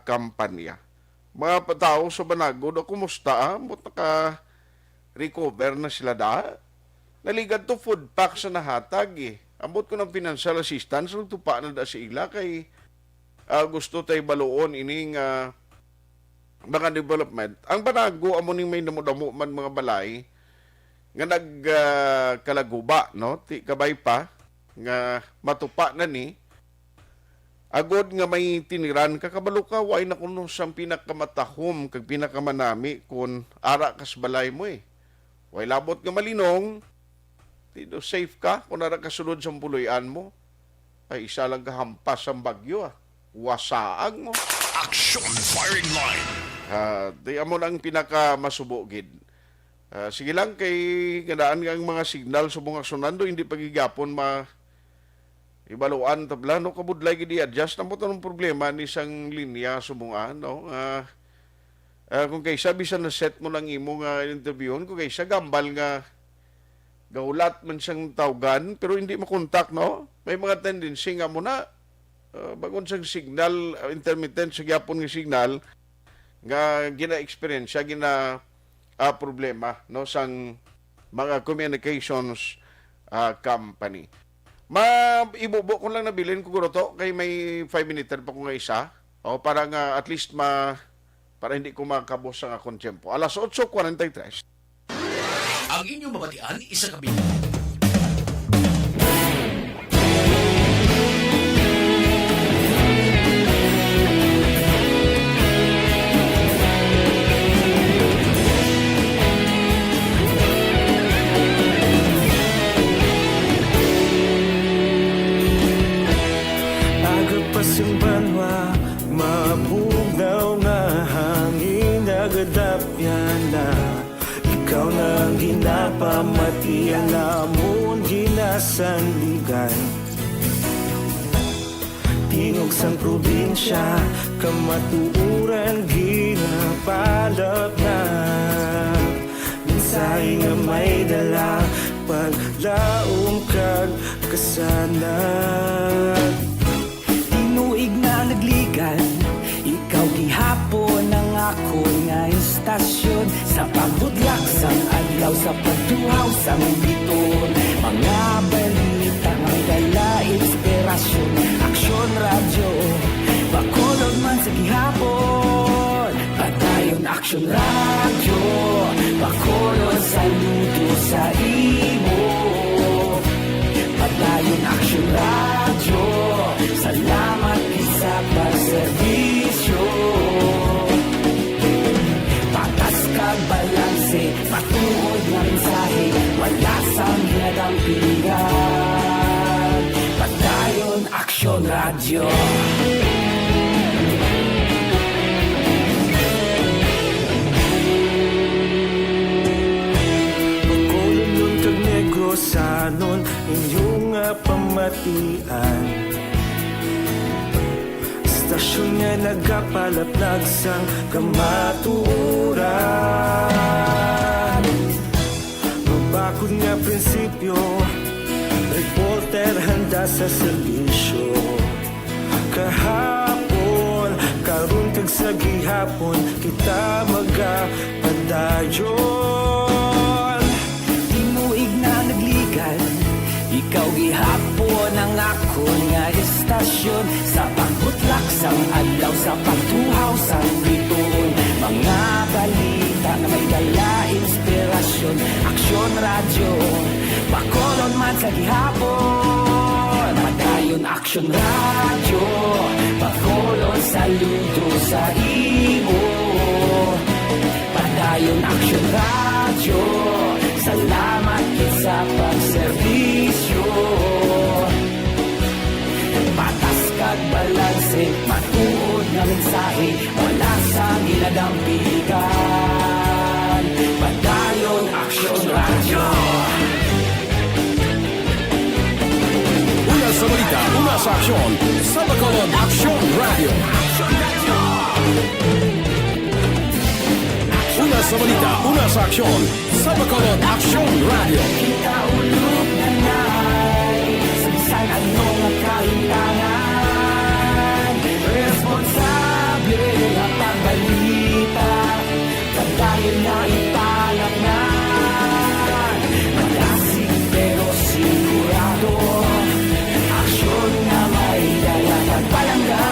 kampanya. Mga tao sa Banagod, kumusta? Mot naka-recover na sila da? Naligad to food pack sa nahatag eh. Ambot ko ng financial assistance, nagtupa na da sa ila kay gusto tayo baluon ining mga development. Ang Banago, amo ning may namudamo man mga balay, nga nagkalaguba, no? Ti kabay pa, nga matupa na ni, agod nga may tiniran kakabalo ka way na kuno sang pinakamatahom kag pinakamanami kun ara kas balay mo eh. Way labot nga malinong tido safe ka kun ara kasulod sang puloy-an mo. Ay isa lang kahampas ang bagyo wasaag mo. Action firing line. Di amo ang pinakamasubo gid. Sige lang kay gandaan nga ang mga signal subong aksonando hindi pagigapon ibaluan tabla no kabudlay gid i-adjust na mo tanong problema ni isang linya sumungan no kung kaysa bisan na set mo lang imo nga interviewon kung kaysa gambal nga gaulat man siyang tawgan pero hindi makontak no may mga tendency nga mo na bagon sang signal intermittent sa gyapon nga signal nga gina-experience gina problema no sang mga communications company. Ibubo ko lang nabilin ko guro to kay may 5 minutes pa ko nga isa O para nga at least para hindi ko makabos ang akong tiyempo. Alas 8:43. Ang inyong mabatian, isa kami. Agapasang banwa, mabugaw nga hangin agadapyan na. Ikaw na ang ginapamatian namon ginasandigan. Tingog sang probinsya, kamatuuran ginapalap na. Minsay nga may dala, paglaom kag kasanan. Tinuig na nagligan, ikaw gihapon ang ako nga istasyon. Sa pagbudlak sang adlaw, sa pagtuhaw sang biton. Mga balita, mga dala, inspirasyon. Aksyon radyo, bakolog man sa gihapon. Patayon aksyon radyo, bakolog saludo sa imo. Patayon aksyon radyo, salamat sa pagserbisyo. Patas kag balanse, patuod na mensahe, wala sang ginadampingan. Patayon aksyon radyo. Pagkolon nun kag negrosanon, inyong pamatian. Stasyon nga nagkapalaplag sang kamatuuran. Mabakod nga prinsipyo, reporter handa sa serbisyo. Kahapon, karon kag sa gihapon, kita magapadayon. Tinuig na nagligan, ikaw gihapon ang ako nga istasyon. Sa pagbutlak sang adlaw, sa pagtuhaw sang biton. Mga balita na may dala, inspirasyon. Aksyon radyo, bakolon man sa gihapon. Padayon aksyon radyo, bakolon saludo sa imo. Padayon aksyon radyo, salamat sa pagserbisyo. Patas kag balanse, matuod na mensahe, wala sa ginadampigan. Padayon aksyon radyo. Una sa balita, una sa aksyon, sa Bacolod Aksyon Radio. Una sa balita, una sa aksyon, sa Bacolod Aksyon Radio. Kita ulog na na'y samsan anong kahintangan. Responsable ang pagbalita, pagdahil na ipalat na. Magasig pero sigurado, aksyon na may dala pagpalangga.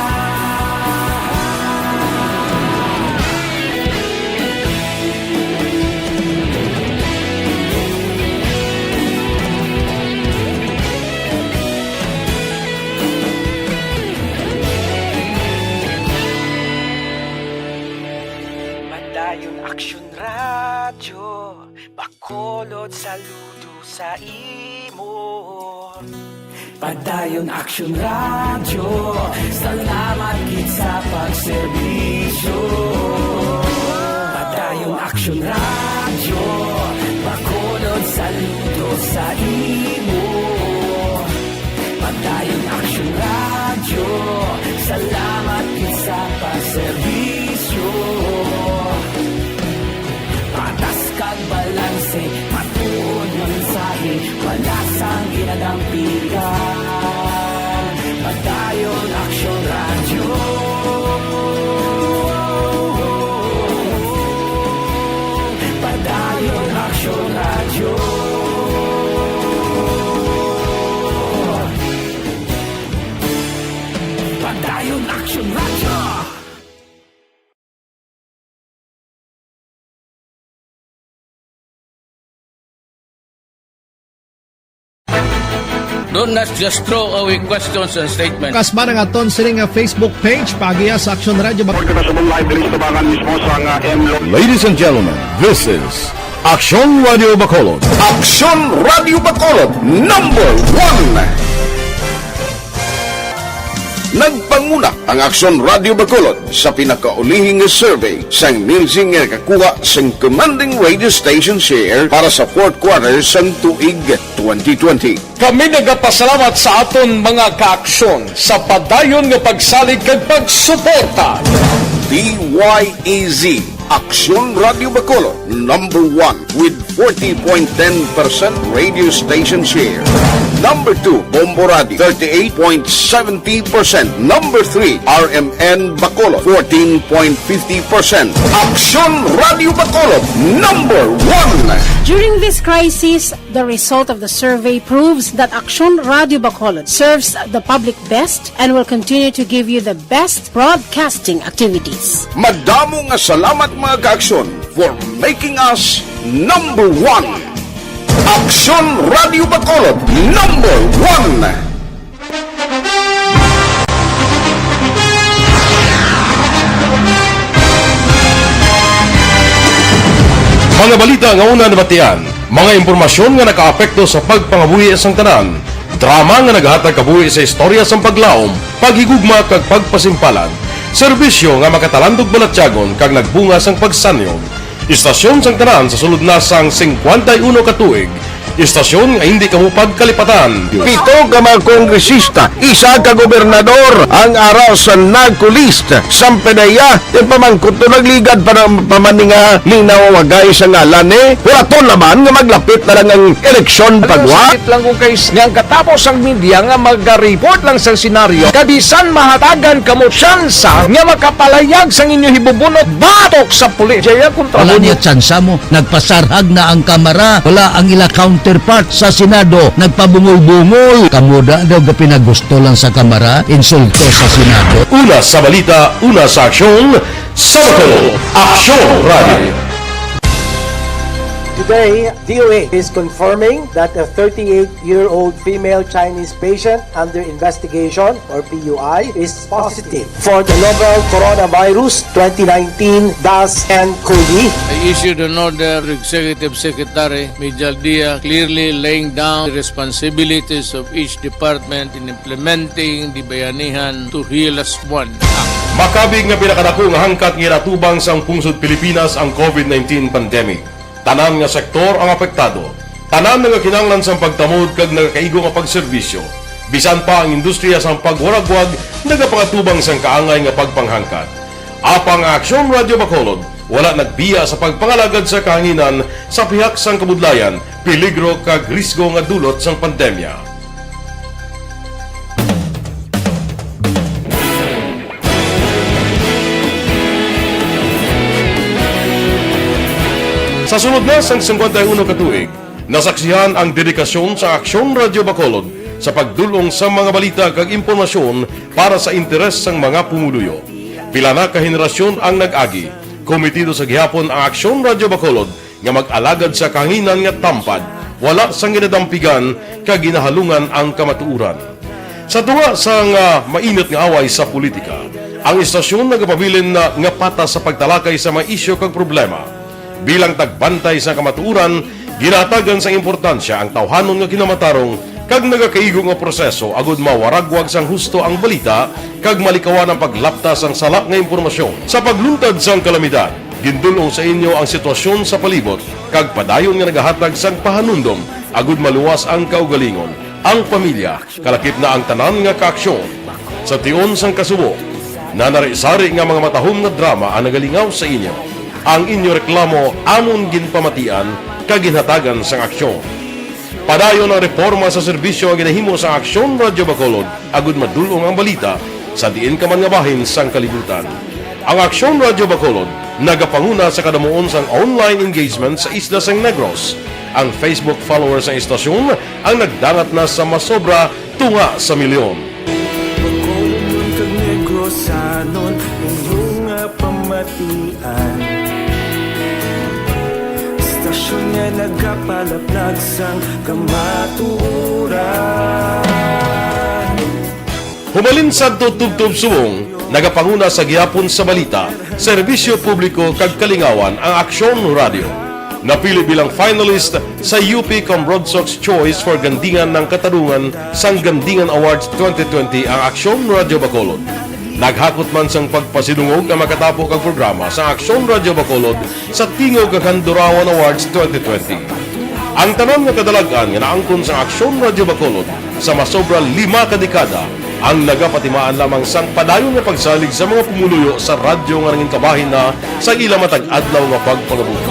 Padayon aksyon radyo, bakolod saludo sa imo. Padayon aksyon radyo, salamat gid sa pagserbisyo. Padayon aksyon radyo, bakolod saludo sa imo. Padayon aksyon radyo, salamat gid sa pagserbisyo. Patas kag balanse, matuod na mensahe, wala sang ginadampigan. Padayon aksyon radyo. Padayon aksyon radyo. Padayon Aksyon Radio. Do not just throw away questions and statements. Kasba ng aton sining nga Facebook page pagiya sa Aksyon Radio. Ladies and gentlemen, this is Aksyon Radio Bacolod. Aksyon Radio Bacolod, number 1. Nagpanguna ang Aksyon Radio Bacolod sa pinakaulihing survey sang Nielsen nga kakuha sang commanding radio station share para sa fourth quarter sang tuig 2020. Kami nagapasalamat sa aton mga kaaksyon sa padayon nga pagsalig kag pagsuporta. DYEZ Aksyon Radio Bacolod, number 1 with 40.10% radio station share. Number 2, Bombo Radio, 38.70%. Number 3, RMN Bacolod, 14.50%. Aksyon Radio Bacolod, number 1. During this crisis, the result of the survey proves that Aksyon Radio Bacolod serves the public best and will continue to give you the best broadcasting activities. Madamo nga salamat mga kaaksyon for making us number 1. Aksyon Radio Bacolod, number 1. Mga balita nga una nabatian, mga impormasyon nga nakaapekto sa pagpangabuhi sang tanan, drama nga naghatag kabuhi sa istorya sang paglaom, paghigugma kag pagpasimpalan, serbisyo nga makatalandog balatyagon kag nagbunga sang pagsanyog, istasyon sang tanan sa sulod na sang 51 katuig, istasyon nga hindi kamupag kalipatan. 7 ka mga kongresista, 1 ka gobernador ang araw sa nagkulist sa pedaya yung pamangkot to nagligad para pamaninga linaw wagay sa ngalan wala to naman nga maglapit na lang ang eleksyon pagwa. Sakit lang kung kayo nga katapos ang media nga mag-report lang sa senaryo kabisan mahatagan kamo tsansa nga makapalayag sa inyo hibubunot batok sa pulis. Jaya kontra wala niya tsansa mo, nagpasarhag na ang kamera, wala ang ila counterpart sa Senado, nagpabungol-bungol. Kamuda daw ga pinagusto lang sa kamera, insulto sa Senado. Una sa balita, una sa aksyon, sa Bacolod, Aksyon Radio. Today, DOA is confirming that a 38-year-old female Chinese patient under investigation, or PUI, is positive for the novel coronavirus 2019-nCoV. I issued an order to Executive Secretary Mijal Dia clearly laying down the responsibilities of each department in implementing the Bayanihan to Heal as One Act. Makabig nga pinakadako nga hangkat nga natubang sang pungsod Pilipinas ang COVID-19 pandemic. Tanan nga sektor ang apektado. Tanan nga kinahanglan sang pagtamod kag nagakaigo nga pagserbisyo. Bisan pa ang industriya sang pagwaragwag nagapangatubang sang kaangay nga pagpanghangkat. Apang Aksyon Radio Bacolod wala nagbiya sa pagpangalagad sa kahanginan sa pihak sang kabudlayan, peligro kag risgo nga dulot sang pandemya. Sa sunod na sang 51 katuig, nasaksihan ang dedikasyon sa Aksyon Radio Bacolod sa pagdulong sa mga balita kag impormasyon para sa interes sang mga pumuluyo. Pila na ka henerasyon ang nag-agi, komitido sa gihapon ang Aksyon Radio Bacolod nga mag-alagad sa kahanginan nga tampad, wala sang ginadampigan kag ginahalungan ang kamatuuran. Sa tuwa sang mainit nga away sa politika, ang istasyon nagapabilin na nga patas sa pagtalakay sa mga isyu kag problema. Bilang tagbantay sa kamatuuran, ginatagan sa importansya ang tawhanon nga kinamatarong kag nagakaigo nga proseso agud mawaragwag sang husto ang balita kag malikawan ang paglaptas ang sala nga impormasyon. Sa pagluntad sang kalamidad, gindulong sa inyo ang sitwasyon sa palibot kag padayon nga nagahatag sang pahanundom agud maluwas ang kaugalingon, ang pamilya, kalakip na ang tanan nga kaaksyon. Sa tion sang kasubo, nanari-sari nga mga matahom nga drama ang nagalingaw sa inyo. Ang inyo reklamo amon ginpamatian kaginhatagan sang aksyon. Padayon ang reforma sa serbisyo ang ginahimo sa Aksyon Radio Bacolod agud madulong ang balita sa diin ka man nga bahin sang kalibutan. Ang Aksyon Radio Bacolod nagapanguna sa kadamuon sang online engagement sa isla sang Negros. Ang Facebook followers sa istasyon ang nagdangat na sa masobra tunga sa milyon. sanon inyong pamatian. Stasyon nga nagapalaplag sang kamaturan. Humalin sa tutubtub suwong, nagapanguna sa gihapon sa balita, serbisyo publiko kag kalingawan ang Aksyon Radio. Napili bilang finalist sa UP Combrodsok's Choice for Gandingan ng Katarungan sang Gandingan Awards 2020 ang Aksyon Radio Bacolod. Naghakot man sang pagpasinungog ang makatapo kang programa sa Aksyon Radio Bacolod sa Tingog kag Handurawan Awards 2020. Ang tanon nga kadalagan nga naangkon sa Aksyon Radio Bacolod sa masobra 5 kadekada ang nagapatimaan lamang sang padayon nga pagsalig sa mga pumuluyo sa radyo nga nanging kabahin na sa ila matag-adlaw nga pagpangabuhi.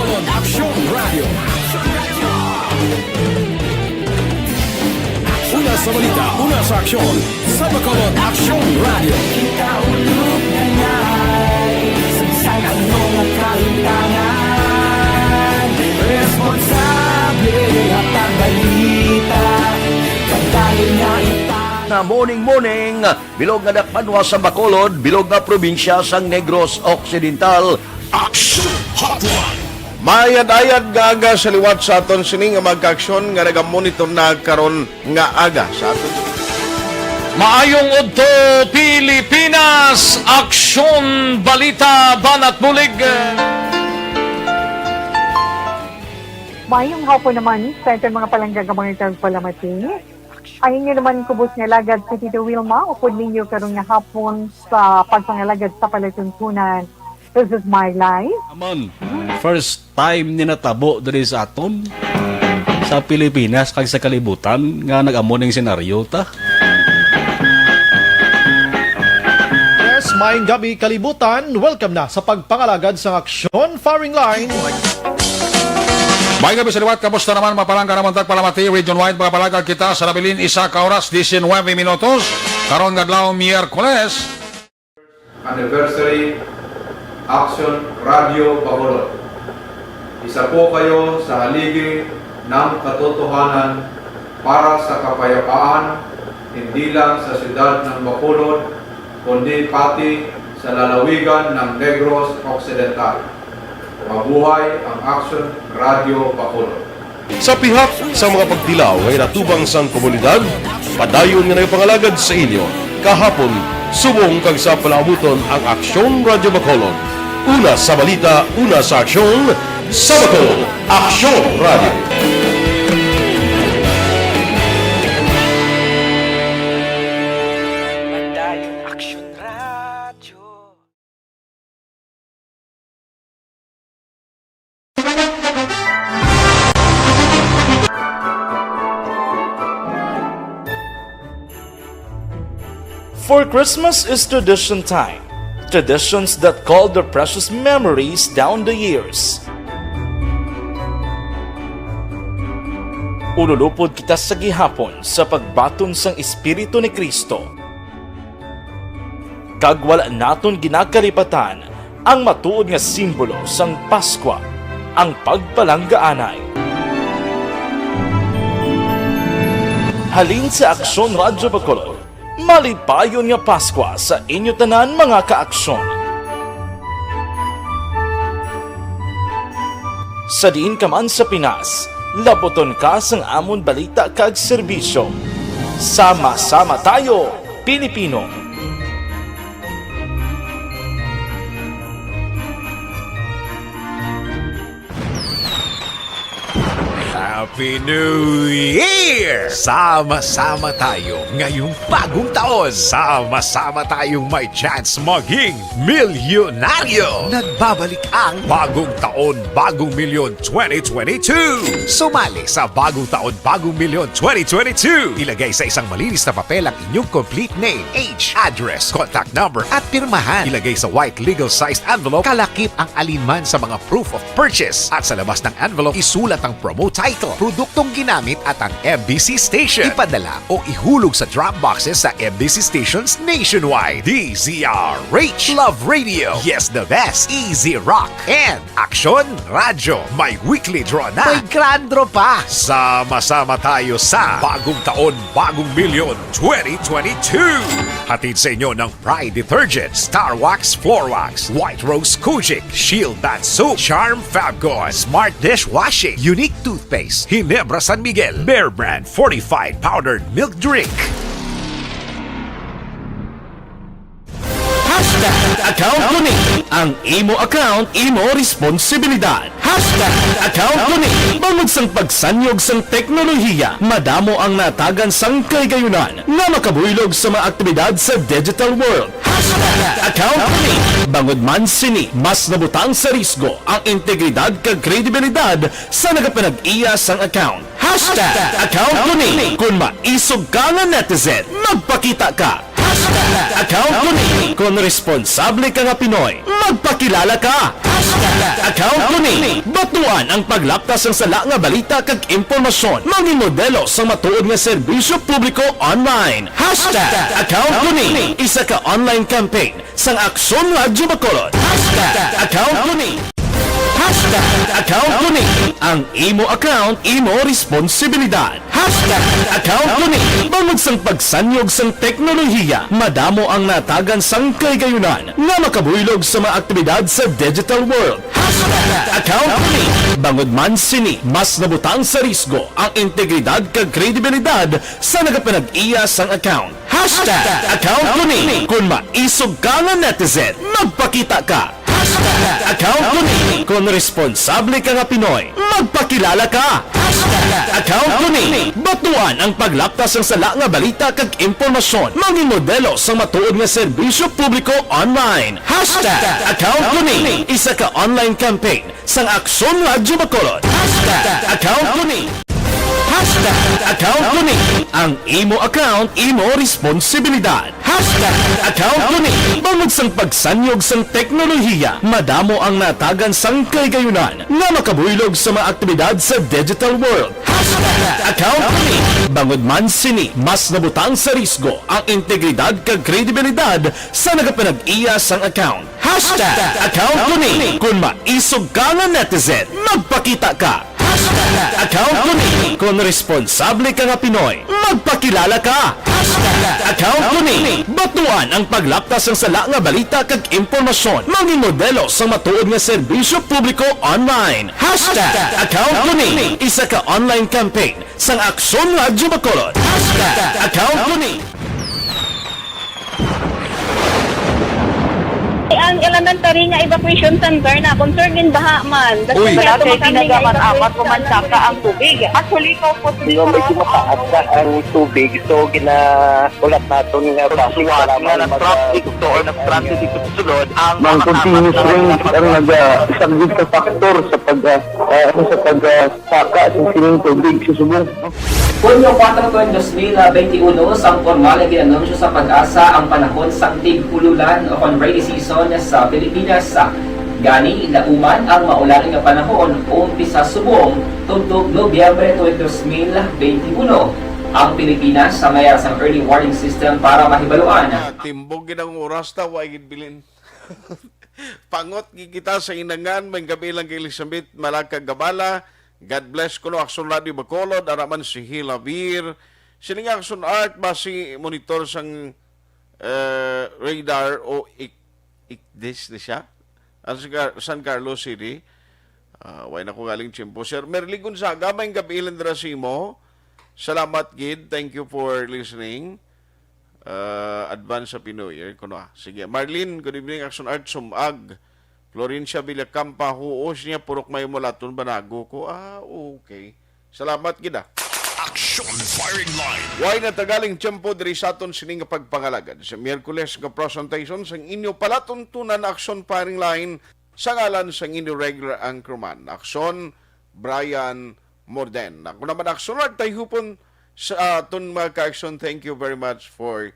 Una sa balita, una sa aksyon, sa Bacolod Aksyon Radio. Ikaulog na ngay, sa anong kalintangan, responsable at ang balita, pagdali na Na morning, bilog nga dakpanwa sa Bacolod, bilog nga probinsya sang Negros Occidental. Aksyon Hotline! Mayad-ayad nga aga sa liwat sa aton sini nga magka-aksyon nga nagamonitor na karon nga aga sa aton. Maayong udto Pilipinas, Aksyon Balita Banat Bulig. Mayong hapon naman sa itong mga palangga ka mga tagpalamati. Ang inyo naman kubos nga lagad sa Tito Wilma, upod ninyo karong nga hapon sa pagpangalagad sa palatuntunan. This is my life. Amon, first time ni natabo diri sa aton sa Pilipinas kag sa kalibutan nga nag-amo ning senaryo ta. Yes, maayong gabi kalibutan. Welcome na sa pagpangalagad sa Aksyon Firing Line. May gabi sa liwat, kamusta naman mapalangga naman tagpalamati, region-wide mga palagag kita sa labilin isa ka oras, 19 minutos, karon gadlaw Miyerkules. Anniversary Aksyon Radio Bacolod. Isa po kayo sa haligi ng katotohanan para sa kapayapaan, hindi lang sa siyudad ng Bacolod, kundi pati sa lalawigan ng Negros Occidental. Mabuhay ang Aksyon Radio Bacolod. Sa pihak sa mga pagtilaw ay natubang sang komunidad, padayon nga nagpangalagad sa inyo. Kahapon, subong kag sa palabuton ang Aksyon Radio Bacolod. Una sa balita, una sa aksyon, sa Bacolod, Aksyon Radio. For Christmas is tradition time. Traditions that call their precious memories down the years. Ululupod kita sa gihapon sa pagbaton sang Espiritu ni Kristo. Kag wala naton ginakalipatan ang matuod nga simbolo sang Paskwa, ang pagpalanggaanay. Halin sa Aksyon Radio Bacolod, malipayon nga Paskwa sa inyo tanan mga kaaksyon. Sa diin ka man sa Pinas, laboton ka sang amon balita kag serbisyo. Sama-sama tayo, Pilipino! Happy New Year! Sama-sama tayo ngayong bagong taon. Sama-sama tayong may chance maging milyonaryo. Nagbabalik ang Bagong Taon, Bagong Milyon 2022. Sumali sa Bagong Taon, Bagong Milyon 2022. Ilagay sa isang malinis na papel ang inyong complete name, age, address, contact number at pirmahan. Ilagay sa white legal-sized envelope, kalakip ang alinman sa mga proof of purchase. At sa labas ng envelope, isulat ang promo title, produktong ginamit at ang MBC station. Ipadala o ihulog sa drop boxes sa MBC stations nationwide. DZRH, Love Radio, Yes the Best, Easy Rock, and Aksyon Radio. May weekly draw na. May grand draw pa. Sama-sama tayo sa Bagong Taon, Bagong Milyon 2022. Hatid sa inyo ng Pride Detergent, Star Wax Floor Wax, White Rose Kojic, Shield Bath Soap, Charm Fabcon, Smart Dishwashing, Unique Toothpaste, Ginebra San Miguel, Bear Brand Fortified Powdered Milk Drink. Account ko ni ang imo account, imo responsibilidad. Account ko ni bangod sang pagsanyog sang teknolohiya, madamo ang natagan sang kaygayunan nga makabuylog sa mga aktibidad sa digital world. Account ko ni bangod man sini mas nabutang sa risgo ang integridad kag kredibilidad sa nagapanag-iya sang account. Account ko ni kung maisog ka nga netizen, magpakita ka. Account ko ni kung responsable ka nga Pinoy, magpakilala ka. Account ko ni batuan ang paglaptas ng sala nga balita kag impormasyon, maging modelo sa matuod nga serbisyo publiko online. Account ko ni isa ka online campaign sang Aksyon Radyo Bacolod. Account ko ni account ko ni ang imo account, imo responsibilidad. Account ko ni bangod sang pagsanyog sang teknolohiya, madamo ang natagan sang kaygayunan nga makabuylog sa mga aktibidad sa digital world. Account ko ni bangod man sini mas nabutang sa risgo ang integridad kag kredibilidad sa nagapanag-iya sang account. Account ko ni kung maisog ka nga netizen, magpakita ka. Account ko ni kung responsable ka nga Pinoy, magpakilala ka. Account ko ni batuan ang paglaptas ng sala nga balita kag impormasyon, maging modelo sa matuod nga serbisyo publiko online. Account ko ni isa ka online campaign sang Aksyon Radyo Bacolod. Account ko ni account ko ni ang imo account, imo responsibilidad. Account ko ni bangod sang pagsanyog sang teknolohiya, madamo ang natagan sang kaygayunan nga makabuylog sa mga aktibidad sa digital world. Account ko ni bangod man sini mas nabutang sa risgo ang integridad kag kredibilidad sa nagapanag-iya sang account. Account ko ni kung maisog ka nga netizen, magpakita ka. Account ko ni kung responsable ka nga Pinoy, magpakilala ka. Account ko ni batuan ang paglaptas ng sala nga balita kag impormasyon, maging modelo sa matuod nga serbisyo publiko online. Account ko ni isa ka online campaign sang Aksyon Radyo Bacolod. Account ko ni ang elementary nga evacuation center na concerned in baha man. Uy, kasi ginagaman apat kumansaka ang tubig. Actually, ikaw po dito. Medyo mataas na ang tubig. So, ginaulat natin nga pasuwag nga ng traffic to or nag-traffic dito sulod. Ang continuous rain ang isang good factor sa pagsaka sa sining tubig sa Subong. Hunyo 4, 2021, sang formal ay ginanunsyo sa Pag-asa ang panahon sang tig-ululan o rainy season sa Pilipinas. Gani, lauman ang maularing nga panahon umpisa Subong tuntog Nobyembre 2021. Ang Pilipinas sa mayroon sang early warning system para mahibaluan. Timbog ginang oras ta, waigid bilin. Pangot kita sa inangan, may gabi lang kay Elizabeth Malacag Gabala. God bless ko no, Aksyon Radio Bacolod, araman si Hilavir. Sining Aksyon Art, basi monitor sang radar o ikdis na siya. San Carlos City. Way na ko galing Chimpo. Sir Merly Gonzaga, may gabi lang mo. Salamat, Gid. Thank you for listening. Advance sa Pinoy. Sige. Marlene, good evening. Aksyon Art, Sumag. Florencia Villacampa, huos niya, purok may mulaton, banago ko. Okay. Salamat, gida. Aksyon Firing Line. Way na tagaling tiyempo diri sa aton sining pagpangalagad. Sa Miyerkules nga presentation sang inyo palatuntunan na Aksyon Firing Line sa ngalan sang inyo regular Anchorman. Aksyon Brian Morden. Ako naman Aksyon Tayhopon sa aton mga ka-aksyon. Thank you very much for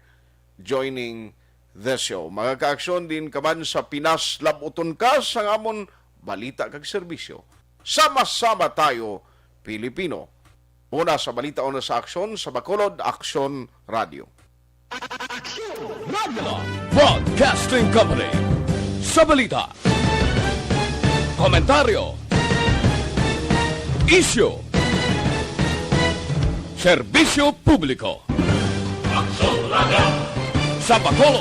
joining the show. Mga ka-aksyon din kaman sa Pinas, labuton ka sa amon balita kag serbisyo. Sama-sama tayo, Pilipino. Una sa balita, una sa aksyon, sa Bacolod, Aksyon Radio. Broadcasting Company. Sa balita. Komentaryo. Issue. Serbisyo publiko. Aksyon Radio. sa Bacolod.